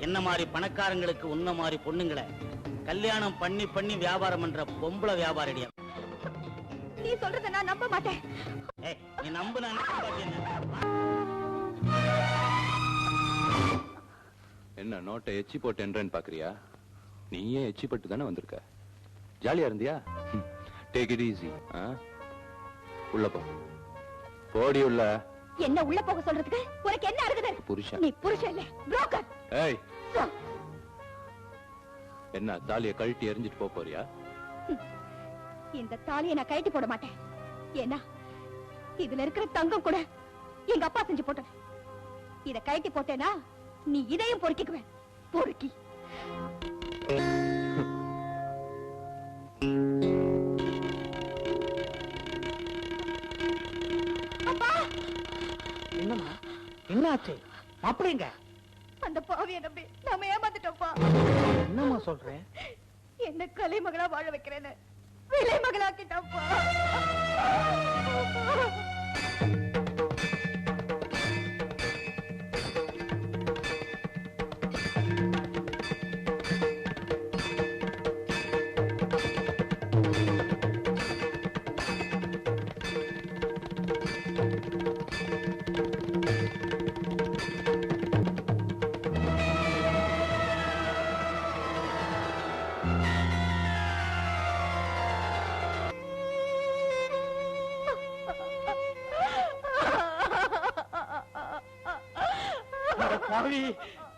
என்ன மாதிரி பணக்காரங்களுக்கு உன்ன மாதிரி பொண்ணுங்களை கல்யாணம் பண்ணி பண்ணி வியாபாரம் பண்ற பொம்பளை வியாபாரடியா. நீ சொல்றத நான் நம்ப மாட்டேன். நீ நம்புன என்ன நோட்டை எச்சி போட்டேன்றேன்னு பாக்குறியா? நீயே எச்சி பட்டு தானே வந்திருக்க. ஜாலியா இருந்தியா? Take it easy. உள்ள போ. போடி உள்ள. என்ன உள்ள போக சொல்றதுக்கு உனக்கு என்ன இருக்குது? புருஷன். நீ புருஷன் இல்ல, புரோக்கர். ஏய், என்ன தாலியை கழட்டி எறிஞ்சிட்டு போறியா? இந்த தாலியை நான் கழட்டி போட மாட்டேன். ஏன்னா இதுல இருக்கிற தங்கம் கூட எங்க அப்பா செஞ்சு போட்டது. இத கழட்டி போட்டேனா நீ இதையும் பொறுக்கிக்குவேன். பொறுக்கி என்னம்மா என்னாச்சு? அப்படிங்க அந்த பாவியை நம்பி நாம ஏமாந்துட்டோம்ப்பா. என்னம்மா சொல்றேன்? என்ன கலை மகளா வாழ வைக்கிறேன்னு விலை மகளாக்கிட்டோம்ப்பா.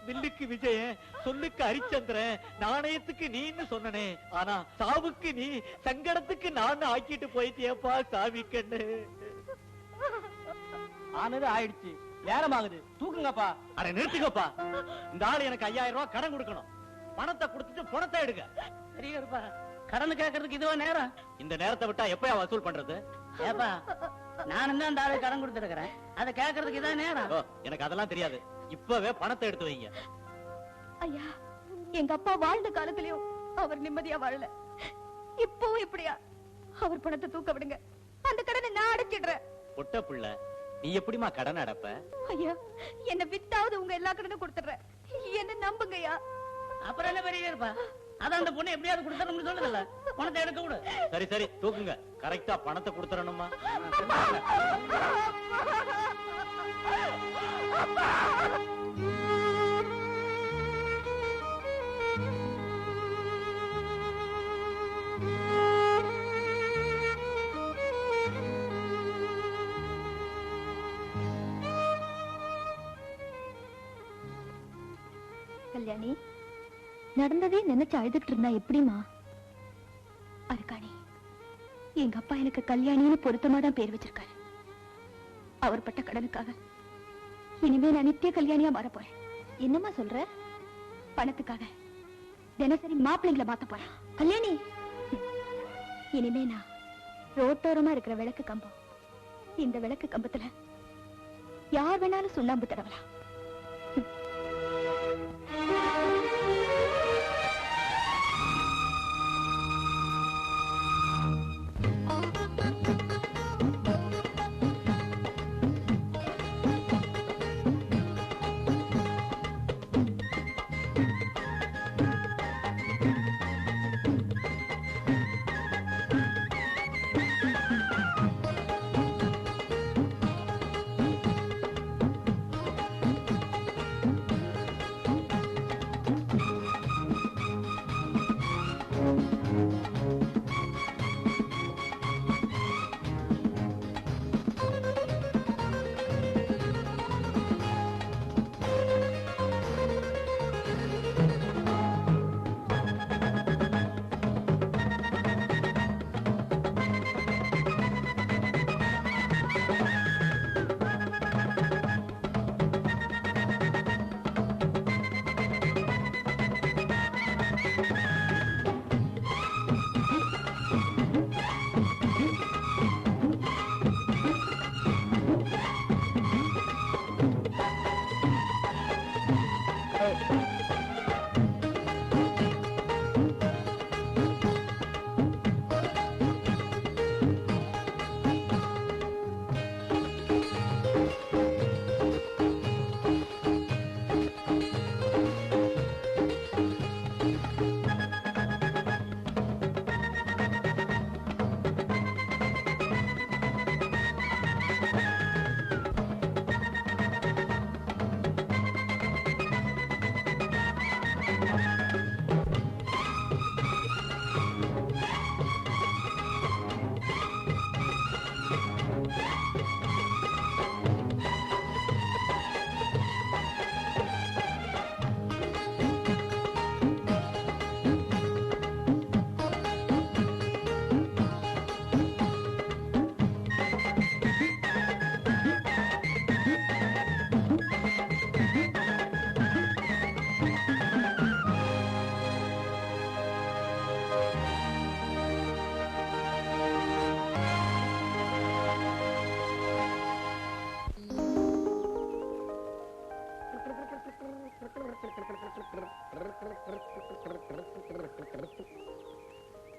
வில்லுக்கு விஜயன், சொல்லுக்கு ஹரிச்சந்திரன், நாணயத்துக்கு நீன்னு சொன்னனே, ஆனா சாவுக்கு நீ, சங்கடத்துக்கு நான் ஆக்கிட்டு போயிட்டியப்பா சாமி கண்ணு. ஆனது ஆயிடுச்சு, நேரமாகுது, தூக்குங்கப்பா. அட நிறுத்துங்கப்பா. இந்த ஆளு எனக்கு 5000 ரூபாய் கடன் கொடுக்கணும். பணத்தை கொடுத்துட்டு பணத்தை எடுங்க. சரியாப்பா, கடன் கேட்கறதுக்கு இதுவா நேரம்? இந்த நேரத்தை விட்டா எப்பயா வசூல் பண்றது? ஏப்பா, நானும் தான் அந்த ஆளு கடன் கொடுத்துருக்கிறேன், அதை கேட்கறதுக்கு இதான் நேரம். எனக்கு அதெல்லாம் தெரியாது, இப்பவே பணத்தை எடுத்து வைங்க. ஐயா, எங்க அப்பா வாழ்ந்த காலத்திலயும் அவர் நிம்மதியா வாழல. இப்பவும் இப்படியா? அவர் பணத்தை தூக்க விடுங்க, அந்த கடனை நான் அடைச்சிடுறேன். பொட்ட புள்ள, நீ எப்படிமா கடன் அடைப்ப? ஐயா, என்ன வித்தாவது உங்க எல்லா கடனும் கொடுத்துடுறேன், என்ன நம்புங்கய்யா. அப்புறம் என்ன பெரிய இருப்பா? அதான் அந்த பொண்ணு எப்படியாவது கொடுத்தரணும்னு சொல்லுதுல்ல, பணத்தை எடுக்க விடு. சரி சரி, தூக்குங்க. கரெக்டா பணத்தை கொடுத்துறணுமா? கல்யாணி, நடந்ததே நினைச்சு அழுதுகிட்டு இருந்தா எப்படிமா? அருக்காணி, எங்க அப்பா எனக்கு கல்யாணின்னு பொருத்தமா தான் பேர் வச்சிருக்காரு. அவர் பட்ட கடனுக்காக இனிமே நான் நித்திய கல்யாணியா மாற போறேன். என்னம்மா சொல்ற? பணத்துக்காக தினசரி மாப்பிள்ளைங்களை மாத்த போறேன். கல்யாணி, இனிமே நான் ரோட்டோரமா இருக்கிற விளக்கு கம்பம். இந்த விளக்கு கம்பத்துல யார் வேணாலும் சுண்ணாம்பு தடவலாம்.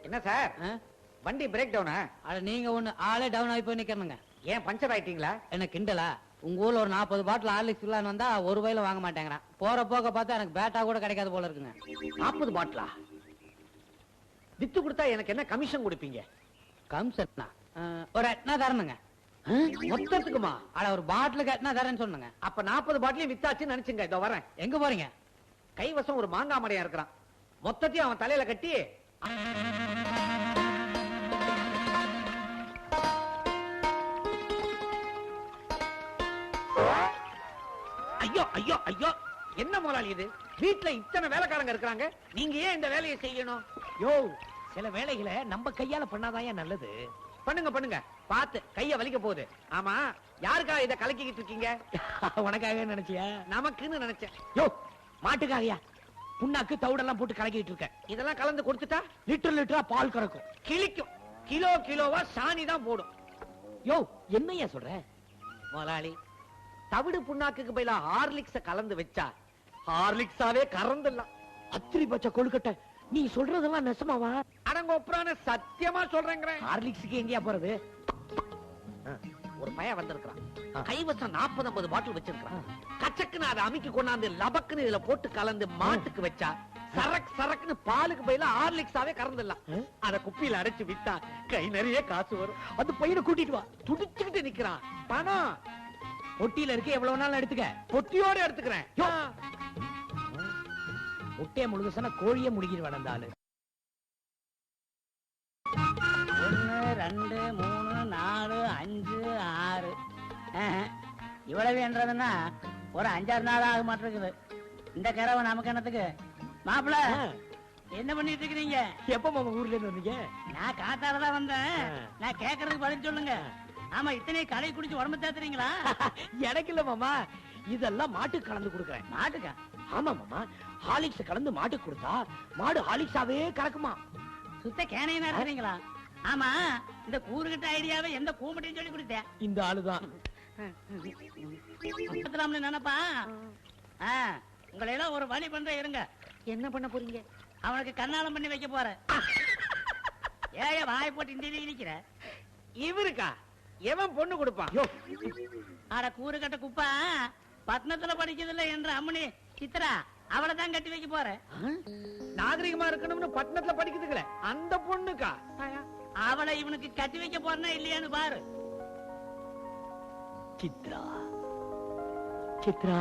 என்ன சார் வண்டி பிரேக் டவுனா? அட நீங்க ஒண்ணு ஆளே டவுன் ஆகி போய் நிக்கிறனுங்க. ஏன் பஞ்சர் ஆயிட்டீங்களா? என்ன கிண்டலா? உங்க ஊர்ல ஒரு 40 பாட்டில் ஹார்லிக்ஸ் இல்லான்னு வந்தா ஒரு வயல வாங்க மாட்டேங்கிறான். போற போக்க பார்த்தா எனக்கு பேட்டா கூட கிடைக்காது போல இருக்குங்க. 40 பாட்டிலா? வித்து கொடுத்தா எனக்கு என்ன கமிஷன் கொடுப்பீங்க? கம்சன்னா ஒரு எட்னா தரணுங்க. மொத்தத்துக்குமா? அட ஒரு பாட்டிலுக்கு எட்னா தரேன்னு சொன்னங்க. அப்ப 40 பாட்டிலையும் வித்தாச்சுன்னு நினைச்சுங்க. இதோ வரேன். எங்க போறீங்க? கைவசம் ஒரு மாங்காய் மடையா இருக்கிறான். மொத்தத்தையும் அவன் தலையில கட்டி ஐயோ ஐயோ ஐயோ, என்ன முதலாளி இது? வீட்டுல இத்தனை வேலைக்காரங்க இருக்காங்க, நீங்க ஏன் இந்த வேலையை செய்யணும்? யோ, சில வேலைகளை நம்ம கையால பண்ணாதான் நல்லது. பண்ணுங்க பண்ணுங்க, பார்த்து கைய வலிக்க போகுது. ஆமா, யாருக்காக இத கலக்கிக்கிட்டு இருக்கீங்க? உனக்காக நினைச்சியா? நமக்குன்னு நினைச்சேன். யோ, மாட்டுக்காகயா? புண்ணாக்கு தவிடெல்லாம் போட்டு கலக்கிட்டு இருக்க. இதெல்லாம் கலந்து கொடுத்துட்டா லிட்டர் லிட்டரா பால் கறக்கும், கிளிக்கும். கிலோ கிலோவா சாணி தான் போடும். யோ என்னையா சொல்ற? முதலாளி, தவிடு புண்ணாக்குக்கு பதிலா ஹார்லிக்ஸ கலந்து வச்சா ஹார்லிக்ஸாவே கறந்துடலாம். அத்திரி பச்சை கொழுக்கட்டை, நீ சொல்றதெல்லாம் நெசமாவா? அடங்கொப்புறான சத்தியமா சொல்றேங்க. ஹார்லிக்ஸுக்கு எங்கயா போறது? ஒரு பையன் வந்திருக்கான், கைவசம் 40-50 பாட்டில் வச்சிருக்கான். கச்சக்குன்னு அதை அமுக்கி கொண்டாந்து லபக்குன்னு இதுல போட்டு கலந்து மாட்டுக்கு வச்சா சரக் சரக்குன்னு பாலுக்கு பதிலா ஹார்லிக்ஸாவே கறந்துடலாம். அத குப்பியில அடைச்சு வித்தா கை நிறைய காசு வரும். அந்த பையனை கூட்டிட்டு வா. துடிச்சுக்கிட்டு நிக்கிறான். பணம் பொட்டியில இருக்கு, எவ்வளவு நாள் எடுத்துக்க. பொட்டியோட எடுத்துக்கிறேன். முட்டைய முழுகுசன கோழிய முழுகிட்டு வளர்ந்தாலு. 1 2 3 4 5 6 இவ்வளவு என்றதுன்னா ஒரு 5-6 நாள் ஆக மாட்டிருக்குது. இந்த கரவை நமக்கு என்னத்துக்கு? மாப்பிள என்ன பண்ணிட்டு இருக்கிறீங்க? எப்ப மாமா ஊர்ல இருந்து வந்தீங்க? நான் காத்தாலதான் வந்தேன். நான் கேக்குறதுக்கு பதில் சொல்லுங்க. ஆமா, இத்தனை கடை குடிச்சு உடம்பு தேத்துறீங்களா? எனக்கு இல்ல மாமா, இதெல்லாம் மாட்டுக்கு கலந்து கொடுக்குறேன். மாட்டுக்கா? ஆமா மாமா, ஹார்லிக்ஸ் கலந்து மாட்டுக்கு கொடுத்தா மாடு ஹார்லிக்ஸாவே கறக்குமா. சுத்த கேனையா இருக்கிறீங்களா? ஆமா, இந்த கூறுகிட்ட ஐடியாவை எந்த கூமட்டையும் சொல்லி கொடுத்தேன்? இந்த ஆளுதான் நினைப்பா. உங்களை எல்லாம் ஒரு வழி பண்ற இருங்க. என்ன பண்ண போறீங்க? அவனுக்கு கண்ணாலம் பண்ணி வைக்க போறேன். ஏய வாய் போட்டு இந்த நிக்கிற? இவருக்கா? எவன் பொண்ணு கொடுப்பான்? ஆட கூறுகட்ட குப்பா, பட்டணத்துல படிக்கிறதுல என்ற அம்மனி சித்ரா, அவளை தான் கட்டி வைக்க போறேன். நாகரிகமா இருக்கணும்னு பட்டணத்துல படிக்குதுங்களே, அந்த பொண்ணுக்கா? அவளை இவனுக்கு கட்டி வைக்க போறனா இல்லையான்னு பாரு. சித்ரா, சித்ரா.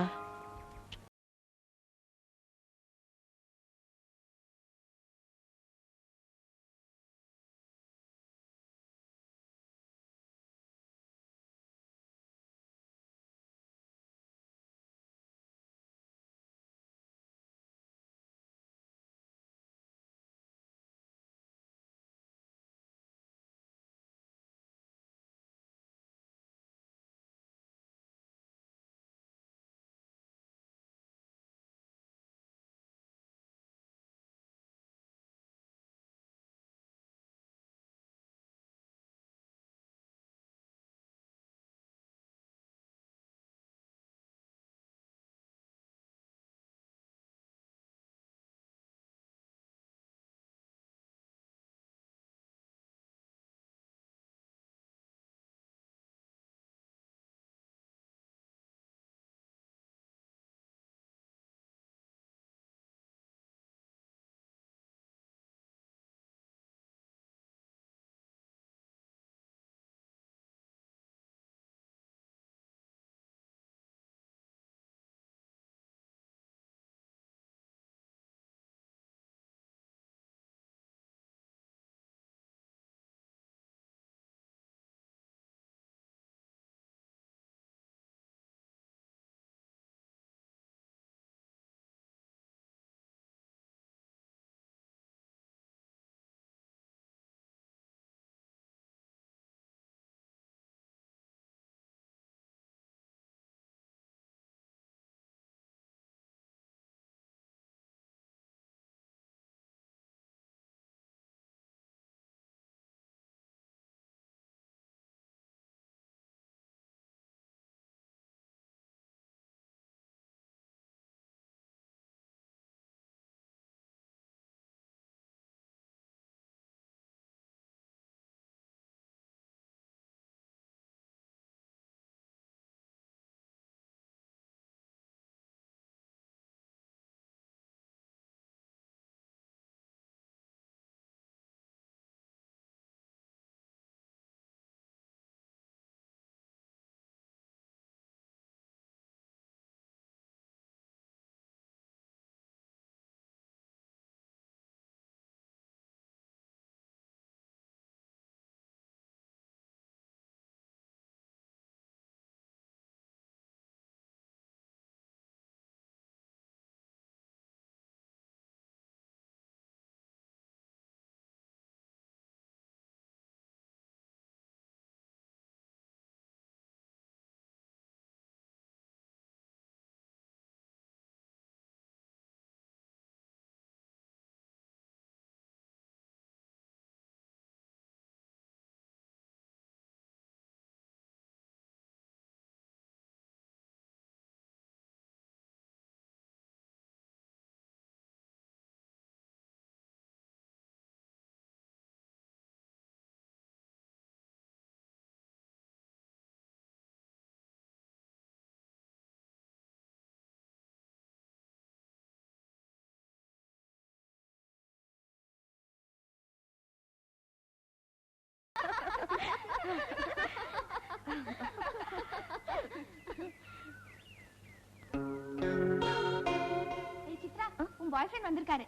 பாய் ஃப்ரெண்ட் வந்திருக்காரு.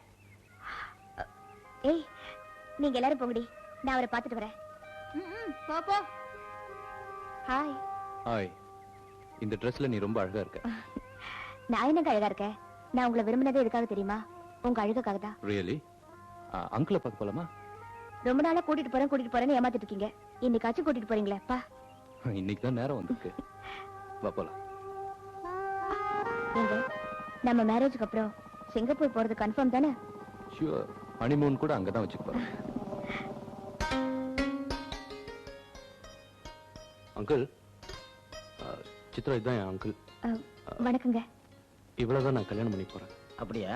ஏய், நீங்க எல்லாரும் போங்கடி, நான் அவரை பார்த்துட்டு வரேன். போ போ. ஹாய். ஹாய். இந்த ட்ரெஸ்ல நீ ரொம்ப அழகா இருக்க. நான் என்னங்க அழகா இருக்கேன்? நான் உங்களை விரும்பினதே எதுக்காக தெரியுமா? உங்க அழகுக்காக தான். ரியலி? அங்கிளை பார்க்க போலாமா? ரொம்ப நாளா கூட்டிட்டு போறேன்னு ஏமாத்திட்டு இருக்கீங்க. இன்னைக்காச்சும் கூட்டிட்டு போறீங்களே அப்பா? இன்னைக்கு தான் நேரம் வந்திருக்கு. வா போலாம். நீங்க நம்ம மேரேஜுக்கு அப்புறம் சிங்கப்பூர் போறது கன்ஃபார்ம் தானே? ஷூர். ஹனிமூன் கூட அங்கதான் வச்சுக்க போறோம். அங்கிள், சித்ரா இதுதான் என் அங்கிள். வணக்கங்க. இவ்வளவுதான் நான் கல்யாணம் பண்ணி போறேன். அப்படியா?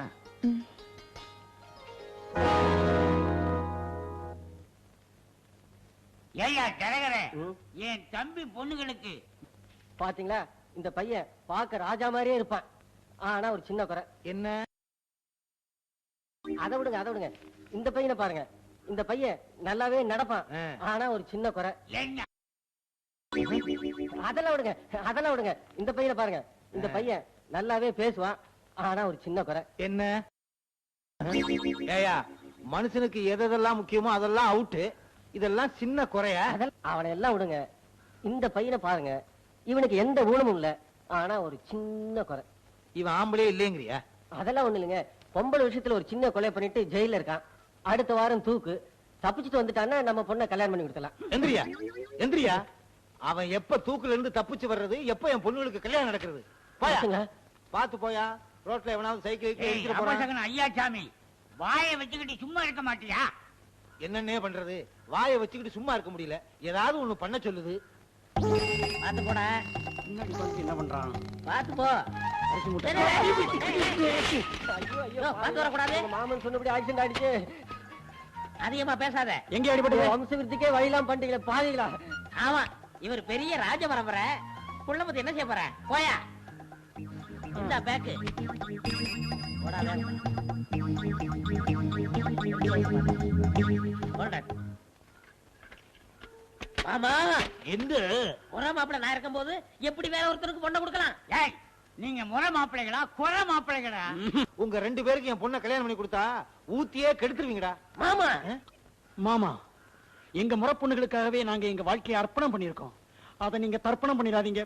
ஏயா ஜனகரே, என் தம்பி பொண்ணுகளுக்கு பாத்தீங்களா, இந்த பையன் பார்க்க ராஜா மாதிரியே இருப்பான். ஆனா ஒரு சின்ன குறை. என்ன? அதை விடுங்க. இந்த பையனை பாருங்க. இந்த பையன் நல்லாவே நடப்பான். ஆனா ஒரு சின்ன குறை. என்ன? அதெல்லாம் விடுங்க. இந்த பையனை பாருங்க. இந்த பையன் நல்லாவே பேசுவான். ஆனா ஒரு சின்ன குறை. என்ன? ஏயா, மனுஷனுக்கு எதெல்லாம் முக்கியமோ அதெல்லாம் அவுட்டு, இதெல்லாம் சின்ன குறையா? அவனை எல்லாம் விடுங்க. இந்த பையனை பாருங்க. இவனுக்கு எந்த ஊனமும் இல்ல. ஆனா ஒரு சின்ன குறை. இவன் ஆம்பளே இல்லைங்கிறியா? அதெல்லாம் ஒண்ணு இல்லைங்க. பொம்பளை விஷயத்துல ஒரு சின்ன கொலை பண்ணிட்டு ஜெயில இருக்கான். அடுத்த வாரம் தூக்கு. தப்பிச்சுட்டு வந்துட்டான்னா நம்ம பொண்ணை கல்யாணம் பண்ணி கொடுத்தலாம். எந்திரியா. அவன் எப்ப தூக்குல இருந்து தப்பிச்சு வர்றது, எப்ப என் பொண்ணுகளுக்கு கல்யாணம் நடக்கிறது? போயா, பாத்து போயா. ரோட்ல எவனாவது சைக்கிள் ஐயா சாமி, வாயை வச்சுக்கிட்டு சும்மா இருக்க மாட்டியா? என்னன்னே பண்றது? வாயை வச்சுக்கிட்டு சும்மா இருக்க முடியல. ஏதாவது ஒண்ணு பண்ண சொல்லுது. பாத்து போட. முன்னாடி பார்த்து என்ன பண்றான்? பாத்து போ. மாமன் சொன்னபடி ஆக்சிடென்ட் ஆயிடுச்சு. அதிகமா பேசாத. எங்க அடிபட்டு? வம்சவிருத்திக்கே வழியெல்லாம் பண்ணிட்டீங்களே பாதிங்களா? ஆமா, இவர் பெரிய ராஜ பரம்பரை. புள்ளமதி என்ன செய்ய போற? போயா. இந்த பேக்கு ஆமா. எந்த முறை மாப்பிள்ளை நான் இருக்கும் போது எப்படி வேற ஒருத்தருக்கு பொண்ணை கொடுக்கலாம்? ஏய், நீங்க முறை மாப்பிள்ளைகளா குறை மாப்பிள்ளைகளா? உங்க 2 பேருக்கு என் பொண்ணை கல்யாணம் பண்ணி கொடுத்தா ஊத்தியே கெடுத்துருவீங்கடா. மாமா, மாமா, எங்க முறை பொண்ணுகளுக்காகவே நாங்க எங்க வாழ்க்கையை அர்ப்பணம் பண்ணிருக்கோம். அத நீங்க தர்ப்பணம் பண்ணிடாதீங்க.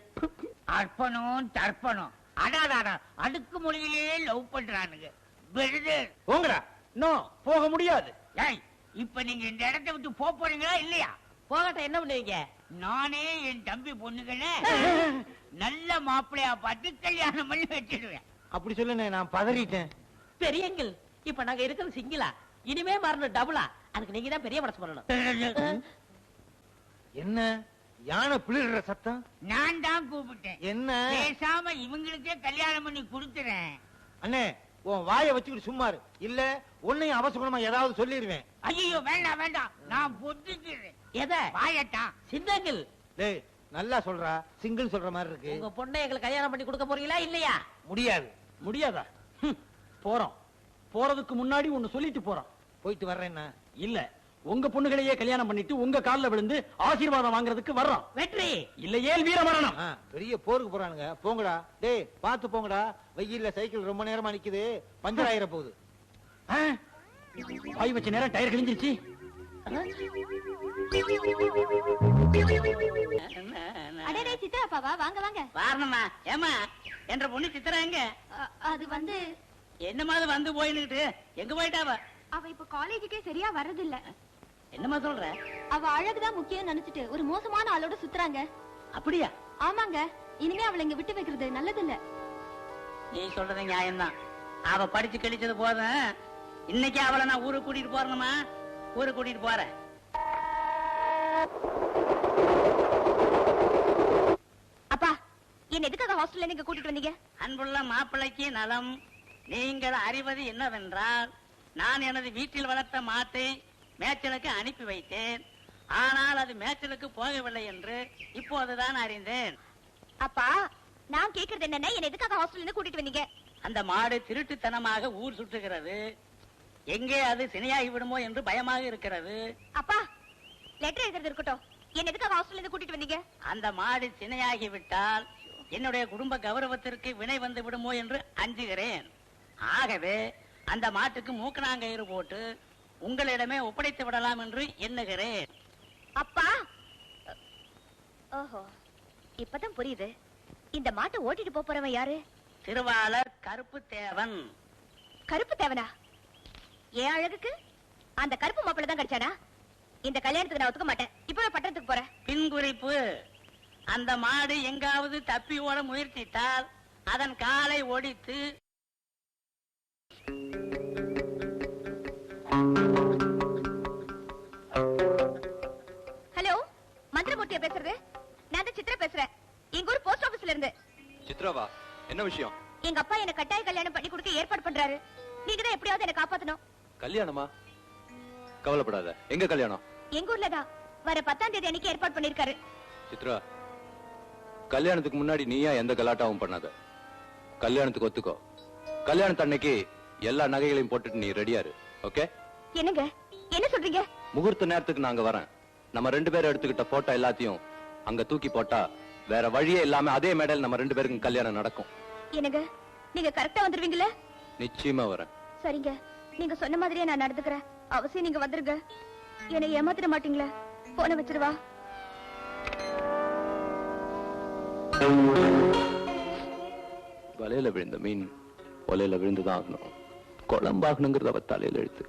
அர்ப்பணம் தர்ப்பணம் அடாடாடா, அடுக்கு மொழியிலே லவ் பண்றானுங்க. போங்கடா. நோ, போக முடியாது. ஏய், இப்ப நீங்க இந்த இடத்தை விட்டு போறீங்களா இல்லையா? போகட்ட என்ன பண்ணுவீங்க? நானே என் தம்பி பொண்ணுகளை நல்ல மாப்பிள்ளையா பார்த்து கல்யாணம் பண்ணி வச்சிடுவேன். அப்படி சொல்லுனே, நான் பதறிட்டேன். பெரியங்கள், இப்ப நாங்க இருக்கிறது சிங்கிளா, இனிமே மாறணும் டபுளா. அதுக்கு நீங்க தான் பெரிய மனசு பண்ணணும். என்ன யானை பிளிடுற சத்தம்? நான் தான் கூப்பிட்டேன். என்ன? பேசாம இவங்களுக்கே கல்யாணம் பண்ணி கொடுத்துறேன். அண்ணே, உன் வாயை வச்சுக்கிட்டு சும்மா இரு. இல்ல உன்னையும் அவசரமா ஏதாவது சொல்லிடுவேன். ஐயோ, வேண்டாம், நான் பொத்துக்கிறேன். எதை? வாயட்டான். சின்னங்கள், டேய், நல்லா சொல்றா. சிங்கிள் சொல்ற மாதிரி இருக்கு. உங்க பொண்ணை எங்களுக்கு கல்யாணம் பண்ணி கொடுக்க போறீங்களா இல்லையா? முடியாது. முடியாதா? போறோம். போறதுக்கு முன்னாடி ஒண்ணு சொல்லிட்டு போறோம். போயிட்டு வர்றேன்னா? இல்ல, உங்க பொண்ணுகளையே கல்யாணம் பண்ணிட்டு உங்க கால்ல விழுந்து ஆசீர்வாதம் வாங்குறதுக்கு வர்றோம். வெற்றி இல்லையே வீர மரணம். பெரிய போருக்கு போறானுங்க. போங்கடா. டேய், பாத்து போங்கடா. வெயில்ல சைக்கிள் ரொம்ப நேரமா நிக்குது, பஞ்சர் ஆயிர போகுது. வாய் வச்ச நேரம் டயர் கிழிஞ்சிருச்சு. அடடே சித்ராப்பாவா, வாங்க வாங்க. வாரணமா. ஏமா, என்ற பொண்ணு சித்திரா எங்க? அது வந்து என்னமா வந்து போயிட்டு எங்க போயிட்டாவ? அவ இப்ப காலேஜுக்கே சரியா வர்றதில்ல. என்னமா சொல்ற? அவ அழகுதான் முக்கியம் நினைச்சிட்டு ஒரு மோசமான ஆளோட சுத்துறாங்க. அப்படியா? ஆமாங்க. இனிமே அவளை இங்க விட்டு வைக்கிறது நல்லதில்ல. நீ சொல்றது நியாயம்தான். அவ படிச்சு கழிச்சது போதும். இன்னைக்கு அவளை நான் ஊருக்கு கூட்டிட்டு போறணுமா? ஊருக்கு கூட்டிட்டு போறேன். அப்பா, என்ன எதுக்காக ஹாஸ்டல்ல நீங்க கூட்டிட்டு வந்தீங்க? அன்புள்ள மாப்பிள்ளைக்கு நலம். நீங்கள் அறிவது என்னவென்றால், நான் எனது வீட்டில் வளர்த்த மாட்டை மேய்ச்சலுக்கு அனுப்பி வைத்தேன். ஆனால் அது மேய்ச்சலுக்கு போகவில்லை என்று இப்போதுதான் அறிந்தேன். அப்பா, நான் கேக்குறது என்னன்னா, என்ன எதுக்காக ஹாஸ்டல்ல இருந்து கூட்டிட்டு வந்தீங்க? அந்த மாடு திருட்டுத்தனமாக ஊர் சுற்றுகிறது. எங்கே அது சினையாகி விடுமோ என்று பயமாக இருக்கிறது. அப்பா, லெட்டர் எழுதுறது இருக்கட்டும். என்ன எதுக்காக ஹாஸ்டல்ல இருந்து கூட்டிட்டு வந்தீங்க? அந்த மாடு சினையாகி விட்டால் என்னுடைய குடும்ப கௌரவத்திற்கு வினை வந்து விடுமோ என்று அஞ்சுகிறேன். ஆகவே அந்த மாட்டுக்கு மூக்கணாங்கயிறு போட்டு உங்களிடமே ஒப்படைத்து விடலாம் என்று எண்ணுகிறேன். அப்பா, ஓஹோ, இப்பதான் புரியுது. இந்த மாட்டை ஓட்டிட்டு போறவன் யாரு? திருவாளர் கருப்பு தேவன். கருப்பு தேவனா? ஏன் அழகுக்கு அந்த கருப்பு மாப்பிள்ள தான் கிடைச்சானா? இந்த கல்யாணத்துக்கு நான் ஒத்துக்க மாட்டேன். இப்பவே பட்டணத்துக்கு போறேன். பின்குறிப்பு: அந்த மாடு எங்காவது தப்பி ஓட முயற்சித்தால் அதன் காலை ஒடித்து ஹலோ, மந்திரமூர்த்தியா பேசுறது? நான் தான் சித்ரா பேசுறேன். எங்க ஊர் போஸ்ட் ஆபீஸ்ல இருந்து. சித்ராவா, என்ன விஷயம்? எங்க அப்பா என்ன கட்டாய கல்யாணம் பண்ணி கொடுக்க ஏற்பாடு பண்றாரு. நீங்க தான் எப்படியாவது என்ன காப்பாத்தணும். கல்யாணமா? கவலைப்படாத. எங்க கல்யாணம்? எங்க ஊர்ல தான். வர 10ஆம் தேதி அன்னைக்கு ஏற்பாடு பண்ணிருக்காரு. சித்ரா, கல்யாணத்துக்கு முன்னாடி நீயா எந்த கலாட்டாவும் பண்ணாத. கல்யாணத்துக்கு ஒத்துக்கோ. கல்யாணத்து அன்னைக்கு எல்லா நகைகளையும் போட்டுட்டு நீ ரெடியா இரு. ஓகே? என்னங்க, என்ன சொல்றீங்க? முகூர்த்த நேரத்துக்கு நாங்க வரேன். நம்ம 2 பேரும் எடுத்துக்கிட்ட போட்டோ எல்லாத்தையும் அங்க தூக்கி போட்டா வேற வழியே இல்லாம அதே மேடையில் நம்ம 2 பேருக்கும் கல்யாணம் நடக்கும். என்னங்க, நீங்க கரெக்டா வந்துருவீங்களா? நிச்சயமா வரேன். சரிங்க, நீங்க சொன்ன மாதிரியே நான் நடந்துக்கிறேன். அவசியம் நீங்க வந்துருங்க. என்னை ஏமாத்திட மாட்டீங்களா? போன வச்சிருவா. வலையில விழுந்த மீன் ஒலையில விழுந்துதான் ஆகணும். குழம்பாகணுங்கிறது அவ தலையில எழுத்து.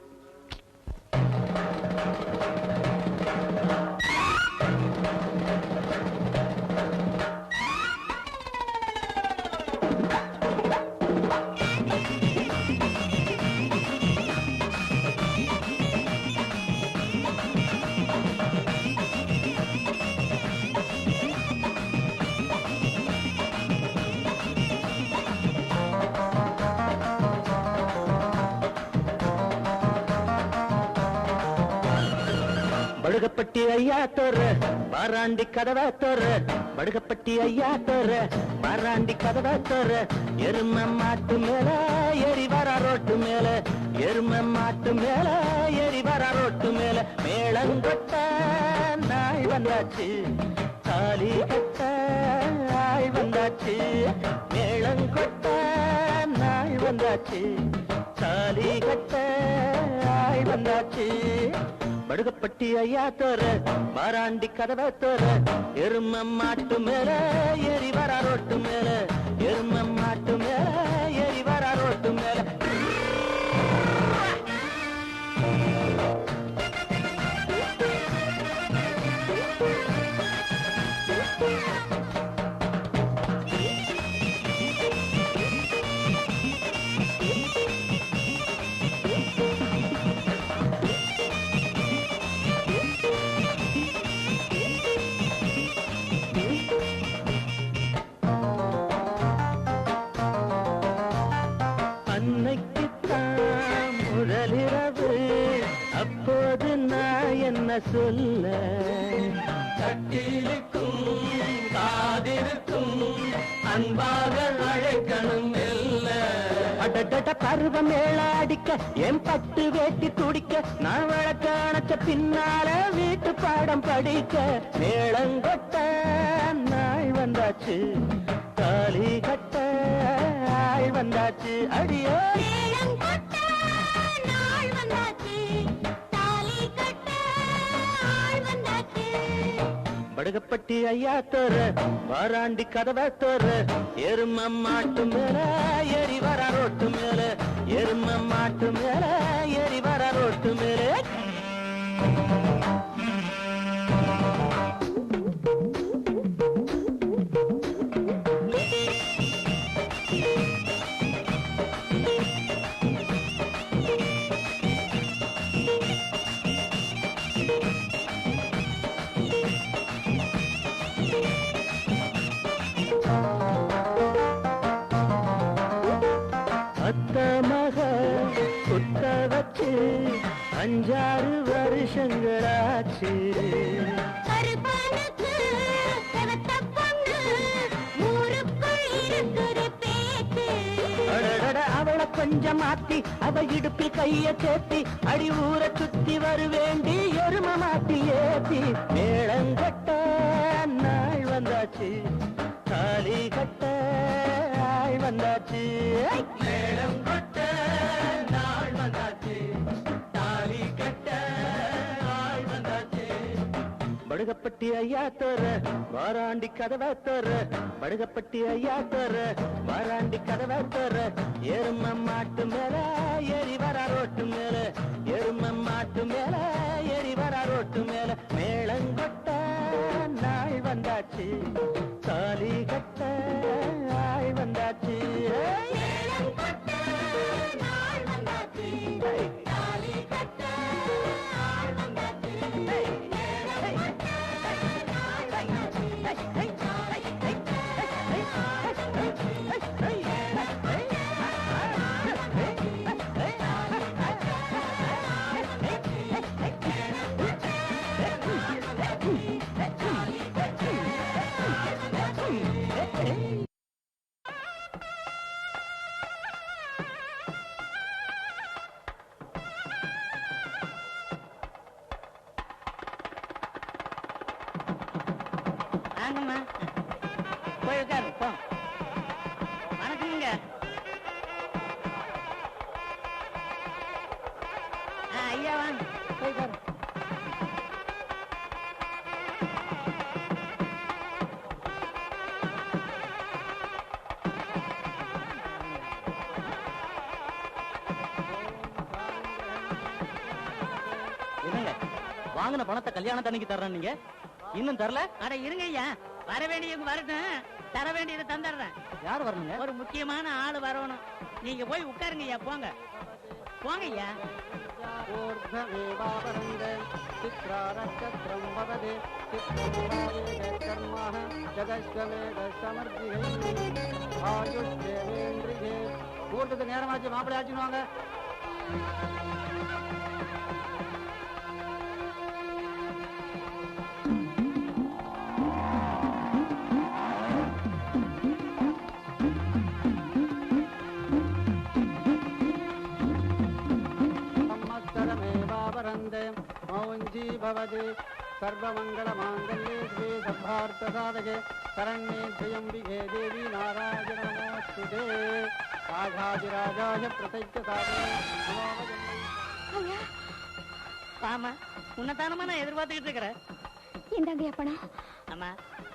படுகப்பட்டி ஐயா தோற பாராண்டி கதவா தோற, படுகப்பட்டி ஐயா தோற பாராண்டி கதவா தோற. எரும மாட்டு மேல ஏறி வர ரோட்டு மேல, எரும மாட்டு மேல ஏறி வர ரோட்டு மேல. மேளங்கொட்ட நாள் வந்தாச்சு, தாலி கட்ட ஆள் வந்தாச்சு. மேளங்கொட்ட நாள் வந்தாச்சு, தாலி கட்ட ஆள் வந்தாச்சு. படுகப்பட்டி ஐயா தோற பாராண்டி கதவை தோற, எரும மாட்டு மேல ஏறி வர ரோட்டு மேல, எரும மாட்டு மேல ஏறி வர ரோட்டு மேல. அப்போது நான் என்ன சொல்ல, கட்டிலுக்கும் காதிருக்கும் அன்பாக அழைக்கணும் இல்ல. அடடட பருவம் மேலாடிக்க என் பட்டு வேட்டி துடிக்க, நான் வழக்க அணைச்ச பின்னால வீட்டு பாடம் படிக்க. மேளங்கொட்ட நாள் வந்தாச்சு, தாலி கட்ட ஆள் வந்தாச்சு. அடியோ படுகப்பட்டி ஐயா தோற வாராண்டி கதவை தோற, எரும மாட்டு மேல ஏறி வர ரோட்டு மேல, எரும மாட்டு மேல ஏறி வர ரோட்டு மேல. குத்த வச்சு 5-6 வருஷங்களாச்சு. அவளை கொஞ்சம் மாத்தி அவ இடுப்பில் கைய சேர்த்தி, அடி ஊர சுத்தி வருவேண்டி எரும மாத்தி ஏத்தி. மேளங்கட்ட நாள் வந்தாச்சு, தாலி கட்ட ஆள் வந்தாச்சு. மேளம் கொட்ட படுகப்பட்டி ஐயா தோற வாராண்டி கதவை தோற படுகப்பட்டி ஐயா தோற வாராண்டி கதவை தோற எரும மாட்டு மேல ஏறி வரா ரோட்டு மேல எரும மாட்டு மேல ஏறி வரா ரோட்டு மேல மேளங்கொட்ட நாள் வந்தாச்சு தாலி கட்ட ஆள் வந்தாச்சு வாங்கம்மா போய் உட்காரு போ. வணக்கங்க. ஐயா வாங்க போய் உட்காரு. என்னங்க வாங்கின பணத்தை கல்யாணத்தன்னைக்கு தர்றேன் நீங்க இன்னும் தரல? அட இருங்க ஐயா, வர வேண்டியவங்க வரட்டும், தர வேண்டியதை தந்துடுறேன். யார் வரணுங்க? ஒரு முக்கியமான ஆளு வரணும். நீங்க போய் உட்காருங்க ஐயா, போங்க போங்க ஐயா. கூட்டத்துக்கு நேரமாச்சு, மாப்பிள்ளை ஆச்சுன்னு வாங்க. மௌஞ்சி பவதி சர்வமங்கள மாங்கல்யே ஸ்ரீ சர்வார்த்த சாதகே சரண்யே திரியம்பிகே தேவி நாராயண நமோஸ்துதே ராஜாதிராஜாய பிரத்யக்ஷ சாதகே ஆமா, உன்னதானமா நான் எதிர்பார்த்துக்கிட்டு இருக்கிறேன். இந்தாங்க பணம். ஆமா,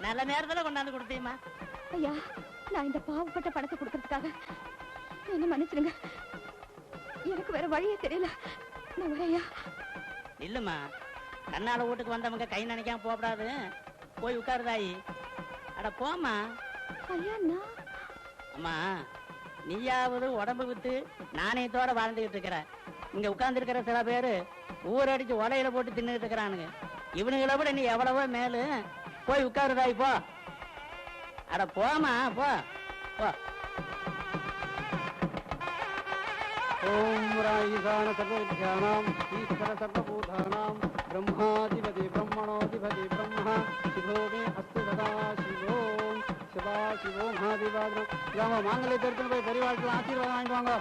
நல்ல நேரத்துல கொண்டாந்து கொடுத்தீமா. ஐயா, நான் இந்த பாவப்பட்ட பணத்தை கொடுக்கறதுக்காக என்ன மன்னிச்சிருங்க. எனக்கு வேற வழியே தெரியல. நான் வரையா இல்லம்மா, கண்ணால வீட்டுக்கு வந்தவங்க கை நினைக்காம போகக்கூடாது. போய் உட்காருதாயி. அட போமா. ஐயா, அம்மா, நீயாவது உடம்பு வித்து நாணயத்தோட வாழ்ந்துகிட்டு இருக்கிற. இங்க உட்கார்ந்து இருக்கிற சில பேரு ஊரடிச்சு உடையில போட்டு தின்னுட்டு இருக்கிறானுங்க. இவனுங்களை விட நீ எவ்வளவோ மேலு. போய் உட்காருதாயி போ. அட போமா, போ போ. ஓம் ராயிகான சர்வவித்யானாம் ஈஸ்வர சர்வபூதானாம் பிரம்மாதிபதி பிரம்மணோதிபதி பிரம்மா சிவோமே அஸ்து சதா சிவோம் சதா சிவோம் மகாதிபாதனம். இல்லாம மாங்கல்யத்தை எடுத்துன்னு போய் பெரியவாழ்க்கையில் ஆசீர்வாதம் வாங்கிட்டு வாங்க.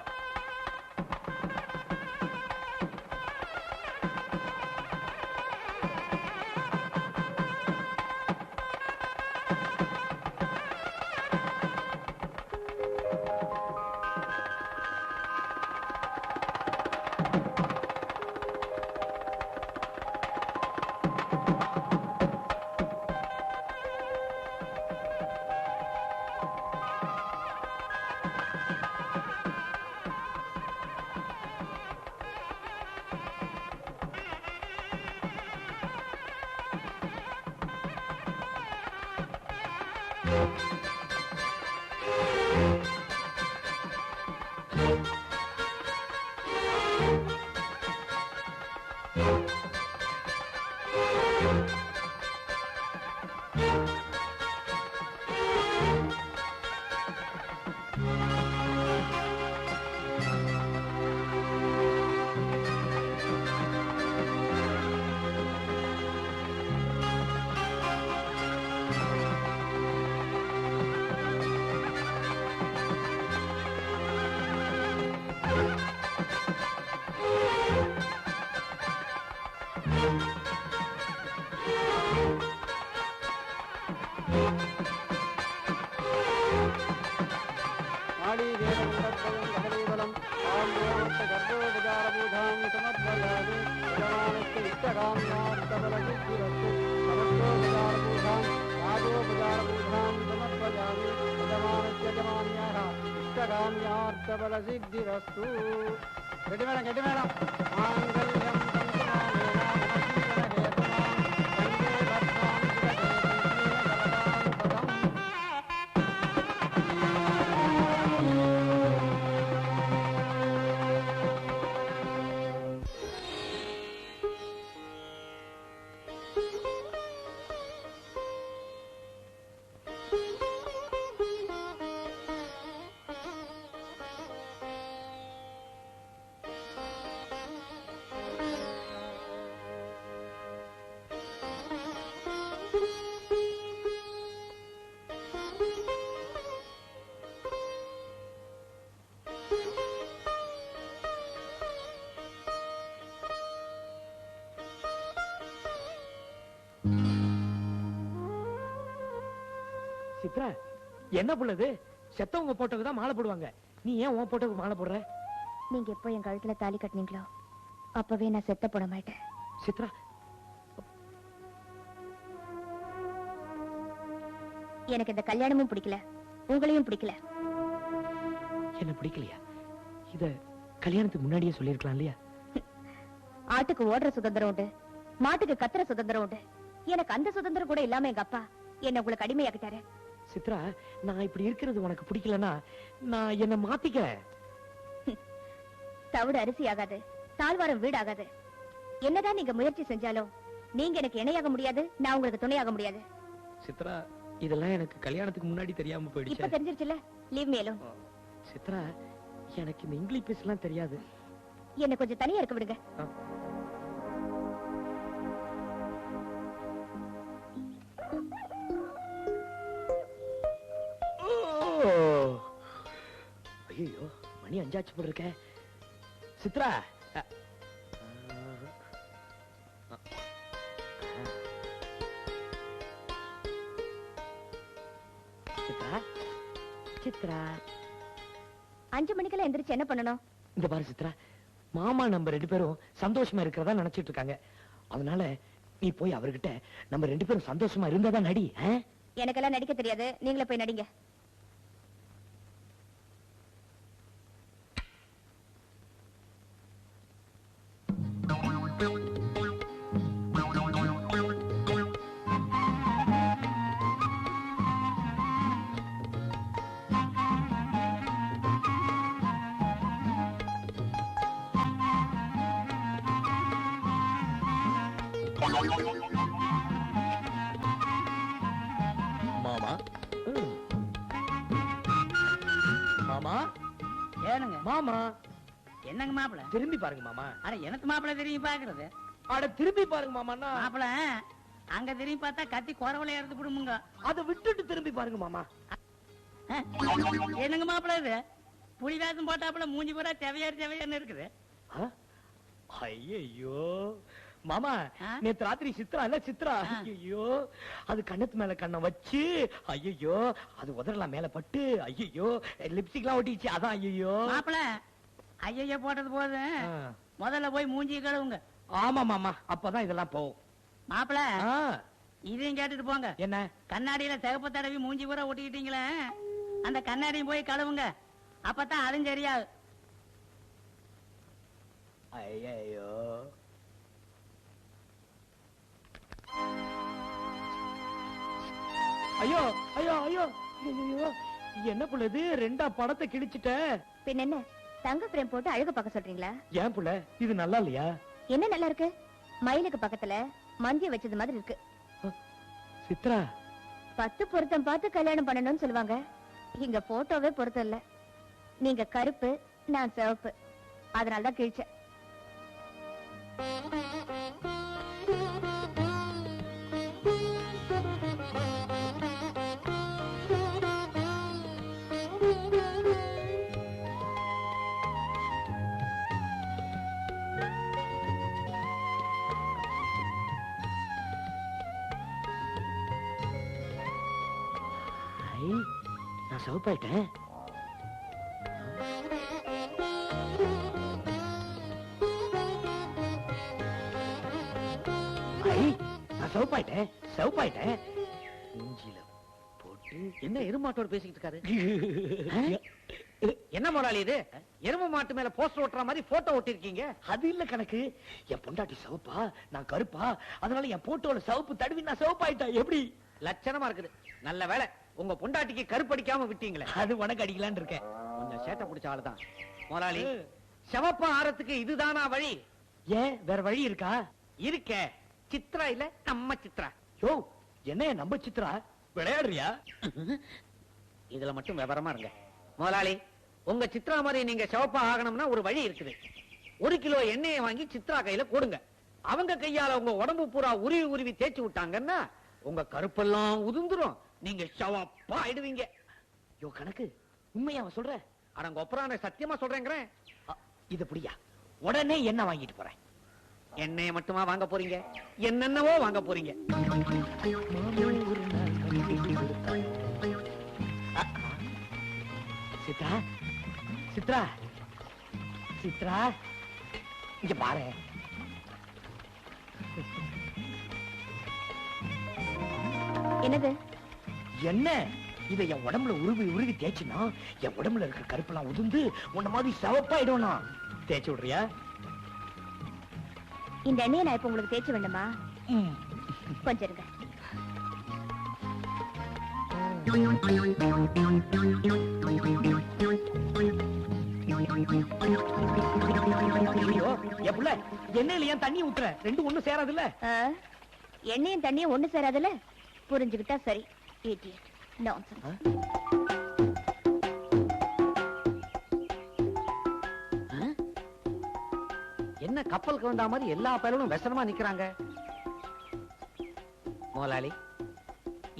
இஷ்டகாமியார்த்தபல சித்திரஸ்து. கெட்டி மேடம் கெட்டி மேடம். மாங்கல்யம் சித்ரா, என்ன புள்ளது? செத்தவங்க போட்டோக்கு தான் மாலை போடுவாங்க, நீ ஏன் உன் போட்டோக்கு மாலை போடுற? நீங்க எப்போ என் கழுத்துல தாலி கட்டினீங்களோ அப்பவே நான் செத்த போட மாட்டேன். சித்ரா, எனக்கு இந்த கல்யாணமும் பிடிக்கல, உங்களையும் பிடிக்கல. என்ன பிடிக்கலையா? இத கல்யாணத்துக்கு முன்னாடியே சொல்லிருக்கலாம் இல்லையா? ஆட்டுக்கு ஓடுற சுதந்திரம் உண்டு, மாட்டுக்கு கத்துற சுதந்திரம் உண்டு. எனக்கு அந்த சுதந்திரம் கூட இல்லாம எங்க அப்பா என்ன உங்களுக்கு அடிமையாக்கிட்டாரு. சித்ரா, நான் இப்படி இருக்கிறது உனக்கு பிடிக்கலன்னா நான் என்ன மாத்திக்கிறேன். தவிடு அரிசி ஆகாது, தாழ்வாரம் வீடு ஆகாது. என்னதான் நீங்க முயற்சி செஞ்சாலும் நீங்க எனக்கு இணையாக முடியாது, நான் உங்களுக்கு துணையாக முடியாது. சித்ரா, இதெல்லாம் எனக்கு கல்யாணத்துக்கு முன்னாடி தெரியாம இப்ப போயிடுச்சு. தெரிஞ்சிருச்சுல, லீவ் மீ அலோன். சித்ரா, எனக்கு இந்த இங்கிலீஷ் பேசலாம் தெரியாது. என்ன கொஞ்சம் தனியா இருக்க விடுங்க. ஐயோ, மணி 5 ஆச்சு போல இருக்க. சித்ரா, சித்ரா, சித்ரா, 5 மணிக்கெல்லாம் எந்திரிச்சு என்ன பண்ணணும்? இந்த பாரு சித்ரா, மாமா நம்ம 2 பேரும் சந்தோஷமா இருக்கிறதா நினைச்சிட்டு இருக்காங்க. அதனால நீ போய் அவர்கிட்ட நம்ம 2 பேரும் சந்தோஷமா இருந்தாதான் நடி. எனக்கெல்லாம் நடிக்க தெரியாது, நீங்களே போய் நடிங்க. மாமா, மாமா, ஏனுங்க மாமா, என்னங்க மாப்பிள? திரும்பி பாருங்க மாமா. அட எனக்கு மாப்பிள திரும்பி பாக்குறது? அட திரும்பி பாருங்க மாமா. மாப்பிள அங்க திரும்பி பார்த்தா கத்தி குறவலை எடுத்து விடுமுங்க. அதை விட்டுட்டு திரும்பி பாருங்க மாமா. என்னங்க மாப்பிள இது? புலி வேஷம் போட்டாப்புல மூஞ்சி பூரா செவையார் இருக்குது. ஐயோ மாமா, ஆ? நேத்து ராத்திரி சித்ரா இல்ல சித்ரா, ஐயோ அது கண்ணத்து மேல கண்ணை வச்சு, ஐயோ அது உதறலாம் மேல பட்டு, ஐயோ லிப்ஸ்டிக் எல்லாம் ஒட்டிச்சு, அதான் ஐயோ. மாப்பிள ஐயோ போட்டது போதும், முதல்ல போய் மூஞ்சி கழுவுங்க. ஆமா மாமா, அப்பதான் இதெல்லாம் போகும். மாப்பிள இதையும் கேட்டுட்டு போங்க. என்ன? கண்ணாடியில சிகப்பு தடவி மூஞ்சி பூரா ஒட்டிக்கிட்டீங்களே, அந்த கண்ணாடியும் போய் கழுவுங்க, அப்பதான் அதுவும் சரியாது. ஐயோ ஐயோ ஐயோ ஐயோ ஐயோ, என்ன புள்ளது? 2 படத்தை கிழிச்சிட்ட. பின்ன என்ன, தங்க பிரேம் போட்டு அழகு பார்க்க சொல்றீங்களா? ஏன் புள்ள, இது நல்லா இல்லையா? என்ன நல்லா இருக்கு? மயிலுக்கு பக்கத்துல மந்திய வச்சது மாதிரி இருக்கு. சித்ரா, 10 பொருத்தம் பார்த்து கல்யாணம் பண்ணணும்னு சொல்லுவாங்க. இங்க போட்டோவே பொருத்தம் இல்ல. நீங்க கருப்பு, நான் சிவப்பு, அதனாலதான் கிழிச்சேன். நான் சிவப்பாயிட்டேன். நான் சிவப்பாயிட்டேன், சிவப்பாயிட்டேன். மூஞ்சில போட்டு என்ன எருமாட்டோட பேசிக்கிட்டு இருக்காரு? என்ன முதலாளி இது? எருமை மாட்டு மேல போஸ்டர் ஒட்டுற மாதிரி போட்டோ ஒட்டிருக்கீங்க. அது இல்ல கணக்கு, என் பொண்டாட்டி சிவப்பா நான் கருப்பா, அதனால என் போட்டோல சிவப்பு தடவி நான் சிவப்பாயிட்டா. எப்படி? லட்சணமா இருக்குது. நல்ல வேலை உங்க பொண்டாட்டிக்கு கருப்படிக்காம விட்டீங்களே. அது உனக்கு அடிக்கலான்னு இருக்கேன். கொஞ்சம் சேட்டை பிடிச்ச ஆளுதான் முதலாளி. சிவப்பா ஆறதுக்கு இதுதானா வழி? ஏன் வேற வழி இருக்கா? இருக்க. சித்ரா இல்ல நம்ம சித்ரா. யோ என்ன நம்ம சித்ரா விளையாடுறியா? இதுல மட்டும் விவரமா இருங்க முதலாளி. உங்க சித்ரா மாதிரி நீங்க சிவப்பா ஆகணும்னா ஒரு வழி இருக்குது. 1 கிலோ எண்ணெயை வாங்கி சித்ரா கையில கொடுங்க. அவங்க கையால உங்க உடம்பு பூரா உருவி உருவி தேய்ச்சி விட்டாங்கன்னா உங்க கருப்பெல்லாம் உதிர்ந்துரும். நீங்க சிவப்பா ஆயிடுவீங்க. யோ கணக்கு, உண்மையா சொல்ற? அடங்க ஒப்பரான சத்தியமா சொல்றேங்கிறேன். இது புரியா? உடனே என்ன வாங்கிட்டு போறேன். எண்ணெயை மட்டுமா வாங்க போறீங்க? என்னென்னவோ வாங்க போறீங்க. சித்ரா சித்ரா சித்ரா இங்க பாரு. என்னது? என்ன இதை என் உடம்புல உருவி உருவி தேய்ச்சினா என் உடம்புல இருக்கிற கருப்பெல்லாம் உதிர்ந்து உன்ன மாதிரி சிவப்பாயிடும்னா தேய்ச்சி விடுறியா? இந்த எண்ணெயை நான் இப்ப உங்களுக்கு தேய்ச்சி வேண்டுமா? கொஞ்சம் இருங்க. எண்ணெயில ஏன் தண்ணி ஊத்துற? ரெண்டு ஒண்ணு சேராதுல்ல? எண்ணெயும் தண்ணியும் ஒண்ணு சேராதுல்ல? புரிஞ்சுக்கிட்டா சரி. இடியட். நான்சென்ஸ். என்ன கப்பலுக்கு வந்த மாதிரி எல்லா பேரும் விஷமா நிக்கிறாங்க? முதலாளி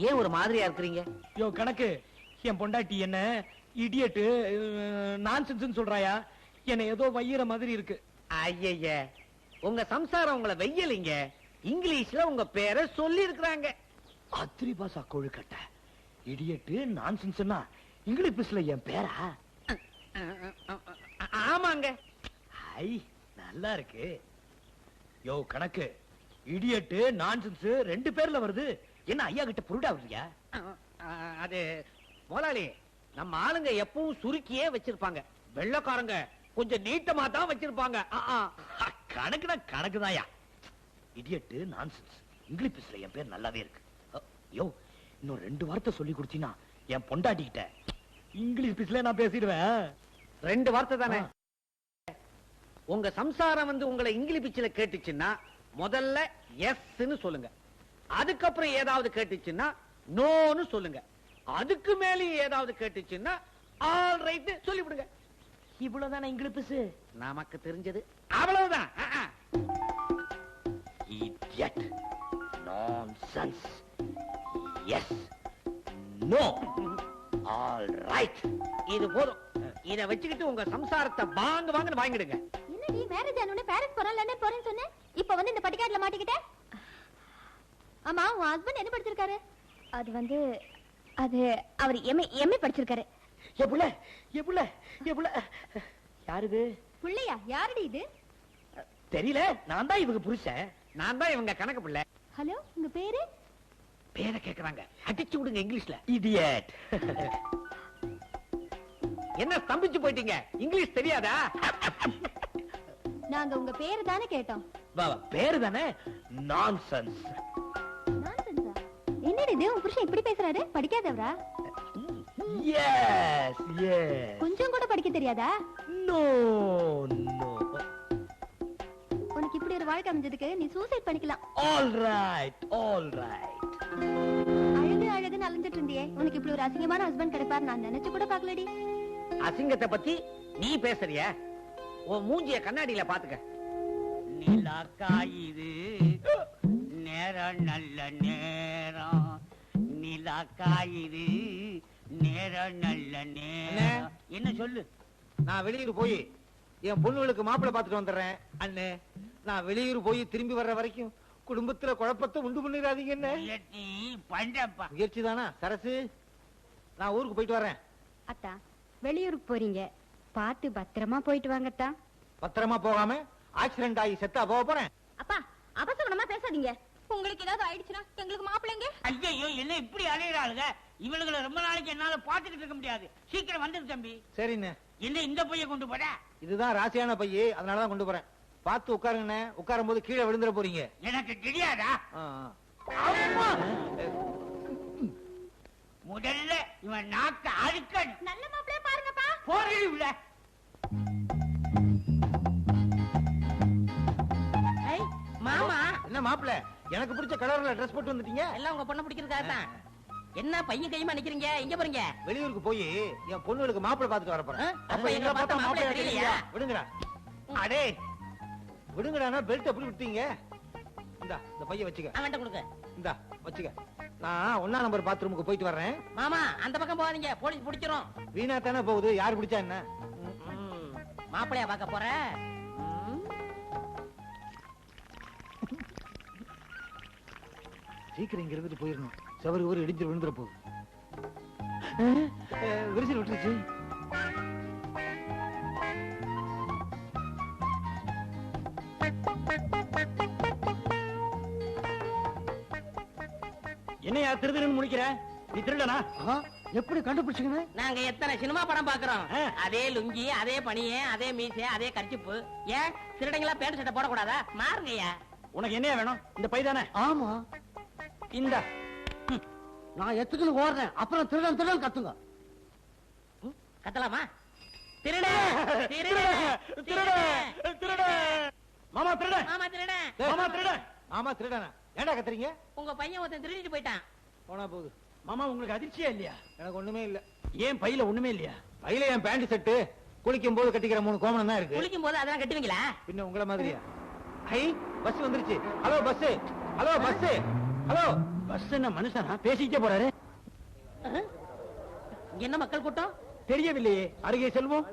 ஏன் ஒரு மாதிரியா இருக்கிறீங்க? யோ கணக்கு, என் பொண்டாட்டி என்ன இடியட்டு நான்சென்ஸ் சொல்றாயா? என்ன ஏதோ வையிற மாதிரி இருக்கு. ஐய, உங்க சம்சாரம் உங்களை வெய்யலிங்க. இங்கிலீஷ்ல உங்க பேரை சொல்லி இருக்கிறாங்க. அத்திரி பாசா கொழுக்கட்ட இடியட்டு நான்சென்ஸ்னா இங்கிலீஷ்ல என் பேரா? ஆமாங்க. ஐ நல்லா இருக்கு. யோ கணக்கு, இடியட்டு நான்சென்ஸ் ரெண்டு பேர்ல வருது. என்ன ஐயா கிட்ட புருடா வர்றியா? அது முதலாளி, நம்ம ஆளுங்க எப்பவும் சுருக்கியே வச்சிருப்பாங்க. வெள்ளக்காரங்க கொஞ்சம் நீட்டமா தான் வச்சிருப்பாங்க. கணக்குனா கணக்குதாயா. இடியட்டு நான்சென்ஸ் இங்கிலீஷ்ல என் பேர் நல்லாவே இருக்கு. யோ இன்னும் 2 வார்த்தை சொல்லி கொடுத்தீனா என் பொண்டாட்டி கிட்ட இங்கிலீஷ் பீஸ்ல நான் பேசிடுவேன். 2 வார்த்தை தானே? உங்க சம்சாரம் வந்து உங்களை இங்கிலீஷ் பிச்சில கேட்டுச்சுன்னா முதல்ல எஸ்ன்னு சொல்லுங்க. அதுக்கப்புறம் ஏதாவது கேட்டுச்சுன்னா நோன்னு சொல்லுங்க. அதுக்கு மேலே ஏதாவது கேட்டுச்சுன்னா ஆல் ரைட் சொல்லிவிடுங்க. இவ்வளவுதானே இங்கிலீஷ் பீஸ்? நமக்கு தெரிஞ்சது அவ்வளவுதான். Idiot. Nonsense. Yes. No. All right. இது போதும். இத வச்சுக்கிட்டு உங்க சம்சாரத்தை வாங்கன்னு வாங்கிடுங்க. என்னடி மேரேஜ் ஆனோனே பாரிஸ் போறோம் லண்டன் போறேன்னு சொன்னே, இப்போ வந்து இந்த பட்டிக்காட்ல மாட்டிக்கிட்ட? ஆமா, உன் ஹஸ்பண்ட் என்ன படிச்சிருக்காரு? அது அவர் எம்ஏ படிச்சிருக்காரு. எப்புல யாரு இது? புள்ளையா? யாருடி இது? தெரியல. நான் தான் இவங்க புருஷன். நான் தான் இவங்க கணக்கு பிள்ளை. ஹலோ, உங்க பேரு? பேரை கேக்குறாங்க. அடிச்சு விடுங்க இங்கிலீஷ்ல. Idiot. என்ன ஸ்தம்பிச்சு போயிட்டீங்க? இங்கிலீஷ் தெரியாதா? நாங்க உங்க பேரு தானே கேட்டோம். பேரு தானே? நான்சென்ஸ். நான்சென்ஸா? என்னடி இது? உன் புருஷன் இப்படி பேசுறாரு? படிக்காதவரா? Yes, yes. கொஞ்சம் கூட படிக்க தெரியாதா? No. உனக்கு இப்படி ஒரு வாழ்க்கை அமைஞ்சதுக்கு நீ சூசைட் பண்ணிக்கலாம். All right. அழகுன்னு அலைஞ்சிட்டு இருந்தியே, உனக்கு இப்படி ஒரு அசிங்கமான ஹஸ்பண்ட் கிடைப்பார் நான் நினைச்சு கூட பார்க்கலடி. அசிங்கத்தை பத்தி நீ பேசுறிய? உன் மூஞ்சிய கண்ணாடியில பாத்துக்க. நிலா காயுது நேரம் நல்ல நேரம், நிலா காயுது நேரம் நல்ல நேரம். என்ன சொல்லு? நான் வெளியூர் போய் என் பொண்ணுகளுக்கு மாப்பிள்ளை பார்த்துட்டு வந்துடுறேன். அண்ணே, நான் வெளியூர் போய் திரும்பி வர்ற வரைக்கும் குடும்பத்துல குழப்பத்தை உண்டு பண்ணிடாதீங்க. என்ன பண்றப்பா முயற்சி தானா? சரசு, நான் ஊருக்கு போயிட்டு வரேன். அத்தா, வெளியூருக்கு போறீங்க, பார்த்து பத்திரமா போயிட்டு வாங்கத்தா. பத்திரமா போகாம ஆக்சிடென்ட் ஆகி செத்தா போக போறேன். அப்பா, அபசகுணமா பேசாதீங்க. உங்களுக்கு ஏதாவது ஆயிடுச்சுன்னா எங்களுக்கு மாப்பிள்ளைங்க. ஐயோ என்ன இப்படி அலையிறாளுங்க? இவளுகளை ரொம்ப நாளைக்கு என்னால பாத்துக்கிட்டு இருக்க முடியாது. சீக்கிரம் வந்துரு தம்பி. சரிண்ணே. என்ன இந்த பைய கொண்டு போற? இதுதான் ராசியான பைய, அதனாலதான் கொண்டு போறேன். பார்த்து உட்காருங்கண்ணே. உட்காரும் போது கீழே விழுந்துட போறீங்க. எனக்கு தெரியாதா? முதல்ல இவன் நாக்க அழுக்கணும். நல்ல மாப்பிள்ளைய பாருங்கப்பா. போறே உள்ள. மாமா என்ன மாப்பிள்ள, எனக்கு பிடிச்ச கலர்ல ட்ரெஸ் போட்டு வந்துட்டீங்க? எல்லாம் உங்க பொண்ணை பிடிக்கிறதுக்காக தான். என்ன பையன் கையுமா நிக்கிறீங்க? எங்க போறீங்க? வெளியூருக்கு போய் என் பொண்ணுகளுக்கு மாப்பிள்ளை பார்த்துட்டு வர போறேன். அப்ப எங்களை பார்த்தா மாப்பிள்ளை தெரியலையா? விடுங்கடா. அடே விடுங்கடானா பெல்ட் எப்படி விட்டீங்க? இந்தா இந்த பைய வச்சுக்க. அவன்கிட்ட கொடுங்க. இந்தா வச்சுக்க. நான் 1ஆம் நம்பர் பாத்ரூமுக்கு போயிட்டு வர்றேன். மாமா அந்த பக்கம் போகாதீங்க, போலீஸ் பிடிச்சிரும். வீணா தானே போகுது, யார் பிடிச்சா என்ன? மாப்பிள்ளையா பார்க்க போற? சீக்கிரம் இங்க இருந்துட்டு போயிடணும். சவறு ஒரு இடிஞ்சு விழுந்துற போகுது. விரிசல் விட்டுருச்சு. என்னையா திருதுன்னு முடிக்கிற? நீ திருடனா? எப்படி கண்டுபிடிச்சீங்க? நாங்க எத்தனை சினிமா படம் பாக்குறோம். அதே லுங்கி, அதே பனிய, அதே மீசை, அதே கர்ச்சிப்பு. ஏன் திருடங்களா பேண்ட் சட்டை போடக்கூடாதா? மாறுங்கய்யா. உனக்கு என்னையா வேணும்? இந்த பை தானே? ஆமா, இந்த நான் எத்துக்குன்னு ஓடுறேன். அப்புறம் திருடன் திருடன் கத்துங்க. கத்தலாமா? திருட திருட திருட திருட மாமா திருட மாமா திருட மாமா திருட ஆமா திருடனா? ஏன்டா கத்துறீங்க? உங்க பையன் ஒருத்தன் திருடிட்டு போயிட்டான். போனா போகுது. மாமா உங்களுக்கு அதிர்ச்சியா இல்லையா? எனக்கு ஒண்ணுமே இல்ல. ஏன் பையில ஒண்ணுமே இல்லையா? பையில என் பேண்ட் செட்டு, குளிக்கும் போது கட்டிக்கிற 3 கோமணம் தான் இருக்கு. குளிக்கும் போது அதெல்லாம் கட்டுவீங்களா? பின்ன உங்கள மாதிரியா? ஹை பஸ் வந்துருச்சு. Hello bus, hello bus, hello bus. என்ன மனுஷனா பேசிக்கிட்டே போறாரு? இங்க என்ன மக்கள் கூட்டம்? தெரியவில்லையே. அருகே செல்வோம்.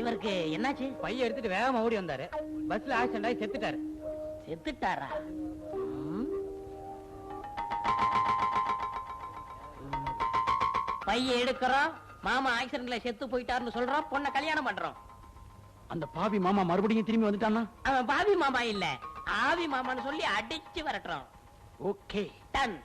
இவருக்கு என்னாச்சு? பைய எடுத்துட்டு வேகமா ஓடி வந்தாரு. பஸ்ல ஆக்சிடென்ட் ஆகி செத்துட்டாரு. செத்துட்டாரா? பைய எடுக்கிறோம், மாமா ஆக்சிடென்ட்ல செத்து போயிட்டாருன்னு சொல்றோம், பொண்ணை கல்யாணம் பண்றோம். அந்த பாவி மாமா மறுபடியும் திரும்பி வந்துட்டானா? அவன் பாவி மாமா இல்ல, ஆவி மாமான்னு சொல்லி அடிச்சு வரட்டுறோம். Okay done.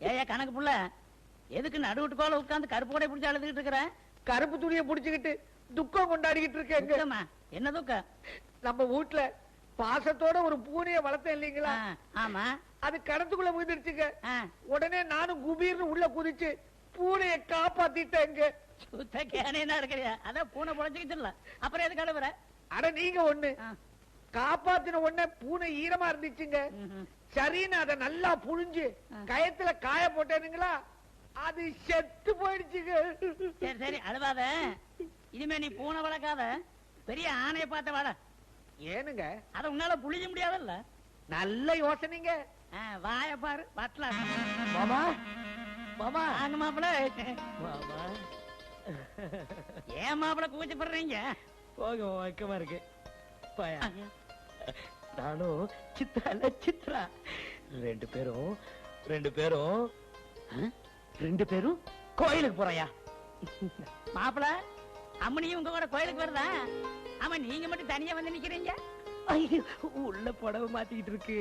ஏயா கணக்கு புள்ள, எதுக்கு நடுவுட்டுக்கோல உட்கார்ந்து கருப்பு கூட பிடிச்சி அழுதுகிட்டு இருக்கிற? கருப்பு துணியை புடிச்சுக்கிட்டு துக்கம் கொண்டாடிக்கிட்டு இருக்கேங்க. துக்கமா? என்ன துக்கம்? நம்ம வீட்டுல பாசத்தோட ஒரு பூனைய வளர்த்தேன் இல்லீங்களா? ஆமா. அது கடத்துக்குள்ள விழுந்துருச்சுங்க. ஆ. உடனே நானும் குபீர்னு உள்ள குதிச்சு பூனைய காப்பாத்திட்டேங்க. சுத்த கேனேனா இருக்கிறியா? அதான் பூனை பொழைச்சுக்கிச்சுல, அப்புறம் எதுக்கு அழுவுற? அட நீங்க ஒண்ணு காப்பாத்தின உடனே பூனை ஈரமா இருந்துச்சுங்க. சரின்னு அதை நல்லா புழிஞ்சு கயத்துல காய போட்டேனுங்களா, அது செத்து போயிடுச்சுங்க. சரி சரி அழுவாத. இனிமே நீ பூனை வளர்க்காத, பெரிய ஆணைய பார்த்த வாழ. ஏனுங்க? அத உன்னால புளிய முடியாதல்ல. நல்ல யோசனைங்க. வாய பாரு பட்டலாம். மாமா மாமா ஆங்க மாப்பிள. ஏன் மாப்பிள கூச்சப்படுறீங்க? போக வைக்கமா இருக்கு. நானும் சித்ரா சித்ரா ரெண்டு பேரும் கோயிலுக்கு போறையா? மாப்பிள அம்மனியும் உங்க கூட கோயிலுக்கு வருதா? ஆமா, நீங்க மட்டும் தனியா வந்து நிக்கிறீங்க. ஐயோ, உள்ள புடவை மாத்திக்கிட்டு இருக்கு.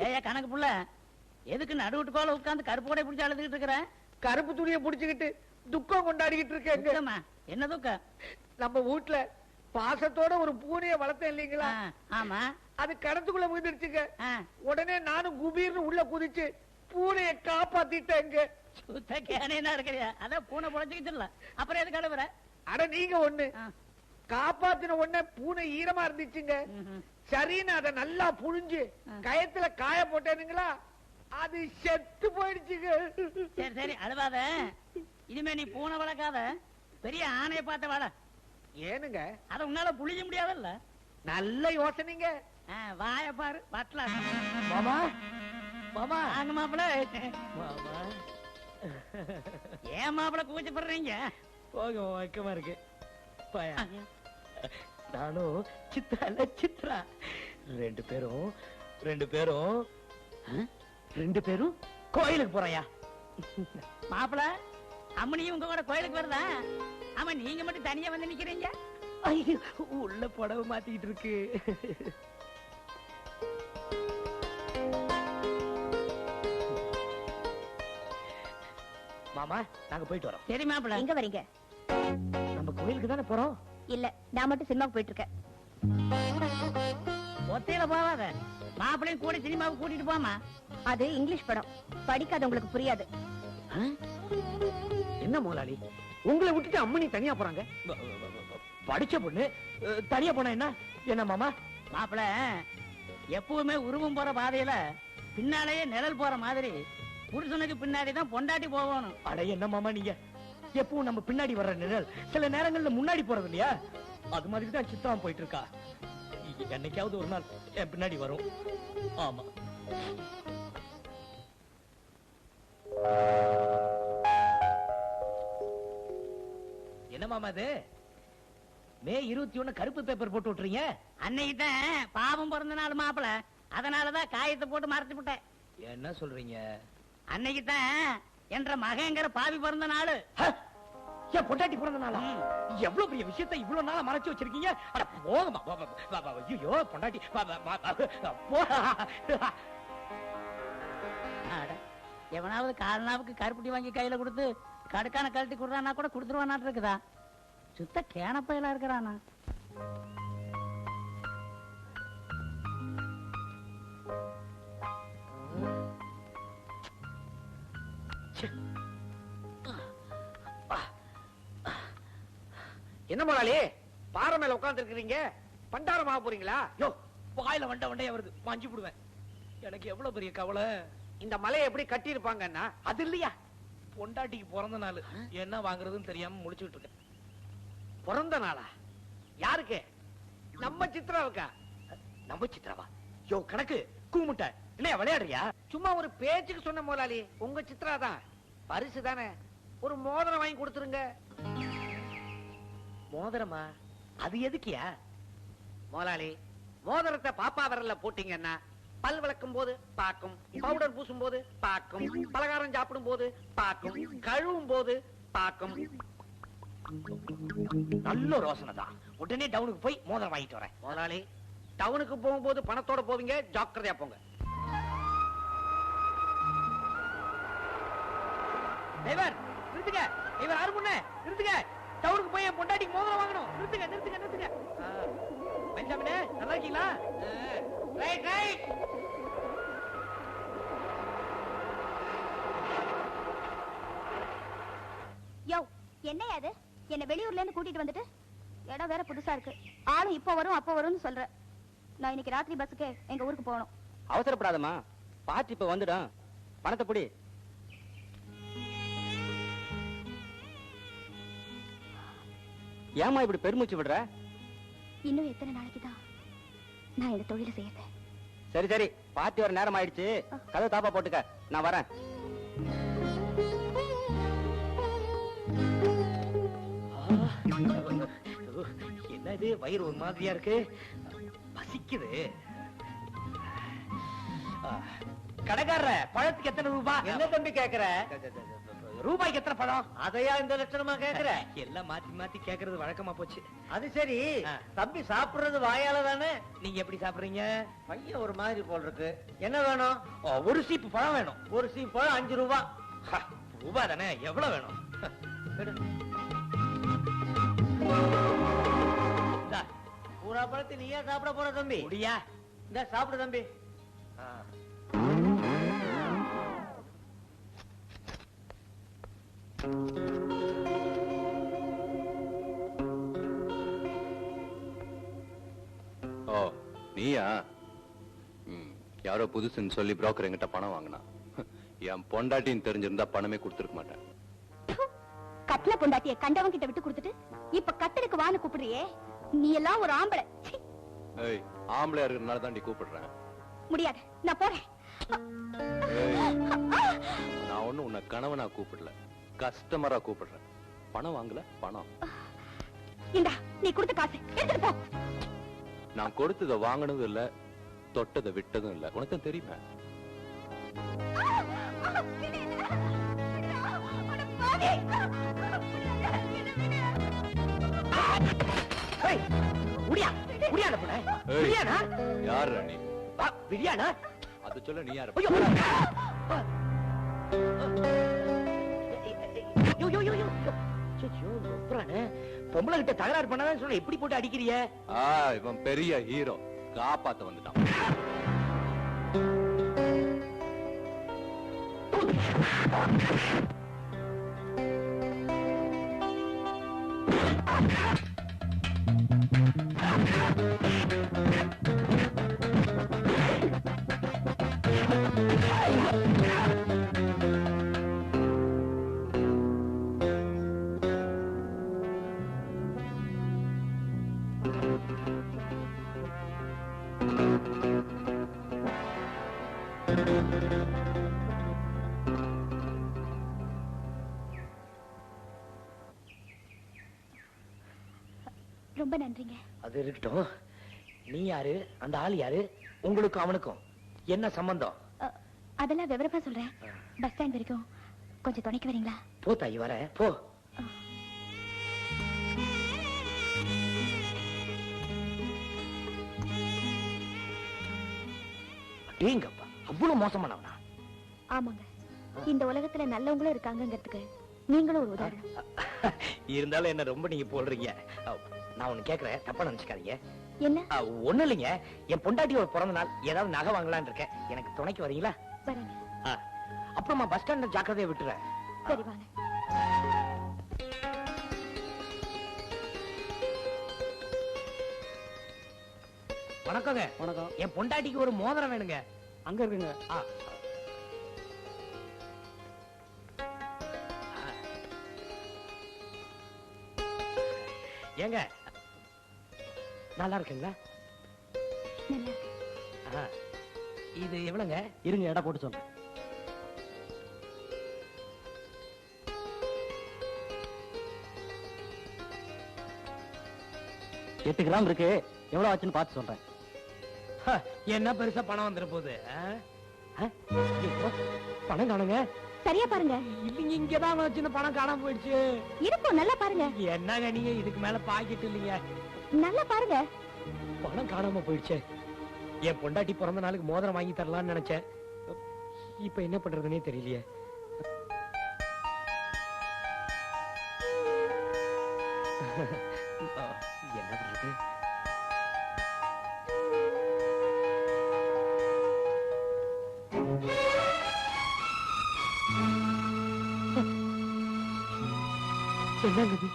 ஏயா கணக்கு புள்ள, எதுக்கு நடுவுட்டுக்கோல உட்கார்ந்து கருப்பு கூட பிடிச்சி அழுதுகிட்டு இருக்கிற? கருப்பு துணியை புடிச்சுக்கிட்டு துக்கம் கொண்டாடிக்கிட்டு இருக்கேங்க. என்ன துக்கம்? நம்ம வீட்டுல பாசத்தோட ஒரு பூனைய வளர்த்தேன் இல்லீங்களா? ஆமா. அது கடத்துக்குள்ள விழுந்துருச்சுங்க. உடனே நானும் குபீர்னு உள்ள குதிச்சு பூனைய காப்பாத்திட்டேங்க. சுத்த கேனேனா இருக்கிறியா? அதான் பூனை பொழைச்சுக்கிச்சுல, அப்புறம் எதுக்கு அழுவுற? அட நீங்க ஒண்ணு காப்பாத்தின உடனே பூனை ஈரமா இருந்துச்சுங்க. சரின்னு அதை நல்லா புழிஞ்சு கயத்துல காய போட்டேனுங்களா, அது செத்து போயிடுச்சுங்க. சரி சரி அழுவாத. இனிமே நீ பூனை வளர்க்காத, பெரிய ஆணைய பார்த்த வாழ. ஏனுங்க? அத உன்னால புளிய முடியாதல்ல. நல்ல யோசனைங்க. வாய பாரு பட்டலாம். மாமா மாமா ஆங்க மாப்பிள. மாமா ஏன் மாப்பிள்ள கூச்சப்படுறீங்க? போக வைக்கமா இருக்கு. நானும் சித்ரா சித்ரா ரெண்டு பேரும் கோயிலுக்கு போறையா? மாப்பிள்ள அம்மனியும் உங்க கூட கோயிலுக்கு வருதா? ஆமா, நீங்க மட்டும் தனியா வந்து நிக்கிறீங்க. ஐயோ, உள்ள புடவை மாத்திட்டு இருக்கு. மாமா, நாங்க போயிட்டு வரோம். சரி மாப்பிள்ள. எங்க வரீங்க? நம்ம கோயிலுக்கு தானே போறோம். இல்ல, நான் மட்டும் சினிமாவுக்கு போயிட்டு இருக்கேன். ஒத்தையில போவாத, மாப்பிள்ளையும் கூட சினிமாவுக்கு கூட்டிட்டு போமா. அது இங்கிலீஷ் படம், படிக்காத உங்களுக்கு புரியாது. என்ன முதலாளி, உங்களை விட்டுட்டு அம்மனி தனியா போறாங்க? படிச்ச பொண்ணு தனியா போனா என்ன? என்ன மாமா? மாப்பிள்ள எப்பவுமே உருவம் போற பாதையில பின்னாலேயே நிழல் போற மாதிரி புருஷனுக்கு பின்னாடிதான் பொண்டாட்டி போகணும். அட என்ன மாமா நீங்க, எப்பவும் நம்ம பின்னாடி வர்ற நிழல் சில நேரங்கள்ல முன்னாடி போறது இல்லையா? அது மாதிரி தான் சித்ரா போயிட்டு இருக்கா. என்னைக்காவது ஒரு நாள் என் பின்னாடி வரும். ஆமா. என்ன மாமா இது? மே 21 கருப்பு பேப்பர் போட்டு விட்டுறீங்க? அன்னைக்கு தான் பாவம் பிறந்த நாள் மாப்பிள்ள, அதனாலதான் காயத்தை போட்டு மறைச்சு விட்டேன். என்ன சொல்றீங்க? அன்னைக்கு தான் என்ற மகங்கிற பாவி பிறந்த நாள். என் பொண்டாட்டி பிறந்த நாளா? எவ்வளவு பெரிய விஷயத்தை இவ்வளவு நாளா மறைச்சு வச்சிருக்கீங்க. அட போங்கம்மா. ஐயோ பொண்டாட்டி எவனாவது காலனாவுக்கு கருப்பட்டி வாங்கி கையில கொடுத்து கடுக்கான கழட்டி கொடுறானா கூட கொடுத்துருவானாட்டு இருக்குதா? சுத்த கேனப்பையில இருக்கிறானா? என்ன முதலாளி, பாறை மேல உட்கார்ந்து இருக்கிறீங்க, பண்டாரம் ஆக போறீங்களா? யோ, வாயில வண்டையா வருது, வாஞ்சி விடுவேன். எனக்கு எவ்வளவு பெரிய கவலை. இந்த மலையை எப்படி கட்டி இருப்பாங்கன்னா? அது இல்லையா, பொண்டாட்டிக்கு பிறந்த நாள், என்ன வாங்குறதுன்னு தெரியாம முடிச்சுட்டு இருக்கேன். பிறந்த நாளா? யாருக்கு? நம்ம சித்ராவுக்கா? நம்ம சித்ராவா? யோ கணக்கு கூமுட்ட, என்ன விளையாடுறியா? சும்மா ஒரு பேச்சுக்கு சொன்ன முதலாளி. உங்க சித்ரா தான், பரிசு தானே, ஒரு மோதிரம் வாங்கி கொடுத்துருங்க. மோதிரமா? அது எதுக்கியா? முதலாளி, மோதிரத்தை பாப்பா விரல்ல போட்டீங்கன்னா பல் விளக்கும் போது பாக்கும், பவுடர் பூசும் போது பாக்கும், பலகாரம் சாப்பிடும் போது பாக்கும், கழுவும் போது பாக்கும். நல்ல ரோசனை தான். உடனே டவுனுக்கு போய் மோதிரம் வாங்கிட்டு வரேன். முதலாளி, டவுனுக்கு போகும்போது பணத்தோட போவீங்க, ஜாக்கிரதையா போங்க. டிரைவர் நிறுத்துங்க, டிரைவர் ஆறு முன்ன நிறுத்துங்க. டவுனுக்கு போய் என் பொண்டாட்டிக்கு மோதிரம் வாங்கணும். நிறுத்துங்க நிறுத்துங்க நிறுத்துங்க. பெஞ்சாமினே, நல்லா இருக்கீங்களா? Right right. யோ, என்னையா அது? என்ன வெளியூர்ல இருந்து கூட்டிட்டு வந்துட்டு இடம் வேற புதுசா இருக்கு. ஆளும் இப்ப வரும் அப்ப வரும்னு சொல்ற. நான் இன்னைக்கு ராத்திரி பஸ்ஸுக்கு எங்க ஊருக்கு போகணும். அவசரப்படாதம்மா, பாட்டி இப்ப வந்துடும். பணத்தை புடி. ஏமா இப்படி பெருமூச்சு விடுற? இன்னும் எத்தனை நாளைக்கு தான் நான் இந்த தொழிலை செய்யறேன்? சரி சரி, பாட்டி வர நேரம் ஆயிடுச்சு, கதை தாப்பா போட்டுக்க, நான் வரேன். என்னது, வயிறு ஒரு மாதிரியா இருக்கு, பசிக்குது. கடைக்காரர, பழத்துக்கு எத்தனை ரூபாய்? என்ன தம்பி கேக்குற? ரூபாய்க்கு எத்தனை பழம்? அதையா இந்த லட்சணமா கேக்குற? எல்லாம் மாத்தி மாத்தி கேக்குறது வழக்கமா போச்சு. அது சரி, தம்பி சாப்பிடுறது வாயால தானே? நீங்க எப்படி சாப்பிடுறீங்க? பையன் ஒரு மாதிரி போல் இருக்கு. என்ன வேணும்? ஒரு சீப்பு பழம் வேணும். ஒரு சீப்பு பழம் 5 ரூபாய். ரூபாய் தானே, எவ்வளவு வேணும்? பூரா பழத்தை நீயா சாப்பிட போற தம்பி? முடியா, இந்த சாப்பிடு தம்பி. ஓ, நீயா? யாரோ புதுசுன்னு சொல்லி புரோக்கர் என்கிட்ட பணம் வாங்கினா. என் பொண்டாட்டின்னு தெரிஞ்சிருந்தா பணமே கொடுத்துருக்க மாட்டேன். கட்ல பொண்டாட்டிய கண்டவன் கிட்ட விட்டு கொடுத்துட்டு இப்ப கட்டலுக்கு வான்னு கூப்பிடுறியே, நீ எல்லாம் ஒரு ஆம்பளை. ஏய், ஆம்பளையா இருக்கிறதுனால தான் நீ கூப்பிடுறேன். முடியாது, நான் போறேன். நான் ஒண்ணு உன்னை கணவனா கூப்பிடல, கஸ்டமரா கூப்பிடுறேன். பணம் வாங்கல, பணம். இந்தா நீ கொடுத்த காசு எடுத்துட்டு போ. நான் கொடுத்ததை வாங்கினதும் இல்ல, தொட்டதை விட்டதும் இல்ல. உனக்கு தான் தெரியுமா? யாரு நீ? அது சொல்ல நீ யாரு? பொம்பளை கிட்ட தகராறு பண்ணாதான் சொல்ல எப்படி போட்டு அடிக்கிறிய? இவன் பெரிய ஹீரோ, காப்பாத்த வந்துட்டான். ரொம்ப நன்றிங்க. அது இருக்கட்டும், நீ யாரு, அந்த ஆள் யாரு, உங்களுக்கும் அவனுக்கும் என்ன சம்பந்தம்? அதெல்லாம் விவரமா சொல்றேன். பஸ் ஸ்டாண்ட் வரைக்கும் கொஞ்சம் துணைக்கு வரீங்களா? போ தாயி, வர போ. அடேங்கப்பா, அவ்வளவு மோசமானவனா? ஆமாங்க, இந்த உலகத்துல நல்லவங்களும் இருக்காங்கிறதுக்கு நீங்களும் ஒரு உதாரணம். இருந்தாலும் என்ன ரொம்ப நீங்க போடுறீங்க. நான் ஒண்ணு கேக்குறேன், தப்பா நினைச்சுக்காதீங்க. என்ன? ஒண்ணு இல்லைங்க, என் பொண்டாட்டியோட பிறந்த நாள், ஏதாவது நகை வாங்கலான்னு இருக்கேன். எனக்கு துணைக்கு வரீங்களா? வரேங்க. அப்புறமா பஸ் ஸ்டாண்ட்ல ஜாக்கிரதையா விட்டுறேன். சரி வாங்க. வணக்கங்க. வணக்கம். என் பொண்டாட்டிக்கு ஒரு மோதிரம் வேணுங்க. அங்க இருக்குங்க. ஏங்க நல்லா இருக்குங்களா? நல்லா இருக்கு. இது எவ்வளவுங்க? இருங்க, எடை போட்டு சொல்றேன். 8 கிராம் இருக்கு. எவ்வளவு ஆச்சுன்னு பார்த்து சொல்றேன். என்ன பெருசா பணம் வந்துட போகுது? பணம் காணுங்க. சரியா பாருங்க. இல்லைங்க, இங்கதான் வச்சு பணம் காணாம போயிடுச்சு. இருக்கும், நல்லா பாருங்க. என்னங்க நீங்க, இதுக்கு மேல பாக்கெட் இல்லைங்க. நல்லா பாருங்க. பணம் காணாம போயிடுச்சு. என் பொண்டாட்டி பிறந்த நாளுக்கு மோதிரம் வாங்கி தரலாம்னு நினைச்சேன். இப்ப என்ன பண்றதுன்னே தெரியலையே. என்ன பண்றது? என்னங்க இது?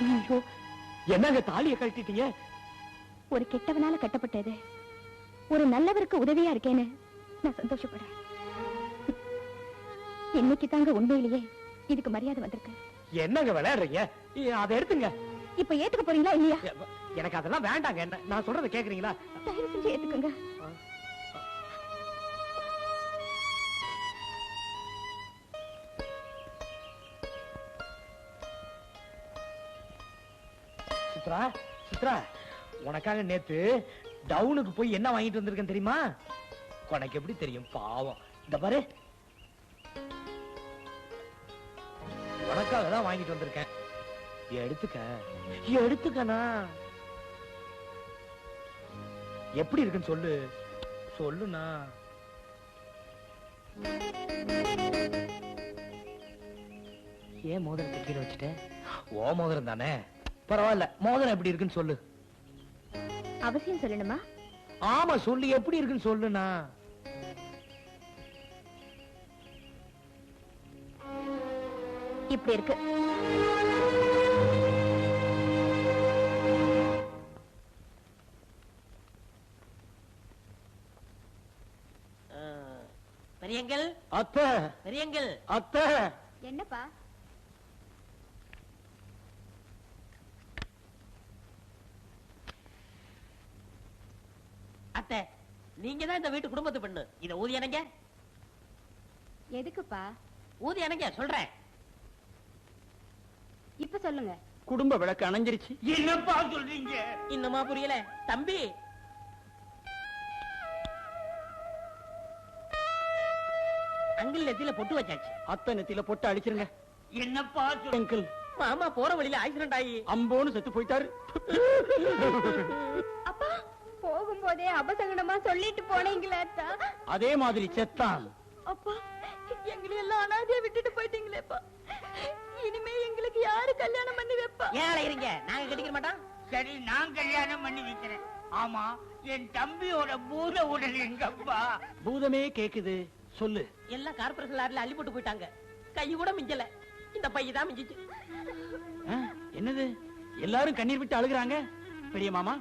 ஐயோ, என்னங்க தாலியை கழட்டிட்டீங்க? ஒரு கெட்டவனால கட்டப்பட்டது ஒரு நல்லவருக்கு உதவியா இருக்கேன்னு நான் சந்தோஷப்படுறேன். இன்னைக்கு தாங்க உண்மையிலேயே இதுக்கு மரியாதை வந்திருக்கு. என்னங்க விளையாடுறீங்க? அதை எடுத்துங்க. இப்ப ஏத்துக்க போறீங்களா இல்லையா? எனக்கு அதெல்லாம் வேண்டாங்க. நான் சொல்றதை கேக்குறீங்களா? தயவு செஞ்சு ஏத்துக்குங்க. சித்ரா, சித்ரா, உனக்காக நேத்து டவுனுக்கு போய் என்ன வாங்கிட்டு வந்திருக்கேன் தெரியுமா? உனக்கு எப்படி தெரியும்? பாவம். இந்த பாரு, உனக்காக தான் வாங்கிட்டு வந்திருக்கேன். எடுத்துக்க, எடுத்துக்கண்ணா. எப்படி இருக்குன்னு சொல்லு, சொல்லுண்ணா. ஏன் மோதிரத்தை கீழே வச்சுட்ட? ஓ மோதிரம் தானே, பரவாயில்ல. மோதிரம் எப்படி இருக்குன்னு சொல்லு. அவசியம் சொல்லணுமா? ஆமா சொல்லு, எப்படி இருக்குன்னு சொல்லுண்ணா. இப்படி இருக்கு. பெரியங்கள், அத்தை, பெரியங்கள். அத்தை. என்னப்பா? அத்தை, நீங்க தான் இந்த வீட்டு குடும்பத்து பெண்ணு. இத ஊதி எனங்க. எதுக்குப்பா? ஊதி எனங்க சொல்றேன். இப்ப சொல்லுங்க. குடும்ப விளக்கு அணைஞ்சிருச்சு. என்னப்பா சொல்றீங்க? இன்னுமா புரியல தம்பி? அங்கிள் நெத்தியில பொட்டு வச்சாச்சு. அத்தை நெத்தியில பொட்டு அடிச்சிருங்க. என்னப்பா அங்கிள் மாமா போற வழியில ஆக்சிடென்ட் ஆகி அம்போன்னு செத்து போயிட்டாரு. அப்பா போகும்போதே அபசகனமா சொல்லிட்டு போனீங்களே. அதே மாதிரி செத்தான். அப்பா எங்களை எல்லாம் அனாதையா விட்டுட்டு போயிட்டீங்களேப்பா. இனிமே எங்களுக்கு யாரு கல்யாணம் பண்ணி வைப்பா? ஏன் அழைக்கிறீங்க? நாங்க கட்டிக்க மாட்டோம். சரி, நான் கல்யாணம் பண்ணி வைக்கிறேன். ஆமா, என் தம்பியோட பூத உடல் எங்கப்பா? பூதமே கேக்குது, சொல்லு. எல்லாம் கார்பரேஷன் லாரில அள்ளி போட்டு போயிட்டாங்க. கை கூட மிஞ்சல. இந்த பைய தான் மிஞ்சிச்சு. என்னது எல்லாரும் கண்ணீர் விட்டு அழுகுறாங்க? பெரிய மாமா,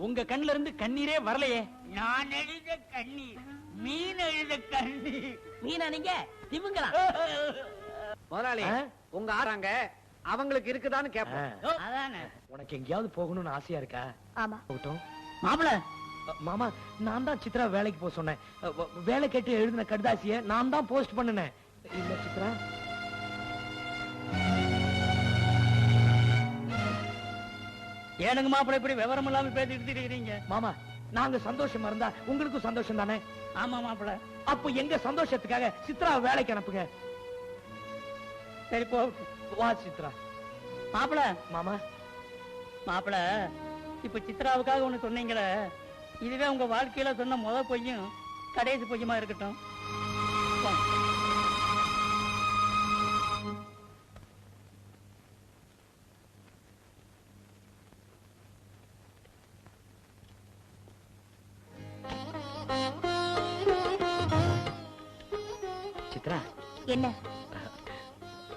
உங்க கண்ணுல இருந்து கண்ணீரே வரலையே. நான் எழுத கண்ணீர், மீன் எழுத கண்ணீர். மீனா நீங்க திமுங்களா? முதலாளி, உங்க ஆறாங்க அவங்களுக்கு இருக்குதான்னு கேப்போம். அதானே. உனக்கு எங்கேயாவது போகணும்னு ஆசையா இருக்கா? ஆமா. மாப்பிள, மாமா, நான் தான் சித்ரா வேலைக்கு போக சொன்னேன். வேலை கேட்டு எழுதின கடிதாசிய நான் தான் போஸ்ட் பண்ணினேன். இல்ல சித்ரா? ஏனுங்க மாப்பிள இப்படி விவரம் இல்லாம பேசிட்டு இருக்கிறீங்க? மாமா, நாங்க சந்தோஷமா இருந்தா உங்களுக்கும் சந்தோஷம் தானே? ஆமா மாப்பிள. அப்போ எங்க சந்தோஷத்துக்காக சித்ரா வேலைக்கு அனுப்புங்க. சரி போ. வா சித்ரா. மாப்பிள, மாமா, மாப்பிள, இப்ப சித்ராவுக்காக ஒண்ணு சொன்னீங்களே, இதுவே உங்க வாழ்க்கையில சொன்ன முத பொய்யும் கடைசி பொய்யுமா இருக்கட்டும். சித்ரா, என்ன?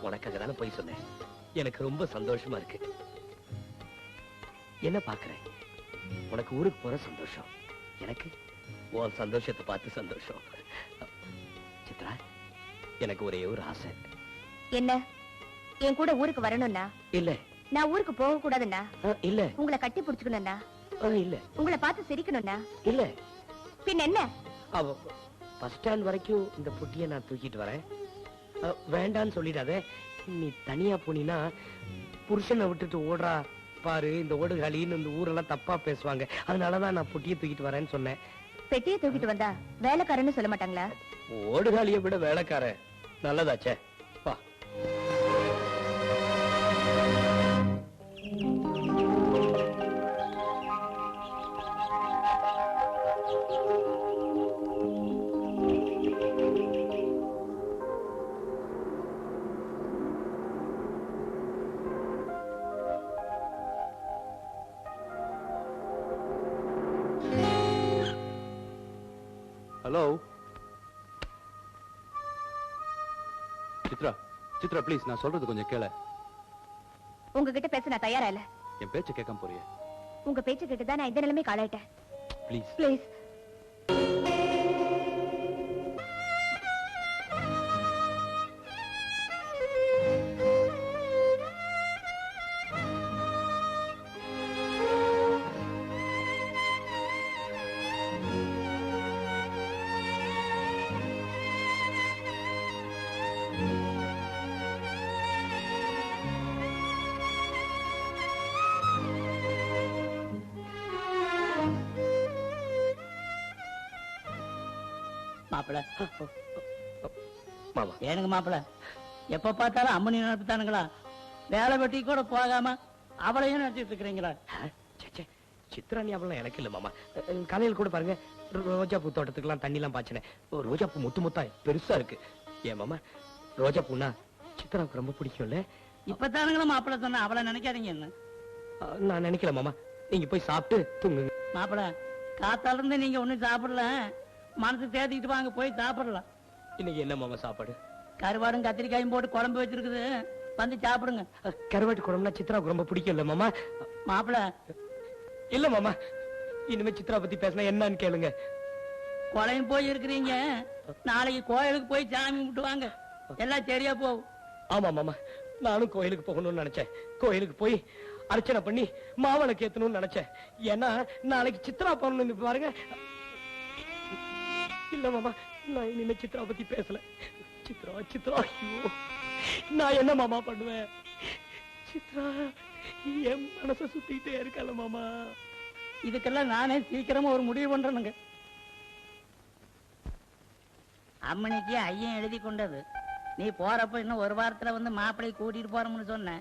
உனக்காக தானே போய் சொன்னேன். எனக்கு ரொம்ப சந்தோஷமா இருக்கு. என்ன பாக்குறேன்? உனக்கு ஊருக்கு போற சந்தோஷம், எனக்கு உன் சந்தோஷத்தை பார்த்து சந்தோஷம். சித்ரா, எனக்கு ஒரே ஒரு ஆசை. என்ன? என் கூட ஊருக்கு வரணும்னா? இல்ல. நான் ஊருக்கு போக கூடாதுன்னா? இல்ல. உங்களை கட்டி பிடிச்சுக்கணும்னா? இல்ல. உங்களை பார்த்து சிரிக்கணும்னா? இல்ல. பின் என்ன? பஸ் ஸ்டாண்ட் வரைக்கும் இந்த புட்டியை நான் தூக்கிட்டு வரேன். வேண்டான்னு சொல்லிடாத. நீ தனியா போனீனா புருஷனை விட்டுட்டு ஓடுறா பாரு, இந்த ஓடுகாலின்னு இந்த ஊரெல்லாம் தப்பா பேசுவாங்க. அதனாலதான் நான் புட்டியை தூக்கிட்டு வரேன்னு சொன்னேன். பெட்டியை தூக்கிட்டு வந்தா வேலைக்காரன்னு சொல்ல மாட்டாங்களா? ஓடுகாலியை விட வேலைக்கார நல்லதாச்சே. வா. ஹலோ சித்ரா, சித்ரா ப்ளீஸ், நான் சொல்றது கொஞ்சம் கேள. உங்ககிட்ட பேச நான் தயாரா இல்ல. என் பேச்ச கேட்காம போறியே? உங்க பேச்சு கேட்டுதான் நான் இந்த நிலைமை காலாயிட்டேன். Please please. மாப்பிள, மாமா, ஏனுங்க மாப்பிள, எப்ப பார்த்தாலும் அம்மனி நினைப்புத்தானுங்களா? வேலை வெட்டி கூட போகாம அவளையும் நினைச்சிட்டு இருக்கிறீங்களா? சித்ரா ஞாபகம் எனக்கு இல்ல மாமா. காலையில் கூட பாருங்க, ரோஜா பூ தோட்டத்துக்குலாம் தண்ணி எல்லாம் பாய்ச்சினேன். ரோஜா பூ முத்து முத்தா பெருசா இருக்கு. ஏன் மாமா, ரோஜா பூனா சித்ராவுக்கு ரொம்ப பிடிக்கும்ல? இப்பதானுங்களா மாப்பிள சொன்ன அவளை நினைக்காதீங்க. என்ன நான் நினைக்கல மாமா. நீங்க போய் சாப்பிட்டு தூங்குங்க. மாப்பிள, காத்தால இருந்து நீங்க ஒண்ணும் சாப்பிடல, மனசு தேத்திக்கிட்டு வாங்க போய் சாப்பிடலாம். இன்னைக்கு என்ன மாமா சாப்பாடு? கருவாடும் கத்திரிக்காயும் போட்டு குழம்பு வச்சிருக்குது, வந்து சாப்பிடுங்க. கருவாட்டு குழம்புனா சித்ராவுக்கு ரொம்ப பிடிக்கும்ல மாமா? மாப்பிள, இல்ல மாமா, இனிமே சித்ரா பத்தி பேசினா என்னன்னு கேளுங்க. கொலையும் போய் இருக்கிறீங்க, நாளைக்கு கோயிலுக்கு போய் சாமி கும்பிட்டு வாங்க, எல்லாம் சரியா போகும். ஆமா மாமா, நானும் கோயிலுக்கு போகணும்னு நினைச்சேன். கோயிலுக்கு போய் அர்ச்சனை பண்ணி மாவளை கேத்தணும்னு நினைச்சேன். ஏன்னா நாளைக்கு சித்ரா போகணும். பாருங்க, இல்ல மாமா, நான் இனிமே சித்ரா பத்தி பேசல. சித்ரா சித்ரா, ஐயோ நான் என்ன மாமா பண்ணுவேன்? சித்ரா என் மனச சுத்திட்டே இருக்கல மாமா. இதுக்கெல்லாம் நானே சீக்கிரமா ஒரு முடிவு பண்றேனுங்க. அம்மனிக்கு ஐயன் எழுதி கொண்டது. நீ போறப்ப இன்னும் ஒரு வாரத்துல வந்து மாப்பிள்ளை கூட்டிட்டு போறோம்னு சொன்ன.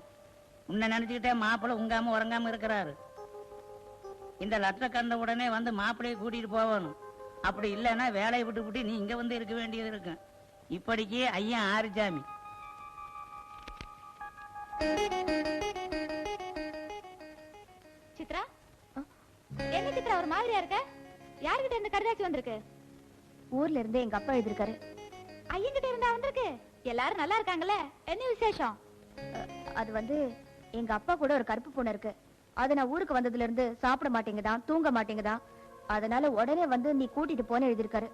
உன்னை நினைச்சுக்கிட்டே மாப்பிள்ளை உங்காம உறங்காம இருக்கிறாரு. இந்த லெட்டர் கண்ட உடனே வந்து மாப்பிள்ளையை கூட்டிட்டு போகணும். அப்படி இல்லைன்னா வேலையை விட்டு நீ இங்க வந்து இருக்க வேண்டியது இருக்கு. இப்படிக்கு ஐயன் ஆறுசாமி. சித்ரா, என்ன சித்ரா ஒரு மாதிரியா இருக்க? யார்கிட்ட இருந்து கடிதாச்சு வந்திருக்கு? ஊர்ல இருந்து எங்க அப்பா எழுதிருக்காரு. ஐயன்கிட்ட இருந்தா வந்திருக்கு. எல்லாரும் நல்லா இருக்காங்கல்ல? என்ன விசேஷம்? அது வந்து எங்க அப்பா கூட ஒரு கருப்பு பூனை இருக்கு. அது நான் ஊருக்கு வந்ததுல இருந்து சாப்பிட மாட்டேங்குதான், தூங்க மாட்டேங்குதான். அதனால உடனே வந்து நீ கூட்டிட்டு போன எழுதிருக்காரு.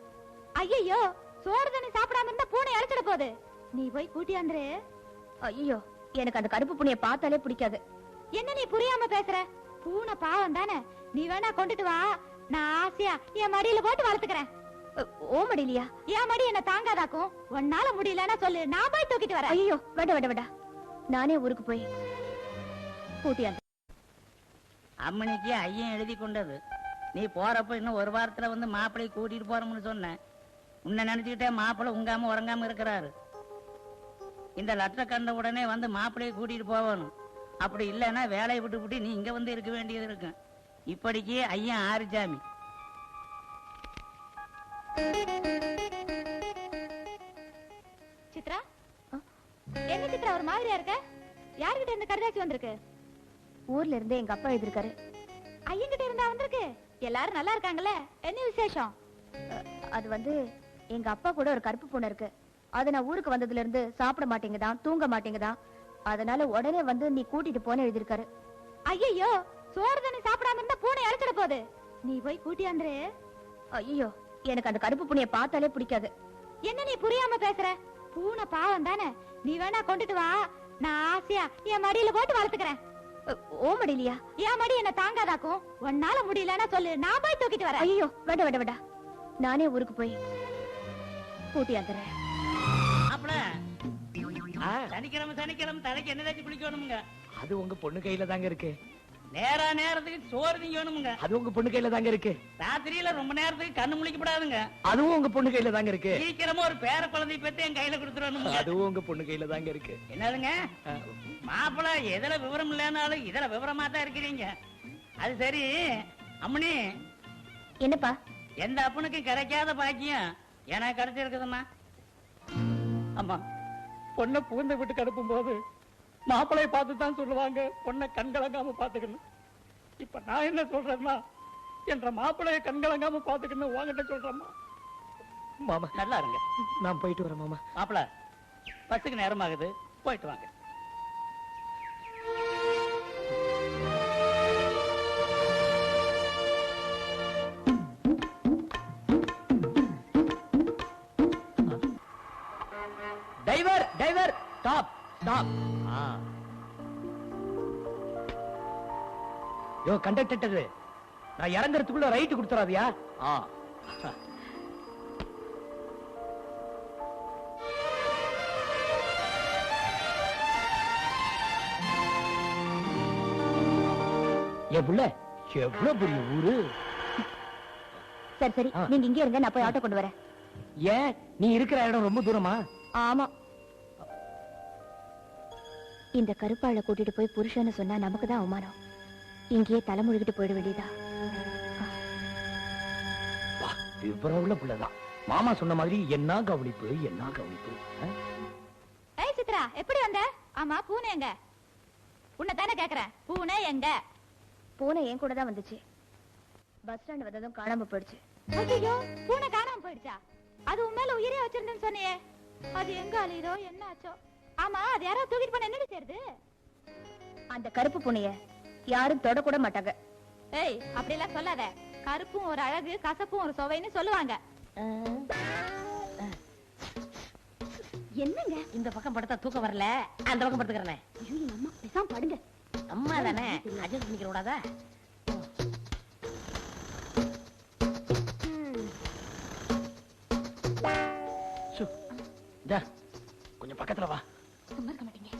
ஐயோ, சோறு தண்ணி சாப்பிடாம இருந்தா பூனை அழைச்சிட போகுது. நீ போய் கூட்டியாந்துரு. ஐயோ, எனக்கு அந்த கருப்பு பூனையை பார்த்தாலே பிடிக்காது. என்ன நீ புரியாம பேசுற? பூனை பாவம் தானே. நீ வேணா கொண்டுட்டு வா, நான் ஆசையா என் மடியில போட்டு வளர்த்துக்கிறேன். ஓ மடியிலையா? என் மடி என்ன தாங்காதாக்கும். உன்னால முடியலன்னா சொல்லு, நான் போய் தூக்கிட்டு வரேன். ஐயோ, வேண்டாம் வேண்டாம் வேண்டாம், நானே ஊருக்கு போய் கூட்டியாந்து. அம்மனிக்கு ஐயன் எழுதி கொண்டது. நீ போறப்ப இன்னும் ஒரு வாரத்துல வந்து மாப்பிள்ளை கூட்டிட்டு போறோம்னு சொன்ன. உன்னை நினைச்சுக்கிட்டே மாப்பிள்ளை உங்காம உறங்காம இருக்கிறாரு. இந்த லெட்டர் கண்ட உடனே வந்து மாப்பிள்ளையை கூட்டிட்டு போகணும். அப்படி இல்லைன்னா வேலையை விட்டு நீ இங்க வந்து இருக்க வேண்டியது இருக்கு. இப்படிக்கு ஐயன் ஆறுசாமி. சித்ரா, என்ன சித்ரா ஒரு மாதிரியா இருக்க? யார்கிட்ட இருந்து கடிதாச்சு வந்திருக்கு? ஊர்ல இருந்து எங்க அப்பா எழுதிருக்காரு. ஐயன்கிட்ட இருந்தா வந்திருக்கு. எல்லாரும் நல்லா இருக்காங்கல்ல? என்ன விசேஷம்? அது வந்து எங்க அப்பா கூட ஒரு கருப்பு பூனை இருக்கு. அது நான் ஊருக்கு வந்ததுல இருந்து சாப்பிட மாட்டேங்குதான், தூங்க மாட்டேங்குதான். அதனால உடனே வந்து நீ கூட்டிட்டு போன எழுதிருக்காரு. ஐயோ, சோறு தண்ணி சாப்பிடாம இருந்தா பூனை அழைச்சிட போகுது. நீ போய் கூட்டியாந்துரு. ஐயோ, எனக்கு அந்த கருப்பு பூனையை பார்த்தாலே பிடிக்காது. என்ன நீ புரியாம பேசுற? பூனை பாவம் தானே. நீ வேணா கொண்டுட்டு வா, நான் ஆசையா என் மடியில போட்டு வளர்த்துக்கிறேன். ஓ மடியிலையா? என் மடி என்ன தாங்காதாக்கும். உன்னால முடியலன்னா சொல்லு, நான் போய் தூக்கிட்டு வரேன். ஐயோ, வேண்டாம் வேண்டாம் வேண்டாம், நானே ஊருக்கு போய் கூட்டியாந்துறேன். சனிக்கிழமை தலைக்கு என்ன தேய்ச்சி குளிக்கணுமுங்க. அது உங்க பொண்ணு கையில தாங்க இருக்கு. நேரத்துக்கு சோறு திங்கணுமுங்க. அது உங்க பொண்ணு கையில தாங்க இருக்கு. ராத்திரியில ரொம்ப நேரத்துக்கு கண்ணு முழிக்கப்படாதுங்க. அதுவும் உங்க பொண்ணு கையில தாங்க இருக்கு. சீக்கிரமா ஒரு பேர குழந்தை பத்தி என் கையில கொடுத்துடணுங்க. அதுவும் உங்க பொண்ணு கையில தாங்க இருக்கு. என்னதுங்க மாப்பிள்ள, எதுல விவரம் இல்லைனாலும் இதுல விவரமா தான் இருக்கிறீங்க. அது சரி அம்மனி. என்னப்பா? எந்த அப்பனுக்கு கிடைக்காத பாக்கியம் எனக்கு கிடைச்சிருக்குதுமா. அம்மா, பொண்ணை புகுந்த விட்டு கடுப்பும் போது மாப்பிளைய பார்த்து தான் சொல்லுவாங்க பொண்ணை கண்கலங்காம பாத்துக்கணும். இப்ப நான் என்ன சொல்றேன்னா, என்ற மாப்பிளைய கண்கலங்காம பாத்துக்கணும் உங்ககிட்ட சொல்றேம்மா. மாமா நல்லா இருங்க. நான் போயிட்டு வரேன் மாமா. மாப்பிள்ள, பஸ்ஸுக்கு நேரம் ஆகுது, போயிட்டு வாங்க. Driver driver, stop stop. யோ கண்டக்டர், நான் இறங்குறதுக்குள்ள ரைட் கொடுத்துறாதியா? எவ்வளவு பெரிய ஊரு. சரி சரி, நீங்க இங்கே இருங்க, நான் போய் ஆட்டோ கொண்டு வரேன். ஏன், நீ இருக்கிற இடம் ரொம்ப தூரமா? ஆமா. இந்த கருப்பாளை கூட்டிட்டு போய் புருஷன்னு சொன்னா நமக்கு தான் அவமானம். இங்கேயே தலைமுழுகிட்டு போயிட வேண்டியதா? விவரம் உள்ள பிள்ளைதான். மாமா சொன்ன மாதிரி என்ன கவனிப்பு, என்ன கவனிப்பு. ஏய் சித்ரா, எப்படி வந்த? ஆமா, பூனை எங்க? உன்னை தானே கேக்குறேன், பூனை எங்க? பூனை என் கூட தான் வந்துச்சு. பஸ் ஸ்டாண்ட் வந்ததும் காணாம போயிடுச்சு. ஐயோ, பூனை காணாம போயிடுச்சா? அது உன் மேல உயிரே வச்சிருந்தேன்னு சொன்னியே, அது எங்க அலையுதோ என்ன ஆச்சோ? ஆமா, அது யாரோ தூக்கிட்டு போன என்னடி செய்யுது? அந்த கருப்பு பூனைய யாரும் தொடக்கூட மாட்டாங்க. ஏய், அப்படி எல்லாம் சொல்லாத. கருப்பும் ஒரு அழகு, கசப்பும் ஒரு சுவைன்னு சொல்லுவாங்க. என்னங்க இந்த பக்கம் படுத்தா தூக்கம் வரல, அந்த பக்கம் படுத்துக்கிறேன். அம்மா பேசாம படுங்க. அம்மா தானே, அட்ஜஸ்ட் பண்ணிக்கிற கூடாதா? கொஞ்சம் பக்கத்துல வா. சும்மா இருக்க மாட்டீங்க.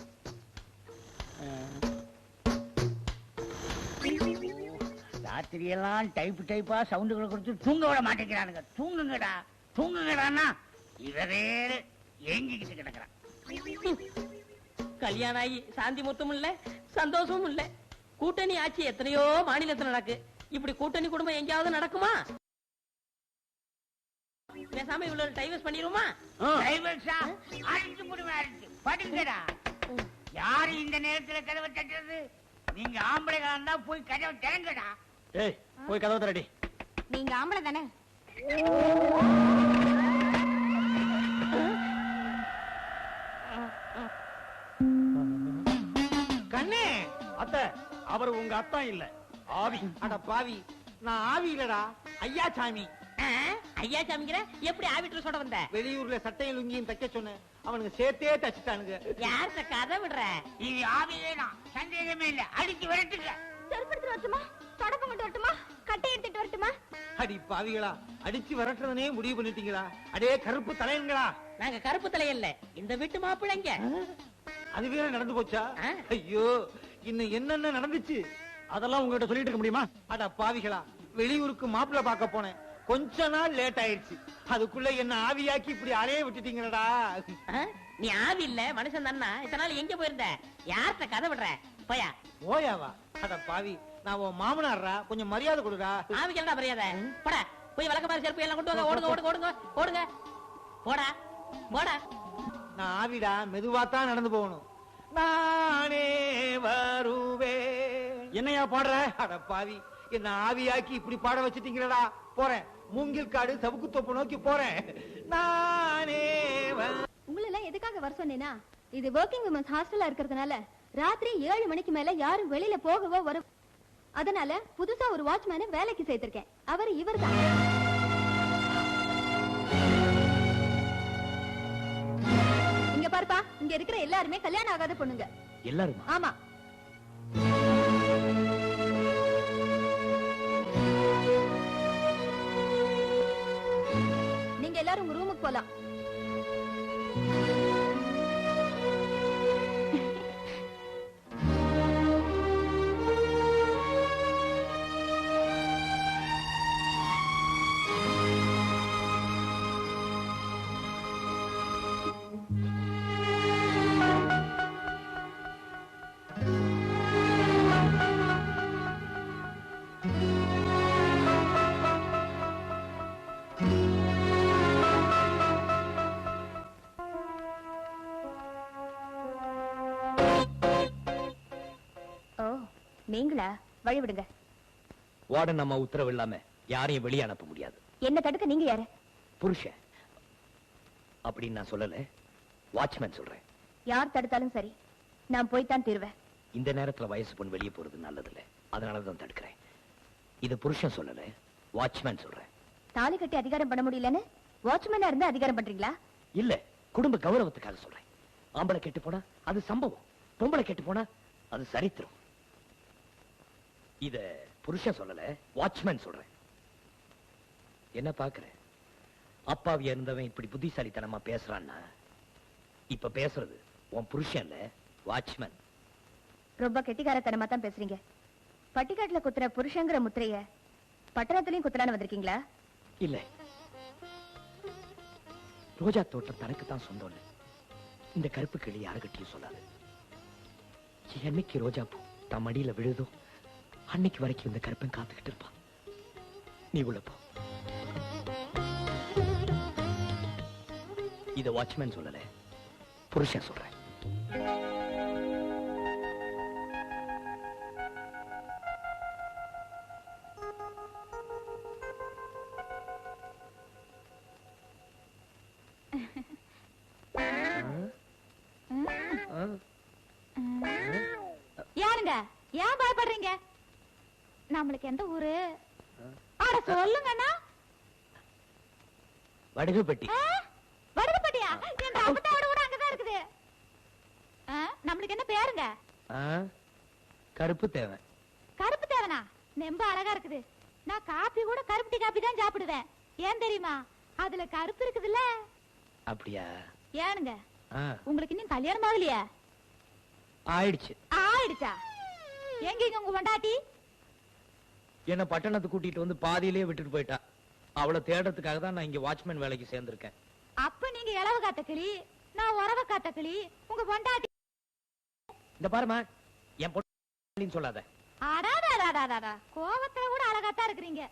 ராத்திரியெல்லாம் டைப்பா சவுண்டுகளை கொடுத்து தூங்க விட மாட்டேங்கிறானுங்க. தூங்குங்கடா தூங்குங்கடான்னா இவரே ஏங்கிக்கிட்டு கிடக்குறான். கல்யாணம் ஆகி சாந்தி மொத்தமும் இல்ல, சந்தோஷமும் இல்ல. கூட்டணி ஆட்சி எத்தனையோ மாநிலத்துல நடக்கு. இப்படி கூட்டணி குடும்பம் எங்கேயாவது நடக்குமா? பேசாம இவ்வளவு டைவர்ஸ் பண்ணிடுமா? அடிச்சு முடிவு அடிச்சு படுங்கடா. யாரு இந்த நேரத்துல கதவை தட்டுறது? நீங்க ஆம்பளைகளா இருந்தா போய் கதவை திறங்கடா. ஏய், போய் கதவை திறடி. நீங்க ஆம்பளை தானே? கண்ணே, அத்தை, அவர் உங்க அத்தான் இல்ல, ஆவி. அட பாவி, நான் ஆவி இல்லடா, ஐயா சாமி. ஐயா சாமிங்கிற எப்படி ஆவிட்டு சொல்ல வந்த? வெளியூர்ல சட்டையும் லுங்கியும் தைக்க சொன்னேன், அவனுக்கு சேர்த்தே தச்சுட்டானுங்க. யார்கிட்ட கதை விடுற? இது ஆவியேனா, சந்தேகமே இல்ல. அடிச்சு விரட்டுங்க. செருப்படுத்து வரட்டுமா? தொடப்பம் கொண்டு வரட்டுமா? கட்டை எடுத்துட்டு வரட்டுமா? அடி பாவிகளா, அடிச்சு விரட்டுறதுனே முடிவு பண்ணிட்டீங்களா? அடே கருப்பு தலையன்களா. நாங்க கருப்பு தலையல்ல, இந்த வீட்டு மாப்பிள்ளைங்க. அது வேற நடந்து போச்சா? ஐயோ, இன்னும் என்னென்ன நடந்துச்சு? அதெல்லாம் உங்ககிட்ட சொல்லிட்டு இருக்க முடியுமா? அட பாவிகளா, வெளியூருக்கு மாப்பிள்ள பார்க்க போனேன், கொஞ்ச நாள் லேட் ஆயிடுச்சு. அதுக்குள்ள என்ன ஆவியாக்கி இப்படி அலைய விட்டுட்டீங்களடா. நீ ஆவி இல்ல மனுஷன் தானா? இத்தனை நாள் எங்க போயிருந்த? யார்கிட்ட கதை விடுற? போயா. ஓயாவா? அட பாவி, நான் உன் மாமனார்ரா, கொஞ்சம் மரியாதை கொடுடா. ஆவிக்கு என்னடா மரியாதை? போடா, போய் வழக்க மாதிரி செருப்பு எல்லாம் கொண்டு வாங்க. ஓடுங்க ஓடுங்க ஓடுங்க ஓடுங்க. போடா போடா. நான் ஆவிடா, மெதுவா தான் நடந்து போகணும். நானே வருவேன். என்னையா பாடுற? அட பாவி, என்ன ஆவியாக்கி இப்படி பாட வச்சிட்டீங்களடா. போறேன், மூங்கில் காடு சவுக்கு தோப்பு நோக்கி போறேன். நானே உங்களை எல்லாம் எதுக்காக வர சொன்னேன்னா, இது வொர்க்கிங் விமன்ஸ் ஹாஸ்டலா இருக்கிறதுனால ராத்திரி 7 மணிக்கு மேல யாரும் வெளியில போகவோ வர, அதனால புதுசா ஒரு வாட்ச்மேனை வேலைக்கு சேர்த்திருக்கேன். அவர் இவர்தான். இங்க பாருப்பா, இங்க இருக்கிற எல்லாருமே கல்யாணம் ஆகாத பொண்ணுங்க. எல்லாருமா? ஆமா. நீங்க எல்லாரும் உங்க ரூமுக்கு போலாம். நீங்களா? வழி விடுங்க. வார்டன் நம்ம உத்தரவு இல்லாம யாரையும் வெளியே அனுப்ப முடியாது. என்ன தடுக்க நீங்க யாரு? புருஷன் அப்படின்னு நான் சொல்லல, வாட்ச்மேன் சொல்றேன். யார் தடுத்தாலும் சரி, நான் போய்தான் தீர்வேன். இந்த நேரத்துல வயசு பொண்ணு வெளியே போறது நல்லது இல்ல, அதனாலதான் தடுக்கிறேன். இது புருஷன் சொல்லல, வாட்ச்மேன் சொல்றேன். தாலி கட்டி அதிகாரம் பண்ண முடியலன்னு வாட்ச்மேனா இருந்து அதிகாரம் பண்றீங்களா? இல்ல, குடும்ப கௌரவத்துக்காக சொல்றேன். ஆம்பளை கெட்டு போனா அது சம்பவம், பொம்பளை கெட்டு போனா அது சரித்திரம். இத புருஷன் சொல்லல, வாட்ச்மேன் சொல்றேன். என்ன பாக்குற? அப்பாவியா இருந்தவன் இப்படி புத்திசாலித்தனமா பேசுறான்னா, இப்ப பேசுறது உன் புருஷன் இல்ல, வாட்ச்மேன். ரொம்ப கெட்டிக்காரத்தனமா தான் பேசுறீங்க. பட்டிக்காட்டுல குத்துற புருஷங்கிற முத்திரைய பட்டணத்திலையும் குத்தலான்னு வந்திருக்கீங்களா? இல்ல, ரோஜா தோட்டம் தனக்கு தான் சொந்தம். இந்த கருப்பு கிளி யாருகிட்டையும் சொல்லாது. என்னைக்கு ரோஜா பூ தம் மடியில விழுதோ அன்னைக்கு வரைக்கும் இந்த கருப்பன் காத்துக்கிட்டு இருப்பான். நீ உள்ள போ. இத வாட்ச்மேன் சொல்லல, புருஷன் சொல்றேன். யாருங்க? ஏன் பயப்படுறீங்க? நம்மளுக்கு எந்த ஊரு? அட சொல்லுங்கண்ணா. வடுகுப்பட்டி. வடுகுப்பட்டியா? என் அப்பத்தாவோட கூட அங்கதான் இருக்குது. நம்மளுக்கு என்ன பேருங்க? கருப்பு தேவை. கருப்பு தேவனா? ரொம்ப அழகா இருக்குது. நான் காப்பி கூட கருப்பு டீ காப்பி தான் சாப்பிடுவேன். ஏன் தெரியுமா? அதுல கருப்பு இருக்குதுல்ல. அப்படியா? ஏனுங்க உங்களுக்கு இன்னும் கல்யாணம் ஆகலையா? ஆயிடுச்சு. ஆயிடுச்சா? எங்க உங்க பொண்டாட்டி? என்ன பட்டணத்துக்கு கூட்டிட்டு வந்து பாதியிலேயே விட்டுட்டு போயிட்டா. அவளை தேடுறதுக்காக தான் நான் இங்க வாட்ச்மேன் வேலைக்கு சேர்ந்திருக்கேன். அப்ப நீங்க இளவ காத்த கிளி, நான் உறவ காத்த கிளி. உங்க பொண்டாட்டி இந்த பாருமா, என் பொண்டாட்டின்னு சொல்லாத. அடாடாடாடாடா, கோவத்துல கூட அழகாத்தான் இருக்கிறீங்க.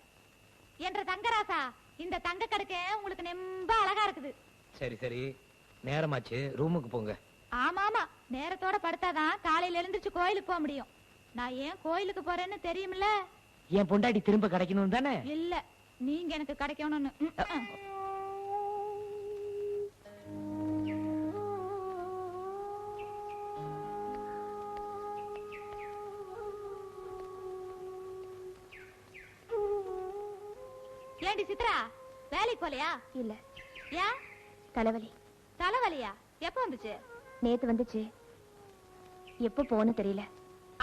என்ற தங்கராசா, இந்த தங்க கடுக்க உங்களுக்கு ரொம்ப அழகா இருக்குது. சரி சரி, நேரமாச்சு, ரூமுக்கு போங்க. ஆமா ஆமா, நேரத்தோட படுத்தாதான் காலையில எழுந்திருச்சு கோயிலுக்கு போக முடியும். நான் ஏன் கோயிலுக்கு போறேன்னு தெரியுமில்ல? என் பொண்டாட்டி திரும்ப கிடைக்கணும் தானே? இல்ல, நீங்க எனக்கு கிடைக்கணும்னு. ஏண்டி சித்ரா, வேலைக்கு போலையா? இல்ல. ஏன்? தலைவலி. தலைவலியா? எப்ப வந்துச்சு? நேத்து வந்துச்சு, எப்ப போன்னு தெரியல.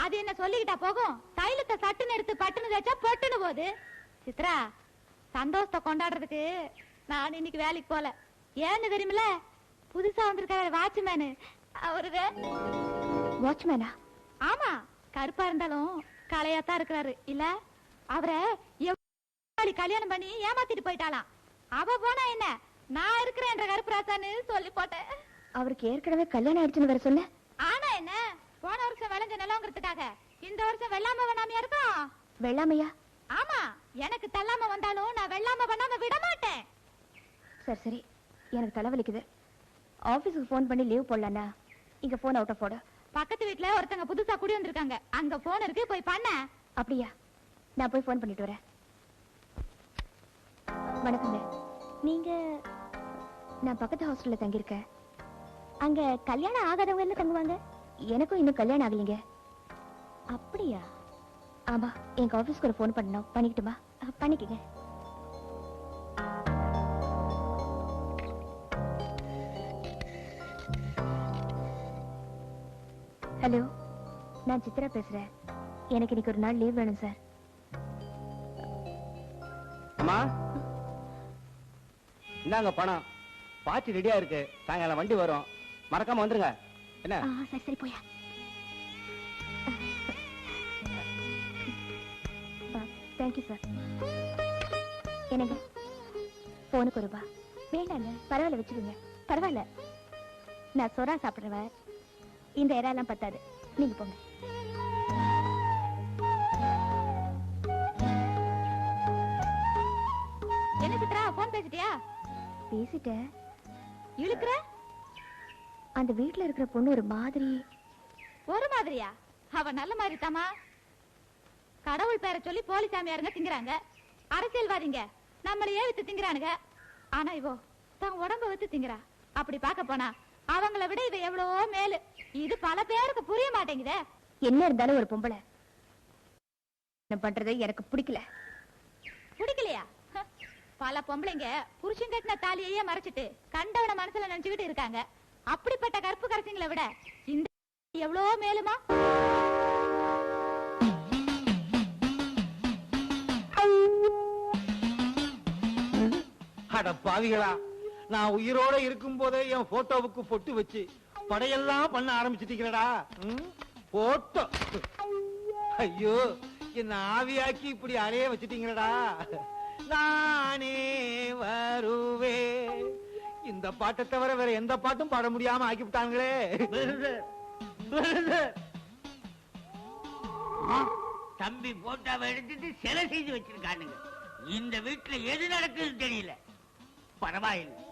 அது என்ன சொல்லிக்கிட்டா போகும்? தைலத்தை சட்டுன்னு எடுத்து பட்டுன்னு தேய்ச்சா பொட்டுன்னு போகுது. சித்ரா, சந்தோஷத்தை கொண்டாடுறதுக்கு நான் இன்னைக்கு வேலைக்கு போல. ஏன்னு தெரியுமில? புதுசா வந்திருக்காரு வாட்ச்மேனு. அவரு வாட்ச்மேனா? ஆமா, கருப்பா இருந்தாலும் கலையாத்தான் இருக்கிறாரு இல்ல? அவரை கல்யாணம் பண்ணி ஏமாத்திட்டு போயிட்டாலாம். அவ போனா என்ன, நான் இருக்கிறேன் என்ற கருப்பராசான்னு சொல்லி போட்டேன். அவருக்கு ஏற்கனவே கல்யாணம் ஆயிடுச்சுன்னு வேற சொன்ன. ஆனா என்ன, போன வருஷம் விளைஞ்ச நிலங்கிறதுக்காக இந்த வருஷம் வெள்ளாம பண்ணாமையா இருக்கும். வெள்ளாமையா? ஆமா, எனக்கு தள்ளாம வந்தாலும் நான் வெள்ளாம பண்ணாம விட மாட்டேன். சரி சரி, எனக்கு தலைவலிக்குது. ஆபீஸுக்கு போன் பண்ணி லீவ் போடலானா? இங்க போன் அவுட் ஆஃப் ஆர்டர். பக்கத்து வீட்டுல ஒருத்தங்க புதுசா குடி வந்திருக்காங்க, அங்க போன் இருக்கு, போய் பண்ண. அப்படியா? நான் போய் போன் பண்ணிட்டு வரேன். வணக்கங்க. நீங்க? நான் பக்கத்து ஹாஸ்டல்ல தங்கியிருக்கேன். அங்க கல்யாணம் ஆகாதவங்க என்ன தங்குவாங்க? எனக்கும் இன்னும் கல்யாணம் ஆகலைங்க. அப்படியா? ஆமா, எங்க ஆபீஸ்க்கு ஒரு போன் பண்ணணும். பண்ணிக்கிட்டுமா? பண்ணிக்கங்க. ஹலோ, நான் சித்ரா பேசுறேன். எனக்கு இன்னைக்கு ஒரு நாள் லீவ் வேணும் சார். அம்மா, இந்தாங்க பணம். பாச்சு ரெடியா இருக்கு, சாயங்காலம் வண்டி வரும், மறக்காம வந்துருங்க. என்ன? சரி சரி, போயா. Thank you sir. என்னங்க, போனுக்கு ஒரு ரூபா வேண்டாங்க. பரவாயில்ல, வச்சுக்கோங்க. பரவாயில்ல, நான் சொரா சாப்பிடுறவன். இந்த இறாலாம் பத்தாது, நீங்க போங்க. என்ன சித்ரா, போன் பேசிட்டியா? பேசிட்டேன். இழுக்கிற? அந்த வீட்டுல இருக்கிற பொண்ணு ஒரு மாதிரி. ஒரு மாதிரியா? அவ நல்ல மாதிரி தாமா. கடவுள் பேரை சொல்லி போலி சாமியாருங்க திங்கிறாங்க, அரசியல்வாதிங்க நம்மளையே வித்து திங்கிறானுங்க. ஆனா இவோ தான் உடம்ப வித்து திங்கிறா. அப்படி பார்க்க போனா அவங்களை விட இவ எவ்வளவோ மேலு. இது பல பேருக்கு புரிய மாட்டேங்குதே. என்ன இருந்தாலும் ஒரு பொம்பளை என்ன பண்றது எனக்கு பிடிக்கல. பிடிக்கலையா? பல பொம்பளைங்க புருஷன் கட்டின தாலியையே மறைச்சிட்டு கண்டவன மனசுல நினைச்சுக்கிட்டு இருக்காங்க. அப்படிப்பட்ட கற்பு கரசிங்களை விட இந்த எவ்வளவோ மேலுமா. அட பாவிகளா, நான் உயிரோட இருக்கும் போதே என் போட்டோவுக்கு பொட்டு வச்சு படையெல்லாம் பண்ண ஆரம்பிச்சிட்டீங்களா? போட்டோ, ஐயோ, என்ன ஆவியாக்கி இப்படி அறைய வச்சிட்டீங்களா? நானே வருவே. இந்த பாட்டை தவிர வேற எந்த பாட்டும் பாட முடியாம ஆக்கி விட்டாங்களே. தம்பி போட்டோவை எடுத்துட்டு சிலை செய்து வச்சிருக்கானுங்க. இந்த வீட்டுல எது நடக்குதுன்னு தெரியல. பரவாயில்லை,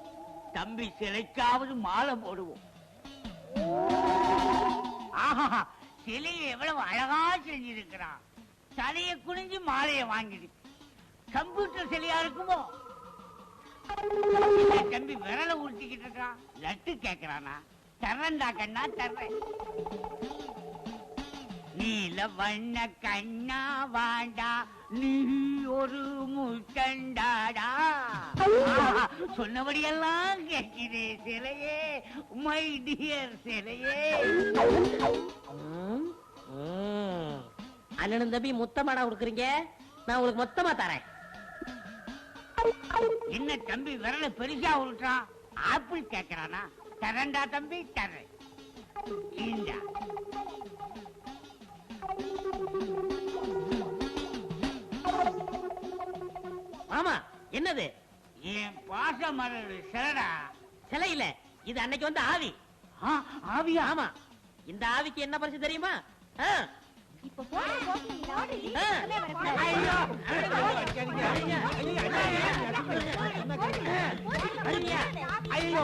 தம்பி சிலைக்காவது மாலை போடுவோம். ஆஹா, சிலையை எவ்வளவு அழகா செஞ்சிருக்கிறான். தலையை குனிஞ்சு மாலையை வாங்கிடுச்சு. கம்ப்யூட்டர் சிலையா இருக்குமோ? தம்பி விரலை உருட்டிக்கிட்டு இருக்கான். லட்டு கேக்குறானா? தர்றேன்டா கண்ணா, தர்றேன். நீல வண்ண கண்ணா வாண்டா, நீ ஒரு முட்டண்டாடா. சொன்னபடியெல்லாம் கேட்கிறே சிலையே, மை டியர் சிலையே. அண்ணனும் தம்பி மொத்தமாடா கொடுக்குறீங்க, நான் உங்களுக்கு மொத்தமா தரேன். என்ன தம்பி விரல பெருசா உருட்டான்? ஆப்பிள் கேக்குறானா? தரண்டா தம்பி, தரேன். இந்தா. ஆமா, என்னது? என் பாச மலர் சிலடா. சிலை இல்ல, இது அன்னைக்கு வந்து ஆவி. ஆவியா? ஆமா. இந்த ஆவிக்கு என்ன பரிசு தெரியுமா? இப்ப போன போக்கு நீ ஆர்டர் லீவ் ஆ. பண்ணவே ஐயோ.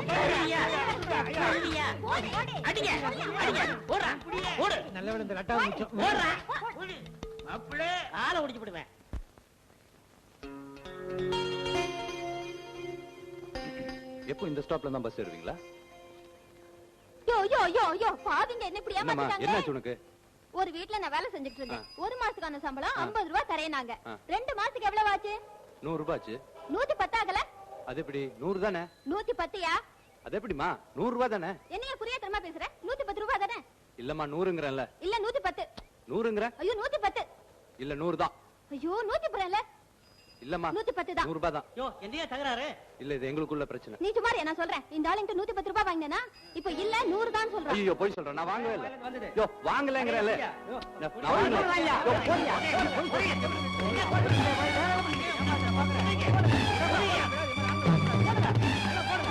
நல்லவன் இந்த கட்டா மிச்சம். மாப்பிள்ளை ஆளை ஒடிச்சு விடுவேன். எப்போ இந்த ஸ்டாப்ல தான் பஸ் ஏறுவீங்களா? யோ யோ யோ யோ பாவிங்க என்ன இப்படி என்னம்மா ஏமாத்திட்டாங்க. என்னாச்சு உனக்கு? ஒரு வீட்ல நான் வேலை செஞ்சுட்டு இருந்தேன். ஒரு மாசத்துக்கான சம்பளம் 50 ரூபாய் தரேனாங்க. 2 மாசத்துக்கு எவ்வளவு ஆச்சு? 100 ரூபாய் ஆச்சு. 110 ஆகல? அது எப்படி 100 தானே? 110யா? அது எப்படிமா 100 ரூபாய் தானே? என்னைய புரியாதமா பேசுற? 110 ரூபாய் தானே? இல்லம்மா 100ங்கறேன்ல. இல்ல 110. 100ங்கற? ஐயோ 110. இல்ல 100 தான். ஐயோ 110 இல்லம்மா 110 தான். 100 ரூபாய் தான். யோ, என்னையா தகராறு? இல்ல இது எங்களுக்குள்ள பிரச்சனை. நீ சும்மா இரு, நான் சொல்றேன். இந்த ஆளுங்க 110 ரூபாய் வாங்கினேனா இப்போ இல்ல 100 தான் சொல்றேன். ஐயோ போய் சொல்றேன். நான் வாங்கவே இல்ல. யோ வாங்கலங்கறல. நான் வாங்கல. யோ போறியா?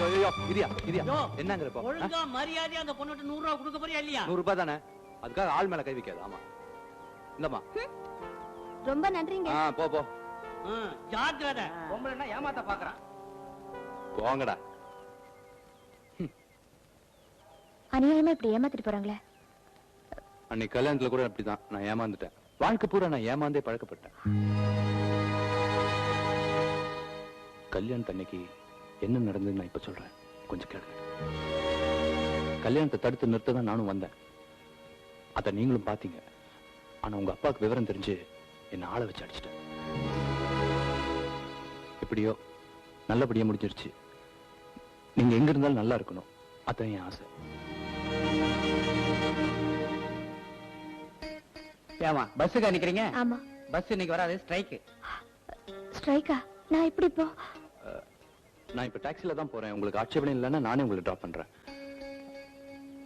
ஐயோ இரியா இரியா. என்னங்கற போ. ஒழுங்கா மரியாதையா அந்த பொண்ணுட்ட 100 ரூபாய் கொடுக்க போறியா இல்லையா? 100 ரூபாய் தானே? அதுக்காக ஆள் மேல கை வைக்காத. ஆமா. இந்தம்மா. ரொம்ப நன்றிங்க. போ போ. ஜாக்கிரதை. பொம்பளைன்னா ஏமாத்த பாக்குறான். போங்கடா. அநியாயமா இப்படி ஏமாத்திட்டு போறாங்களே. அன்னைக்கு கல்யாணத்துல கூட அப்படிதான் நான் ஏமாந்துட்டேன். வாழ்க்கை பூரா நான் ஏமாந்தே பழக்கப்பட்டேன். கல்யாணத்து அன்னைக்கு என்ன நடந்ததுன்னு நான் இப்ப சொல்றேன், கொஞ்சம் கேளுங்க. கல்யாணத்தை தடுத்து நிறுத்த தான் நானும் வந்தேன். அத நீங்களும் பாத்தீங்க. ஆனா உங்க அப்பாவுக்கு விவரம் தெரிஞ்சு என்ன ஆளை வச்சு அடிச்சிட்டேன். எப்படியோ நல்லபடியா முடிஞ்சிருச்சு. நீங்க எங்க இருந்தாலும் நல்லா இருக்கணும், அதான் என் ஆசை. ஏமா பஸ்ஸுக்கு நிக்கிறீங்க? ஆமா. பஸ் இன்னைக்கு வராது, ஸ்ட்ரைக். ஸ்ட்ரைக்கா? நான் எப்படி போ? நான் இப்ப டாக்ஸில தான் போறேன். உங்களுக்கு ஆட்சேபணம் இல்லைன்னா நானே உங்களுக்கு டிராப் பண்றேன்.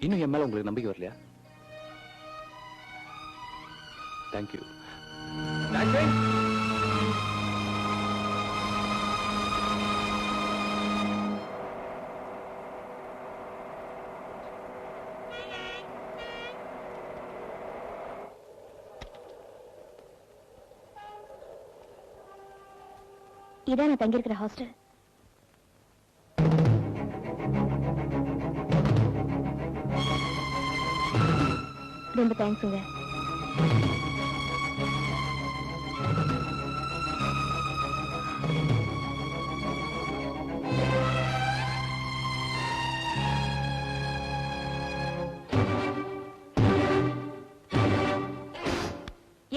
இன்னும் என் மேல உங்களுக்கு நம்பிக்கை வரலையா? தேங்க்யூ. இதான் நான் தங்கியிருக்கிற ஹாஸ்டல். ரொம்ப தேங்க்ஸுங்க.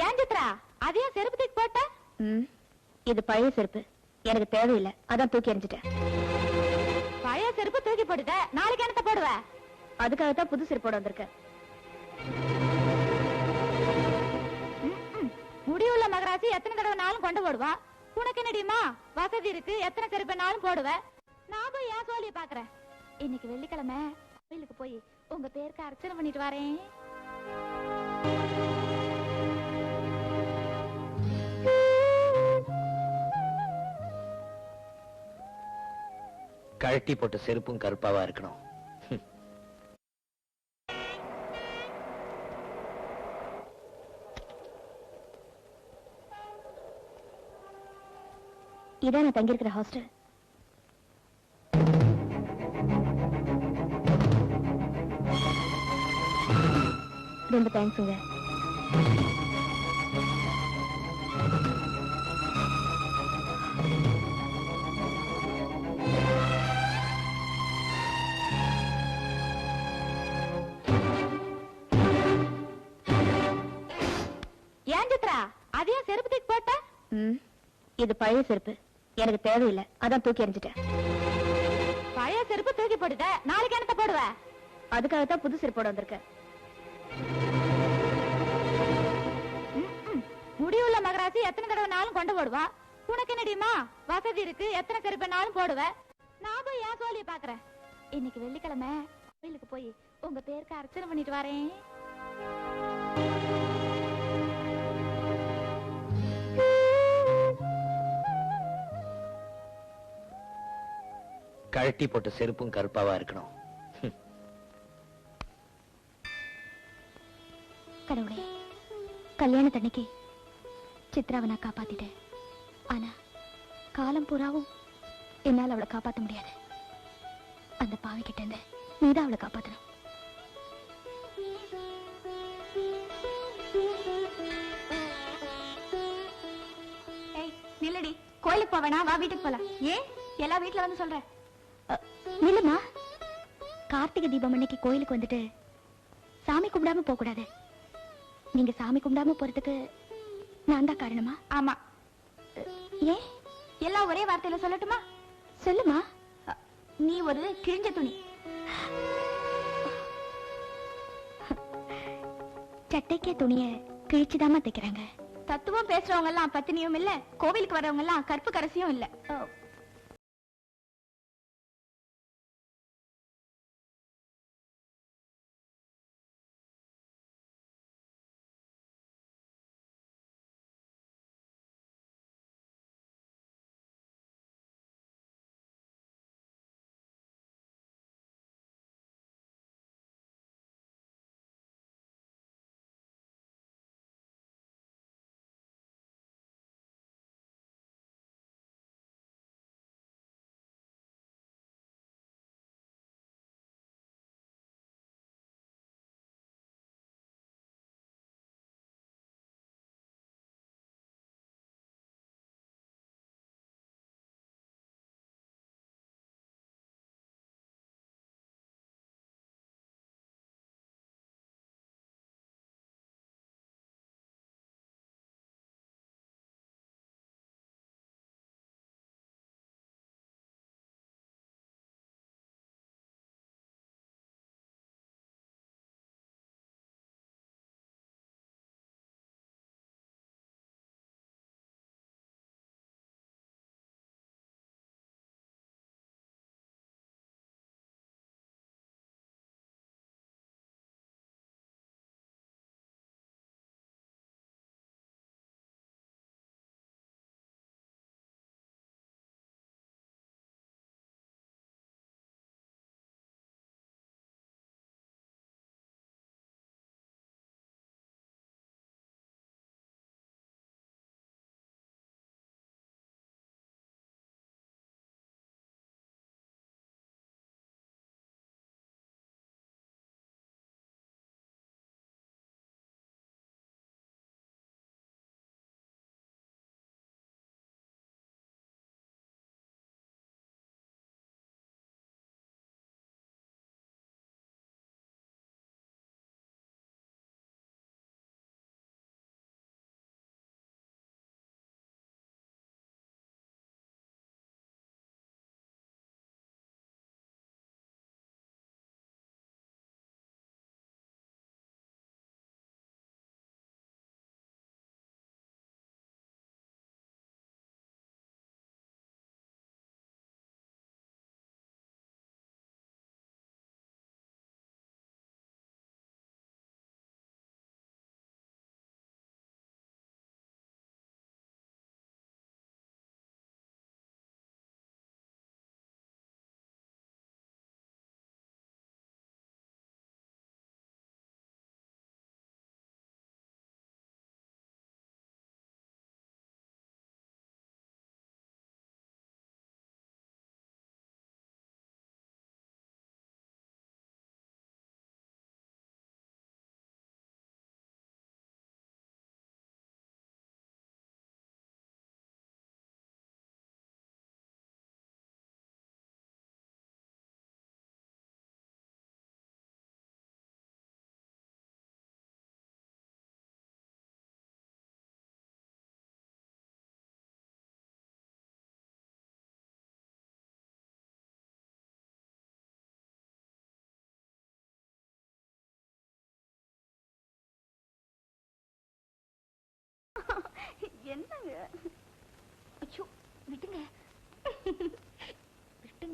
ஏன் சித்ரா அதையும் செருப்பு தூக்கி போட்ட? இது பழைய செருப்பு, எனக்கு தேவையில்லை, அதான் தூக்கி எறிஞ்சிட்டேன். பழைய செருப்பு தூக்கி போட்டுட்ட, நாளைக்கு என்னத்த போடுவ? அதுக்காகத்தான் புது செருப்போட வந்திருக்க. முடிவுள்ள மகராசி எத்தனை தடவை நாளும் கொண்டு போடுவா. உனக்கு என்னடிமா வசதி இருக்கு, எத்தனை செருப்பு நாளும் போடுவேன். நான் போய் ஏன் சோழிய பாக்குறேன். இன்னைக்கு வெள்ளிக்கிழமை கோயிலுக்கு போய் உங்க பேருக்கு அர்ச்சனை பண்ணிட்டு வரேன். கழட்டி போட்ட செருப்பும் கருப்பாவா இருக்கணும். இதான் நான் தங்கியிருக்கிற ஹாஸ்டல். ரொம்ப தேங்க்ஸுங்க. ஏன் சித்ரா அதையும் செருப்பு தூக்கி போட்ட? இது பழைய செருப்பு, எனக்கு தேவையில்லை, அதான் தூக்கி எறிஞ்சிட்டேன். பழைய செருப்பு தூக்கி போட்டுட்ட, நாளைக்கு என்னத்த போடுவ? அதுக்காகத்தான் புது செருப்போட வந்திருக்க. முடிவுள்ள மகராசி எத்தனை தடவை நாளும் கொண்டு போடுவா. உனக்கு என்னடிமா வசதி இருக்கு, எத்தனை செருப்பு நாளும் போடுவ. நான் போய் ஏன் நான் சோழிய பாக்குறேன். இன்னைக்கு வெள்ளிக்கிழமை கோயிலுக்கு போய் உங்க பேருக்கு அர்ச்சனை பண்ணிட்டு வரேன். கழட்டி போட்ட செருப்பும் கருப்பாவா இருக்கணும். கடவுளே, கல்யாணத்தன்னைக்கு சித்ராவை நான் காப்பாத்திட்டேன். ஆனா காலம் பூராவும் என்னால அவளை காப்பாத்த முடியாது. அந்த பாவி கிட்ட இருந்து நீதான் அவளை காப்பாத்தணும். நில்லடி, கோயிலுக்கு போவேனா? வா வீட்டுக்கு போலாம். ஏன் எல்லா வீட்டுல வந்து சொல்ற? நில்லுமா, கார்த்திகை தீபம் அன்னைக்கு கோயிலுக்கு வந்துட்டு சாமி கும்பிடாம போக கூடாது. நீங்க சாமி கும்பிடாம போறதுக்கு நான் தான் காரணமா? ஆமா. ஏன் எல்லாம் ஒரே வார்த்தையில சொல்லட்டுமா? சொல்லுமா. நீ ஒரு கிழிஞ்ச துணி. சட்டைக்கே துணிய கிழிச்சுதாமா தைக்கிறாங்க. தத்துவம் பேசுறவங்க எல்லாம் பத்தினியும் இல்ல, கோவிலுக்கு வரவங்க எல்லாம் கற்பு கரசியும் இல்ல.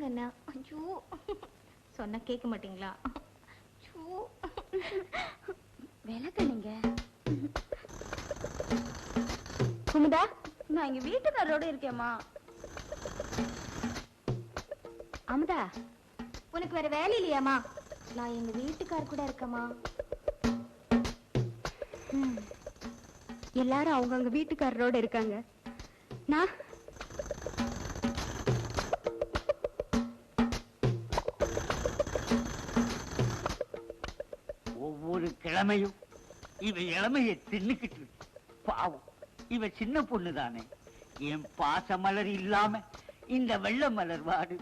விடுங்கண்ணா. ஐயோ, சொன்னா கேட்க மாட்டீங்களா? விளக்கணுங்க. குமுதா, நான் இங்க வீட்டுக்காரோட இருக்கேம்மா. அமுதா, உனக்கு வேற வேலை இல்லையாமா? நான் எங்க வீட்டுக்கார் கூட இருக்கேம்மா. எல்லாரும் அவங்கவுங்க வீட்டுக்காரரோட இருக்காங்க. நான் ஒவ்வொரு கிழமையும் இவ இளமையை தின்னுக்கிட்டு பாவம். இவ சின்ன பொண்ணு தானே. என் பாச மலர் இல்லாம இந்த வெள்ள மலர் வாடு.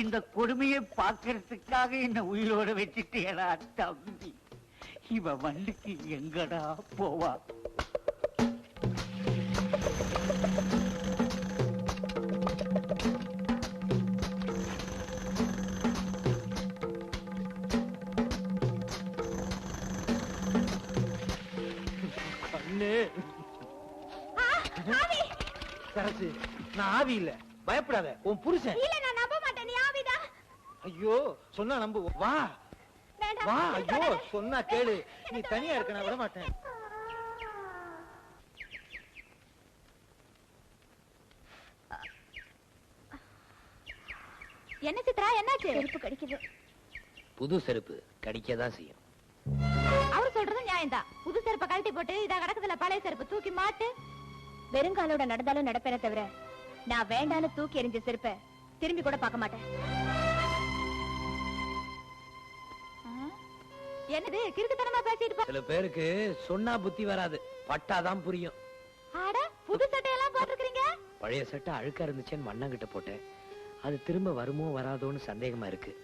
இந்த கொடுமையை பார்க்கறதுக்காக என்ன உயிரோட வச்சுட்டேடா தம்பி. இவ வண்டிக்கு எங்கடா போவா? சரசு, நான் ஆவி இல்ல, பயப்படாத. உன் புருஷன். இல்ல, நான் நம்ப மாட்டேன். நீ ஆவிதா? ஐயோ, சொன்னா நம்பு. வா வா. ஐயோ, சொன்னா கேளு. நீ தனியா இருக்க, நான் விட மாட்டேன். என்ன சித்ரா, என்னாச்சு? செருப்பு கடிக்குது. புது செருப்பு கடிக்கதான் செய்யும். அவரு சொல்றது நியாயம்தான். புது செருப்பை கழட்டி போட்டு இதா கிடக்குதுல பழைய செருப்பு தூக்கி மாட்டு. வெறுங்காலோட நடந்தாலும் நடப்பேனே தவிர நான் வேண்டாலும் தூக்கி எறிஞ்ச செருப்ப திரும்பி கூட பார்க்க மாட்டேன். என்னது கிறுக்குத்தனமா பேசிட்டு? சில பேருக்கு சொன்னா புத்தி வராது, பட்டாதான் புரியும். ஆட, புது சட்டையெல்லாம் போட்டிருக்கீங்க? பழைய சட்டை அழுக்கா இருந்துச்சேன்னு மண்ணங்கிட்ட போட்டேன். அது திரும்ப வருமோ வராதோன்னு சந்தேகமா இருக்கு.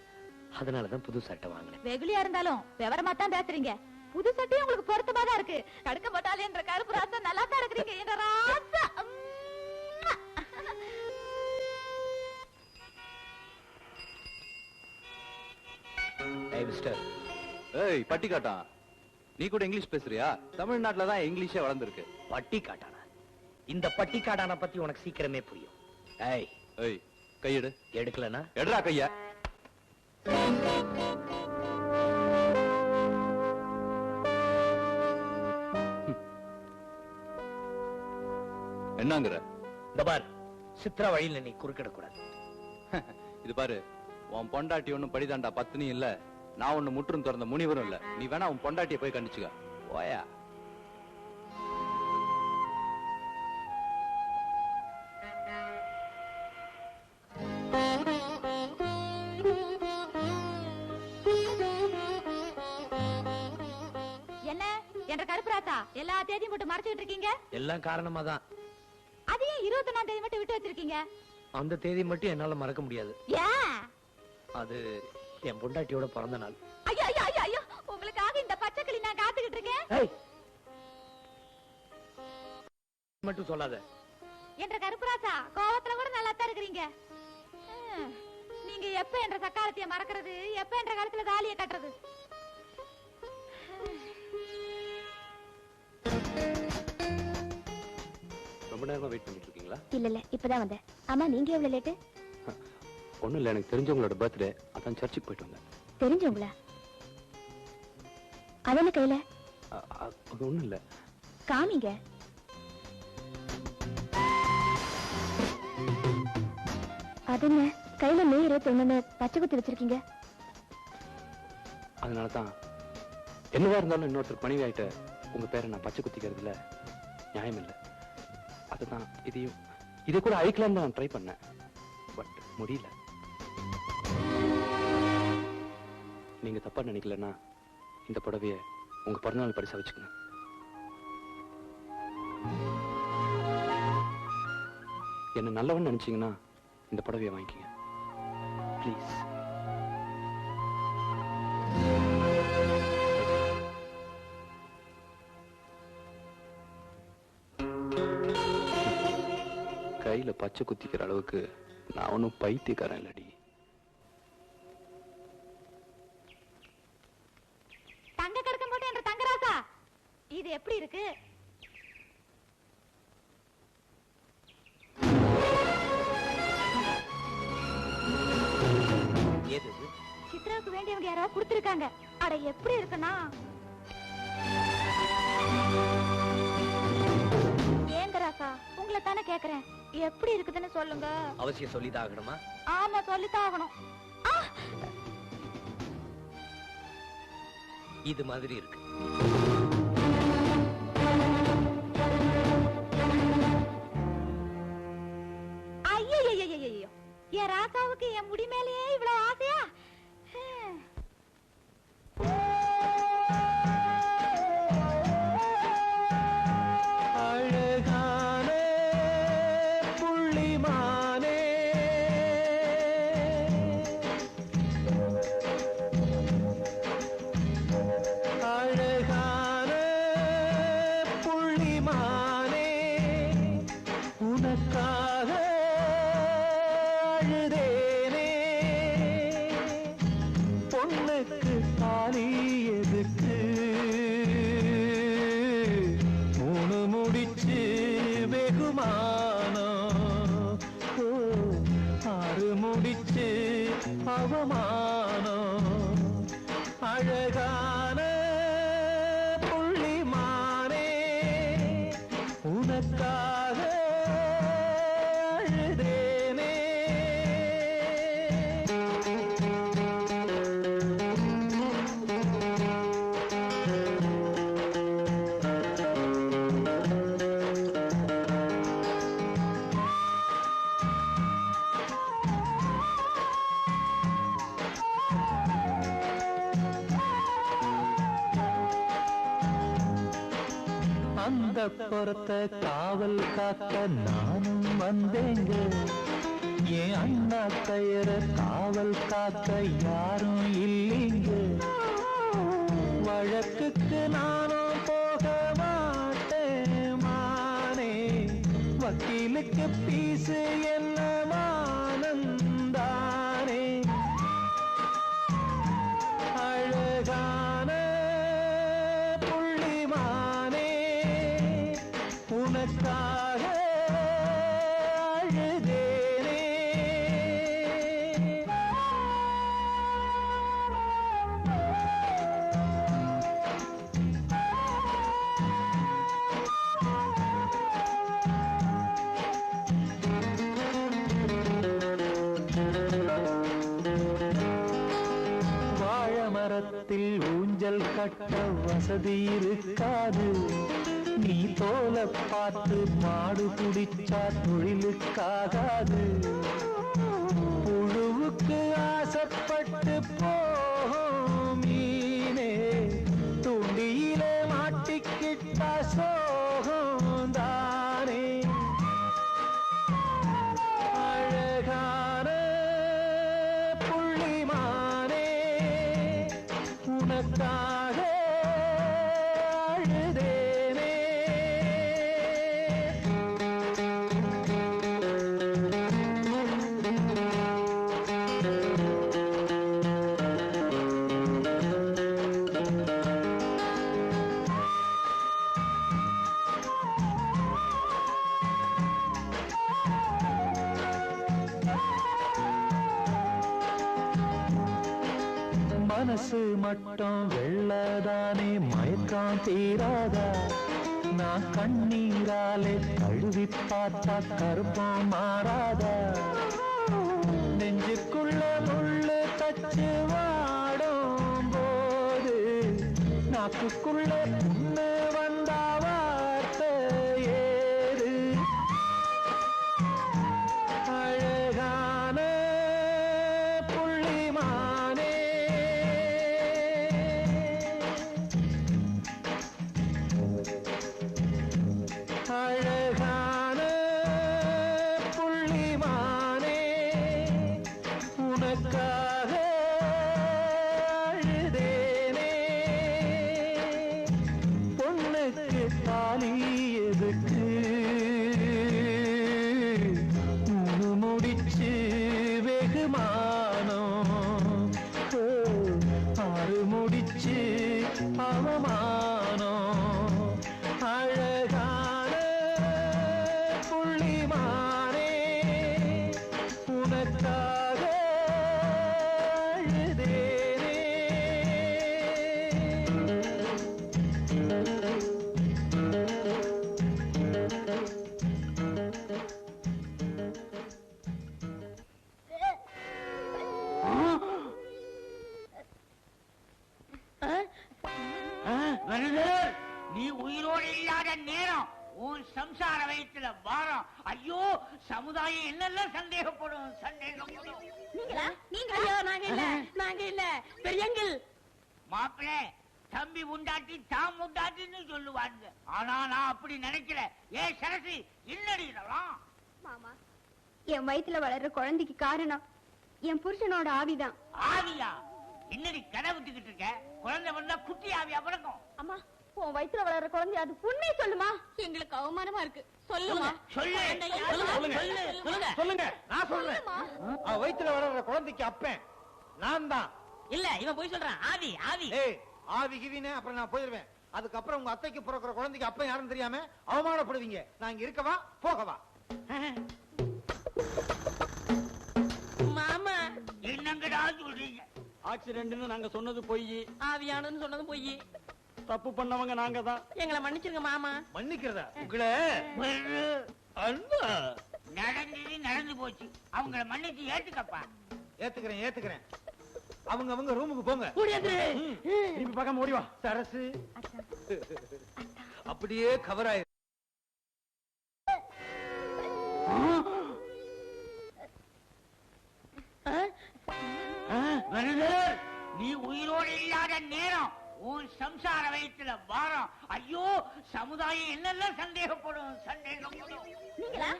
அதனாலதான் புது சட்டை வாங்கினேன். வெகுளியா இருந்தாலும் விவரமா தான் பேசுறீங்க. புது சட்டையும் உங்களுக்கு பொருத்தமா தான் இருக்கு. கடுக்க மாட்டாலே என்ற கருப்பு ராசா நல்லா தான் இருக்கிறீங்க என்ற ராசா. ஏய் மிஸ்டர். ஏய் பட்டிக்காட்டா, நீ கூட இங்கிலீஷ் பேசுறியா? தமிழ்நாட்டுல தான் இங்கிலீஷே வளர்ந்துருக்கு. பட்டிக்காட்டானா? இந்த பட்டிக்காட்டான பத்தி உனக்கு சீக்கிரமே புரியும். ஏய் ஏய், கையெடு. எடுக்கலனா எடுறா கைய. என்னங்கற? இந்த பார், சித்ரா வழியில நீ குறுக்கிட கூடாது. இது பாரு, உன் பொண்டாட்டி ஒண்ணும் படிதாண்டா பத்தினி இல்ல. நான் ஒண்ணு முற்றும் திறந்த முனிவரும் இல்ல. நீ வேணா உன் பொண்டாட்டியை போய் கண்டிச்சுக்க. ஓயா. என்ன என்ற கருப்பு ராசா எல்லா தேதியும் போட்டு மறைச்சிட்டு இருக்கீங்க? எல்லாம் காரணமா தான். அது ஏன் 21ஆம் தேதி மட்டும் விட்டு வச்சிருக்கீங்க? அந்த தேதி மட்டும் என்னால மறக்க முடியாது. ஏன்? அது என் பொண்டாட்டியோட பிறந்த நாள். ஐயோ ஐயோ ஐயோ ஐயோ, உங்களுக்காக இந்த பச்சைக்கிளி நான் காத்துக்கிட்டு இருக்கேன். ஏய், மட்டும் சொல்லாத. என்ற கருப்புராசா கோவத்துல கூட நல்லா தான் இருக்கிறீங்க. நீங்க எப்ப என்ற சக்காலத்தைய மறக்கிறது, எப்ப என்ற காலத்துல தாலியை கட்டுறது? ரொம்ப நேரமா வெயிட் பண்ணிட்டு இருக்கீங்களா? இல்ல இல்ல, இப்பதான் வந்தேன். ஆமா, நீங்க எவ்வளவு லேட்டு? ஒண்ணும் இல்ல, எனக்கு தெரிஞ்சவங்களோட பர்த்டே, அதான் சர்ச்சுக்கு போயிட்டு வந்தேன். தெரிஞ்சவங்களா? அது என்ன கையில? அது ஒண்ணும் இல்ல. காமிங்க. அது என்ன கையில மே 21 பச்சை குத்தி வச்சிருக்கீங்க? அதனாலதான் என்னவா இருந்தாலும் இன்னொருத்தர் பணிவி ஆயிட்ட உங்க பேரை நான் பச்சை குத்திக்கிறதுல நியாயம் இல்லை. அதுதான் இதை கூட அழிக்கலான்னு நான் ட்ரை பண்ணேன். பட் முடியல. நீங்க தப்பா நினைக்கலன்னா இந்த புடவைய உங்க பிறந்தநாள் பரிசா வச்சுக்கங்க. என்ன நல்லவன் நினைச்சீங்கன்னா இந்த புடவைய வாங்கிக்கங்க ப்ளீஸ். கையில பச்சை குத்திக்கிற அளவுக்கு நான் ஒன்னும் பைத்தியக்காரன் இல்லடி. தங்க கடுக்கம் போட்டு என்ற தங்கராசா, இது எப்படி இருக்கு? ராசாவுக்கு வேண்டியவங்க யாராவது கொடுத்திருக்காங்க. அட எப்படி இருக்குன்னா, ஏங்க ராசா உங்களை தானே கேக்குறேன், எப்படி இருக்குதுன்னு சொல்லுங்க. அவசியம் சொல்லிதான் ஆகணுமா? ஆமா சொல்லித்தான் ஆகணும். இது மாதிரி இருக்கு. ஐயோ, என் ராசாவுக்கு என் முடி மேலேயே இவ்வளவு ஆசையா? அழகான புள்ளிமானே, அழகான புள்ளிமானே, உனக்காக அழுதேனே. பொண்ணுக்கு தாலி எதுக்கு, மூணு முடிச்சு வெகுமானம், ஆறு முடிச்சு அவமானம். அழகான புள்ளிமானே, உனக்காக அழுதேனே. அந்த புறத்த காவல் காக்க நானும் வந்தேங்க. என் அண்ணா கயிற காவல் காக்க யாரும் இல்லைங்க. வழக்குக்கு நானும் போக மாட்டேன் மானே, வக்கீலுக்கு பீசு என்ன மானந்தானே. அழகான புள்ளிமானே, உனக்காக அழுதேனே. வாழை மரத்தில் ஊஞ்சல் கட்ட வசதி இருக்காது. நீ தோல பார்த்து மாடு குடிச்சா தொழிலுக்காகாது. புழுவுக்கு ஆசைப்பட்டு போகும் மீனே, துண்டியிலே மாட்டிக்கிட்டா சோகம் தானே. அழகான புள்ளிமானே, உனக்காக அழுதேனே. மனசு மட்டும் வெள்ளதானே, மயக்கம் தீராதா. நான் கண்ணீராலே கழுவி பார்த்தா கருப்பம் மாறாதா. நெஞ்சுக்குள்ள முள்ளு தச்சு வாடும் போது, நாக்குக்குள்ள புண்ணு வந்தா வார்த்தை ஏது. அழகான புள்ளிமானே, அழகான புள்ளிமானே, உனக்காக அழுதேனே. பொண்ணுக்கு தாலி எதுக்கு, மூணு முடிச்சு வெகுமானம், ஆறு முடிச்சு அவமானம். அழகான புள்ளிமானே, உனக்காக நேரம் உன் சம்சார வயத்துல வாரம். ஐயோ, சமுதாயம் என்னெல்லாம் சந்தேகப்படும். நீங்களா? ஐயோ, நாங்க இல்ல பெரியங்கள். மாப்பிள்ளை, தம்பி உண்டாட்டி தாம் உண்டாட்டின்னு சொல்லுவாங்க. ஆனா நான் அப்படி நினைக்கல. ஏ சரசி, என்னடி இதெல்லாம்? மாமா, என் வயித்துல வளர்ற குழந்தைக்கு காரணம் என் புருஷனோட ஆவிதான். ஆவியா? என்னடி கடை விட்டுக்கிட்டு இருக்க? குழந்தை வந்தா குட்டி ஆவியா பிறக்கும். அம்மா, உன் வயித்துல வளர்ற குழந்தை அது உண்மையை சொல்லுமா? எங்களுக்கு அவமானமா இருக்கு. சொல்லுமா? சொல்லுங்க. நான் சொல்றேன். வயித்துல வளர்ற குழந்தைக்கு அப்பன் நான் தான். இல்ல, இவன் போய் சொல்றான். ஆவி ஆவி. ஏய், ஆவி கிவினே அப்புறம் நான் போயிடுவேன். அதுக்கப்புறம் உங்க அத்தைக்கு பிறக்கிற குழந்தைக்கு அப்ப யாரும் தெரியாம அவமானப்படுவீங்க. நான் இங்க இருக்கவா போகவா? மாமா, என்னங்கடா சொல்றீங்க? ஆக்சிடென்ட்னு நாங்க சொன்னது பொய். ஆவியானன்னு சொன்னது பொய். தப்பு பண்ணவங்க நாங்க தான். எங்களை மன்னிச்சிருங்க மாமா. மன்னிக்கிறதா? உங்களை நடந்தது நடந்து போச்சு. அவங்கள மன்னிச்சு ஏத்துக்கப்பா. ஏத்துக்கிறேன். அவங்க ரூமுக்கு போங்க. திருப்பி பார்க்காம ஓடி வா. சரசு அப்படியே கவர் ஆயிரு. நீ உயிரோடு இல்லாத நேரம் உன் சம்சார வயத்துல வாரம். ஐயோ, சமுதாயம் என்னெல்லாம் சந்தேகப்படும். நீங்களா?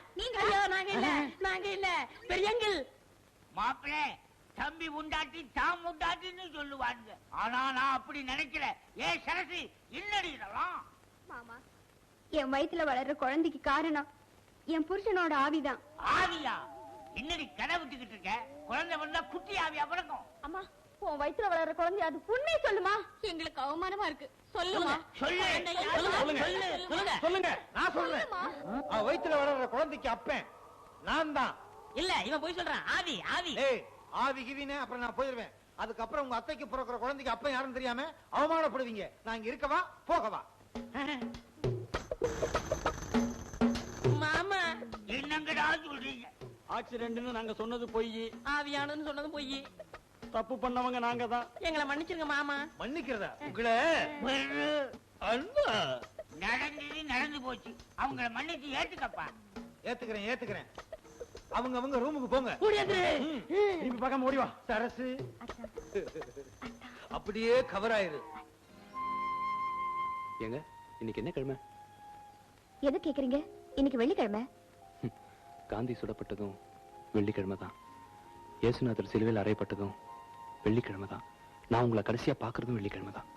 ஐயோ, நாங்க இல்ல பெரியங்கள். மாப்பிள்ளை, தம்பி உண்டாட்டி தாம் உண்டாட்டின்னு சொல்லுவாங்க. ஆனா நான் அப்படி நினைக்கல. ஏ சரசி, என்னடி இதெல்லாம்? மாமா, என் வயித்துல வளர்ற குழந்தைக்கு காரணம் என் புருஷனோட ஆவிதான். ஆவியா? என்னடி கடை விட்டுக்கிட்டு இருக்க? குழந்தை வந்தா குட்டி ஆவியா பிறக்கும். அம்மா, உன் வயித்துல வளர்ற குழந்தை அது உண்மையை சொல்லுமா? எங்களுக்கு அவமானமா இருக்கு. சொல்லுமா? சொல்லுங்க. நான் சொல்றேன். வயித்துல வளர்ற குழந்தைக்கு அப்பன் நான் தான். இல்ல, இவன் போய் சொல்றான். ஆவி ஆவி. ஏய், ஆவி கிவினே அப்புறம் நான் போயிடுவேன். அதுக்கப்புறம் உங்க அத்தைக்கு பிறக்கிற குழந்தைக்கு அப்ப யாரும் தெரியாம அவமானப்படுவீங்க. நான் இங்க இருக்கவா போகவா? மாமா, என்னங்கடா சொல்றீங்க? ஆக்சிடென்ட்னு நாங்க சொன்னது பொய். ஆவியானன்னு சொன்னது பொய். தப்பு பண்ணவங்க நாங்க தான். எங்களை மன்னிச்சிருங்க மாமா. மன்னிக்கிறதா? உங்களை நடந்தது நடந்து போச்சு. அவங்கள மன்னிச்சு ஏத்துக்கப்பா. ஏத்துக்கிறேன். அவங்க ரூமுக்கு போங்க. திருப்பி பார்க்காம ஓடி வா. சரசு அப்படியே கவர் ஆயிரு. ஏங்க, இன்னைக்கு என்ன கிழமை? எது கேக்குறீங்க? இன்னைக்கு வெள்ளிக்கிழமை. காந்தி சுடப்பட்டதும் வெள்ளிக்கிழமை தான். இயேசுநாதர் சிலுவையில் அறையப்பட்டதும் வெள்ளிக்கிழமை தான். நான் உங்களை கடைசியா பாக்குறதும் வெள்ளிக்கிழமை தான்.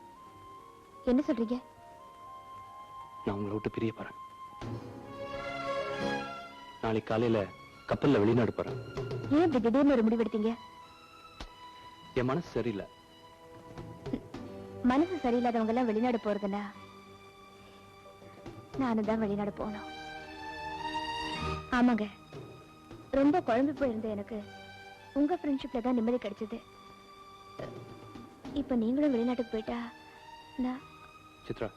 என்ன சொல்றீங்க? நான் உங்களை விட்டு பிரிய போறேன். நாளைக்கு காலையில கப்பல்ல வெளிநாடு போறேன். ஏன் இப்படி திடீர்னு ஒரு முடிவெடுத்தீங்க? என் மனசு சரியில்லை. மனசு சரியில்லாதவங்க எல்லாம் வெளிநாடு போறதுன்னா நானும் தான் வெளிநாடு போனோம். ஆமாங்க, ரொம்ப குழம்பு போயிருந்த எனக்கு உங்க ஃப்ரெண்ட்ஷிப்ல தான் நிம்மதி கிடைச்சது. இப்ப நீங்களும் வெளிநாட்டுக்கு போயிட்டா நான்... சித்ரா,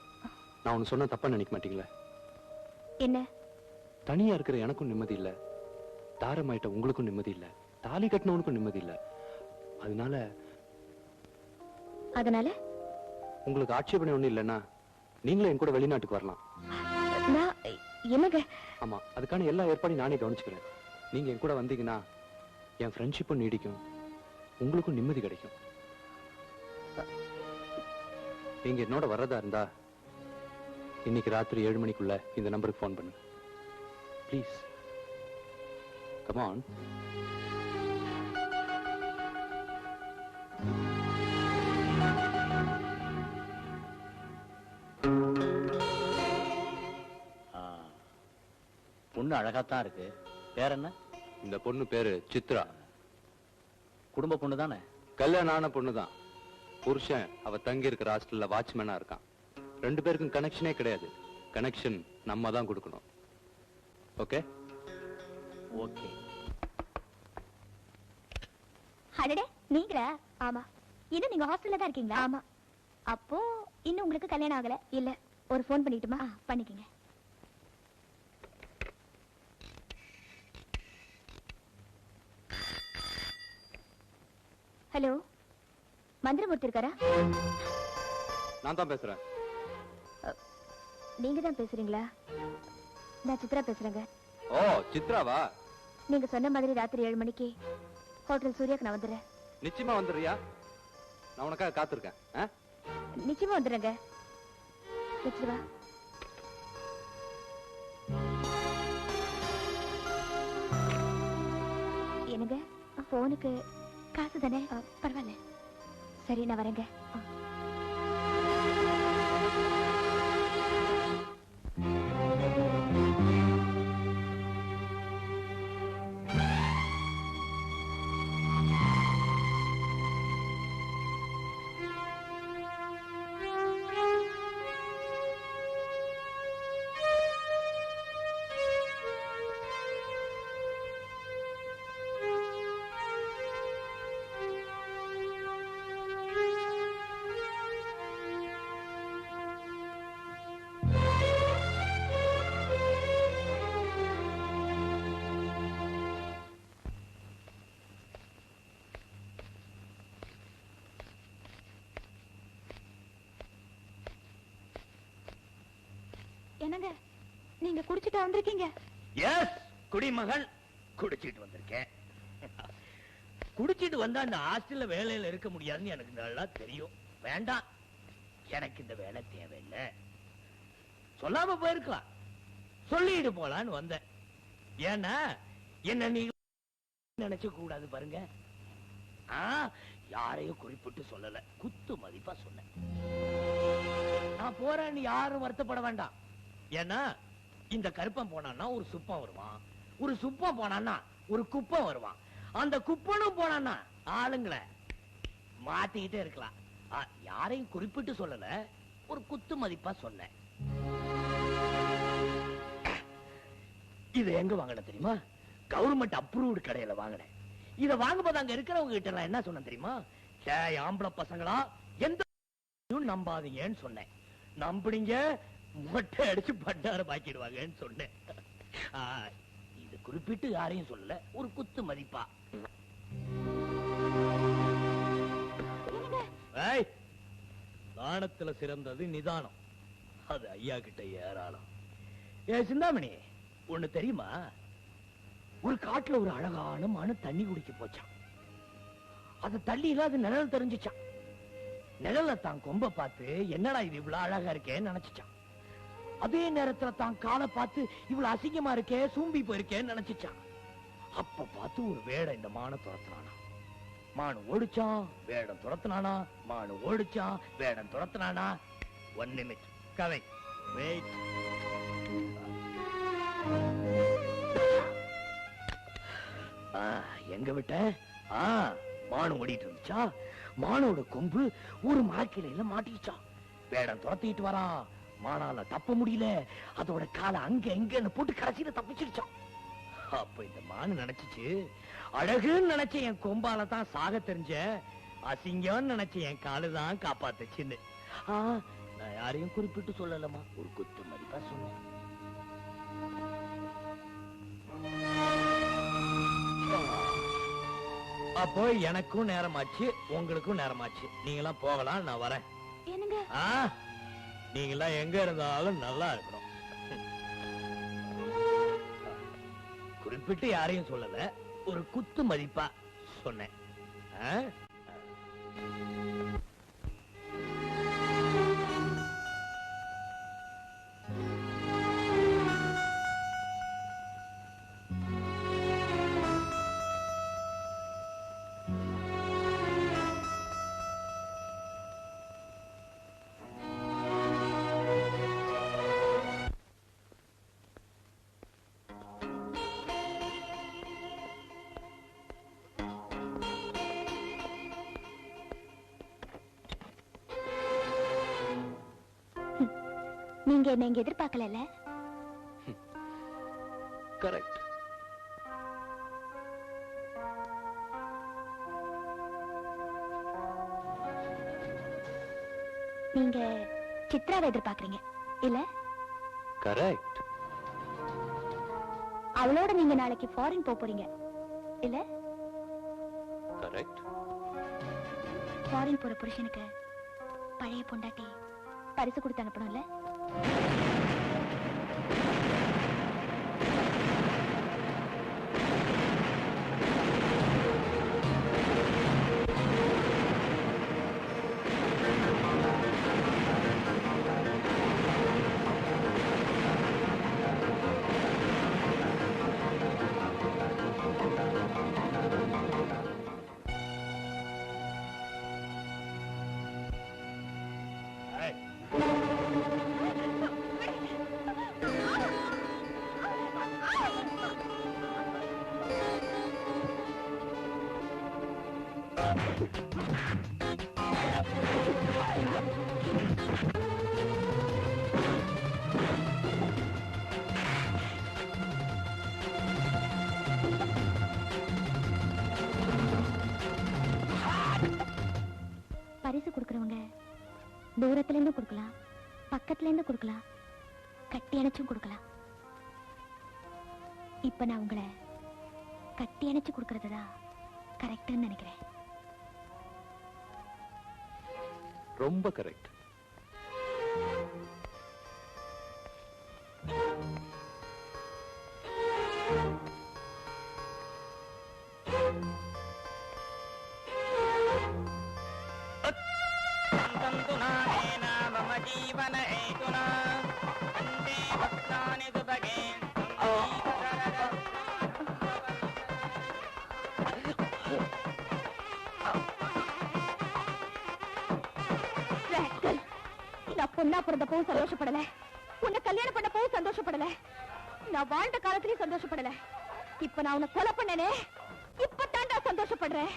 நான் ஒன்னு சொன்ன தப்பா நினைக்க மாட்டீங்களா? என்ன? தனியா இருக்கிற எனக்கும் நிம்மதி இல்ல, தாரமாயிட்ட உங்களுக்கும் நிம்மதி இல்ல, தாலி கட்டினவனுக்கும் நிம்மதி இல்ல. அதனால உங்களுக்கு ஆட்சேபனை ஒண்ணு இல்லைன்னா நீங்களும் என் கூட வெளிநாட்டுக்கு வரலாம். என்னங்க? ஆமா, அதுக்கான எல்லா ஏற்பாடையும் நானே கவனிச்சுக்கிறேன். நீங்க என் கூட வந்தீங்கன்னா என் ஃப்ரெண்ட்ஷிப்பும் நீடிக்கும், உங்களுக்கும் நிம்மதி கிடைக்கும். நீங்க என்னோட வர்றதா இருந்தா இன்னைக்கு ராத்திரி 7 மணிக்குள்ள இந்த நம்பருக்கு போன் பண்ணு ப்ளீஸ். Come on. பொண்ணு அழகாத்தான் இருக்கு. பேர் என்ன? இந்த பொண்ணு பேரு சித்ரா. குடும்ப பொண்ணு தானே? கல்யாணம் ஆன பொண்ணுதான். புருஷன் அவ தங்கி இருக்கிற ஹாஸ்டல்ல வாட்ச்மேனா இருக்கான். 2 பேருக்கும் கனெக்ஷனே கிடையாது. கனெக்ஷன் நம்ம தான் கொடுக்கணும். ஓகே? ஓகே. அடடே, நீங்களா? ஆமா. இன்னும் நீங்க ஹாஸ்டல்ல தான் இருக்கீங்களா? ஆமா. அப்போ இன்னும் உங்களுக்கு கல்யாணம் ஆகல? இல்ல. ஒரு ஃபோன் பண்ணிட்டுமா? பண்ணிக்கங்க. ஹலோ, மந்திரமூர்த்தி இருக்காரா? நான் தான் பேசுறேன். நீங்க தான் பேசுறீங்களா? நான் சித்ரா பேசுறேங்க. ஓ, சித்ராவா? நீங்க சொன்ன மாதிரி ராத்திரி 7 மணிக்கு ஹோட்டல் சூர்யாக்கு நான் வந்துடுறேன். நிச்சயமா வந்துடுறியா? நான் உனக்காக காத்திருக்கேன். நிச்சயமா வந்துடுறேங்க. வச்சிருவா. என்னங்க, போனுக்கு காசு தானே? பரவாயில்ல. சரி, நான் வரேங்க. என்னங்க, நீங்க குடிச்சிட்டு வந்திருக்கீங்க? எஸ், குடிமகள் குடிச்சிட்டு வந்திருக்கேன். குடிச்சிட்டு வந்தா அந்த ஹாஸ்டல்ல வேலையில இருக்க முடியாதுன்னு எனக்கு நல்லா தெரியும். வேண்டாம், எனக்கு இந்த வேலை தேவையில்லை. சொல்லாம போயிருக்கலாம், சொல்லிட்டு போலான்னு வந்தேன். ஏன்னா என்ன நீ நினைச்ச கூடாது பாருங்க. யாரையும் குறிப்பிட்டு சொல்லல, குத்து மதிப்பா சொன்னேன். நான் போறேன்னு யாரும் வருத்தப்பட வேண்டாம். ஏன்னா இந்த கருப்பம் போனான்னா ஒரு சுப்பம் வருவான், ஒரு சுப்பம் போனான்னா ஒரு குப்பம் வருவான், அந்த குப்பனும் போனான்னா ஆளுங்களை மாத்திக்கிட்டே இருக்கலாம். யாரையும் குறிப்பிட்டு சொல்லல, ஒரு குத்து மதிப்பா சொன்னேன். இது எங்க வாங்கின தெரியுமா? கவர்மெண்ட் அப்ரூவ்டு கடையில வாங்கினேன். இத வாங்கும்போது அங்க இருக்கிறவங்க கிட்ட எல்லாம் என்ன சொன்ன தெரியுமா? ஆம்பளை பசங்களா எந்த நம்பாதீங்கன்னு சொன்னேன். நம்புனீங்க, மொட்டை அடிச்சு பண்டார பாக்கிடுவாங்கன்னு சொன்னேன். இது குறிப்பிட்டு யாரையும் சொல்லல, ஒரு குத்து மதிப்பா. தானத்துல சிறந்தது நிதானம், அது ஐயா கிட்ட ஏராளம். சிந்தாமணி, ஒண்ணு தெரியுமா? ஒரு காட்டுல ஒரு அழகான மானு தண்ணி குடிக்க போச்சான். அது தண்ணியில அது நிழல் தெரிஞ்சுச்சான். நிழல தான் கொம்ப பார்த்து என்னடா இது இவ்வளவு அழகா இருக்கேன்னு நினைச்சுச்சான். அதே நேரத்துல தான் காலை பார்த்து இவ்வளவு அசிங்கமா இருக்கே, சூம்பி போயிருக்கேன்னு நினைச்சுச்சான். அப்ப பார்த்து ஒரு வேடம் இந்த மான துரத்துனானா. மானு ஓடிச்சான், வேடம் துரத்துனானா. மானு ஓடிச்சான், வேடம் துரத்துனானா. 1 நிமிஷம் கதை. வெயிட். எங்க விட்ட? மானு ஓடிட்டு இருந்துச்சா. மானோட கொம்பு ஒரு மரக்கிளையில மாட்டிச்சா. வேடம் துரத்திட்டு வரான், மானால தப்ப முடியல. அதோட காலை அங்க எங்கன்னு போட்டு கடைசியில தப்பிச்சிருச்சான். அப்ப இந்த மானு நினைச்சிச்சு, அழகுன்னு நினைச்ச என் கொம்பால தான் சாக தெரிஞ்ச, அசிங்கம்னு நினைச்ச என் காலுதான் காப்பாத்துச்சுன்னு. நான் யாரையும் குறிப்பிட்டு சொல்லலமா, ஒரு குத்து மதிப்பா சொன்னேன். அப்போ எனக்கும் நேரமாச்சு, உங்களுக்கும் நேரமாச்சு. நீங்களாம் போகலாம், நான் வரேன். என்னங்க, நீங்களாம் எங்க இருந்தாலும் நல்லா இருக்கணும். குறிப்பிட்டு யாரையும் சொல்லல, ஒரு குத்து மதிப்பா சொன்னேன். நீங்க என்ன இங்க எதிர்பார்க்கல. கரெக்ட். நீங்க சித்ராவை எதிர்பார்க்கறீங்க இல்ல? கரெக்ட். அவளோட நீங்க நாளைக்கு ஃபாரின் போறீங்க இல்ல? கரெக்ட். ஃபாரின் போற புருஷனுக்கு பழைய பொண்டாட்டி பரிசு கொடுத்து அனுப்பணும்ல? பரிசு கொடுக்கறவங்க தூரத்துல இருந்து கொடுக்கலாம், பக்கத்துல இருந்து கொடுக்கலாம், கட்டி அணைச்சும் கொடுக்கலாம். இப்ப நான் உங்களை கட்டி அணைச்சு கொடுக்கறதுதான் கரெக்ட்னு நினைக்கிறேன். ரொம்ப கரெக்ட். நான் பொண்ணா பிறந்தப்பவும் சந்தோஷப்படல, உன்னை கல்யாணம் பண்ணப்பவும் சந்தோஷப்படல, நான் வாழ்ந்த காலத்திலயும் சந்தோஷப்படல. இப்ப நான் உன்னை கொலை பண்ணனே, இப்பதான் நான் சந்தோஷப்படுறேன்.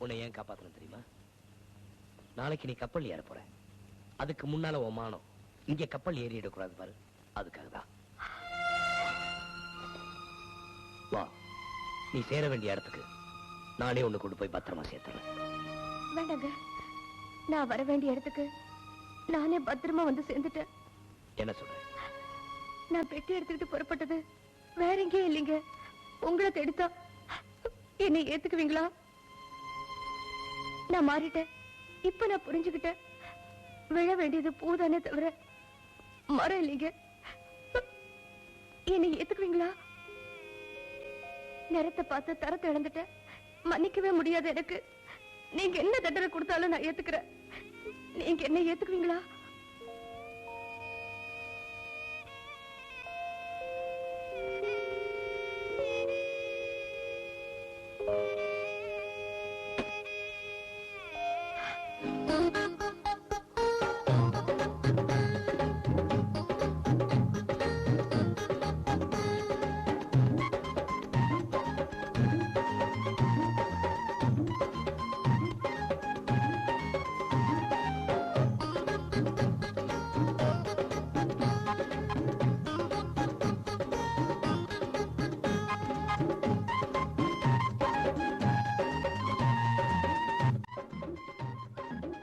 உன்னை ஏன் காப்பாத்தணும் தெரியுமா? நாளைக்கு நீ கப்பல் ஏற போற, அதுக்கு முன்னால உன் மானம் இங்க கப்பல் ஏறிடக்கூடாது பாரு, அதுக்காக தான். வா, நீ சேர வேண்டிய இடத்துக்கு நானே உன்னை கொண்டு போய் பத்திரமா சேர்த்துறேன். வேண்டாங்க, நான் வர வேண்டிய இடத்துக்கு நானே பத்திரமா வந்து சேர்ந்துட்டேன். என்ன சொல்ற? நான் பெட்டி எடுத்துக்கிட்டு புறப்பட்டது வேற எங்கேயும் இல்லைங்க, உங்களை தேடித்தான். என்னை ஏத்துக்குவீங்களா? நான் மாறிட்டேன், இப்ப நான் புரிஞ்சுக்கிட்டேன். விழ வேண்டியது பூதானே தவிர மரம் இல்லைங்க. என்னை ஏத்துக்குவீங்களா? நிறத்தை பார்த்து தரத்தை இழந்துட்டேன், மன்னிக்கவே முடியாது எனக்கு. நீங்க என்ன தண்டனை கொடுத்தாலும் நான் ஏத்துக்கிறேன். நீங்க என்ன ஏத்துக்குவீங்களா?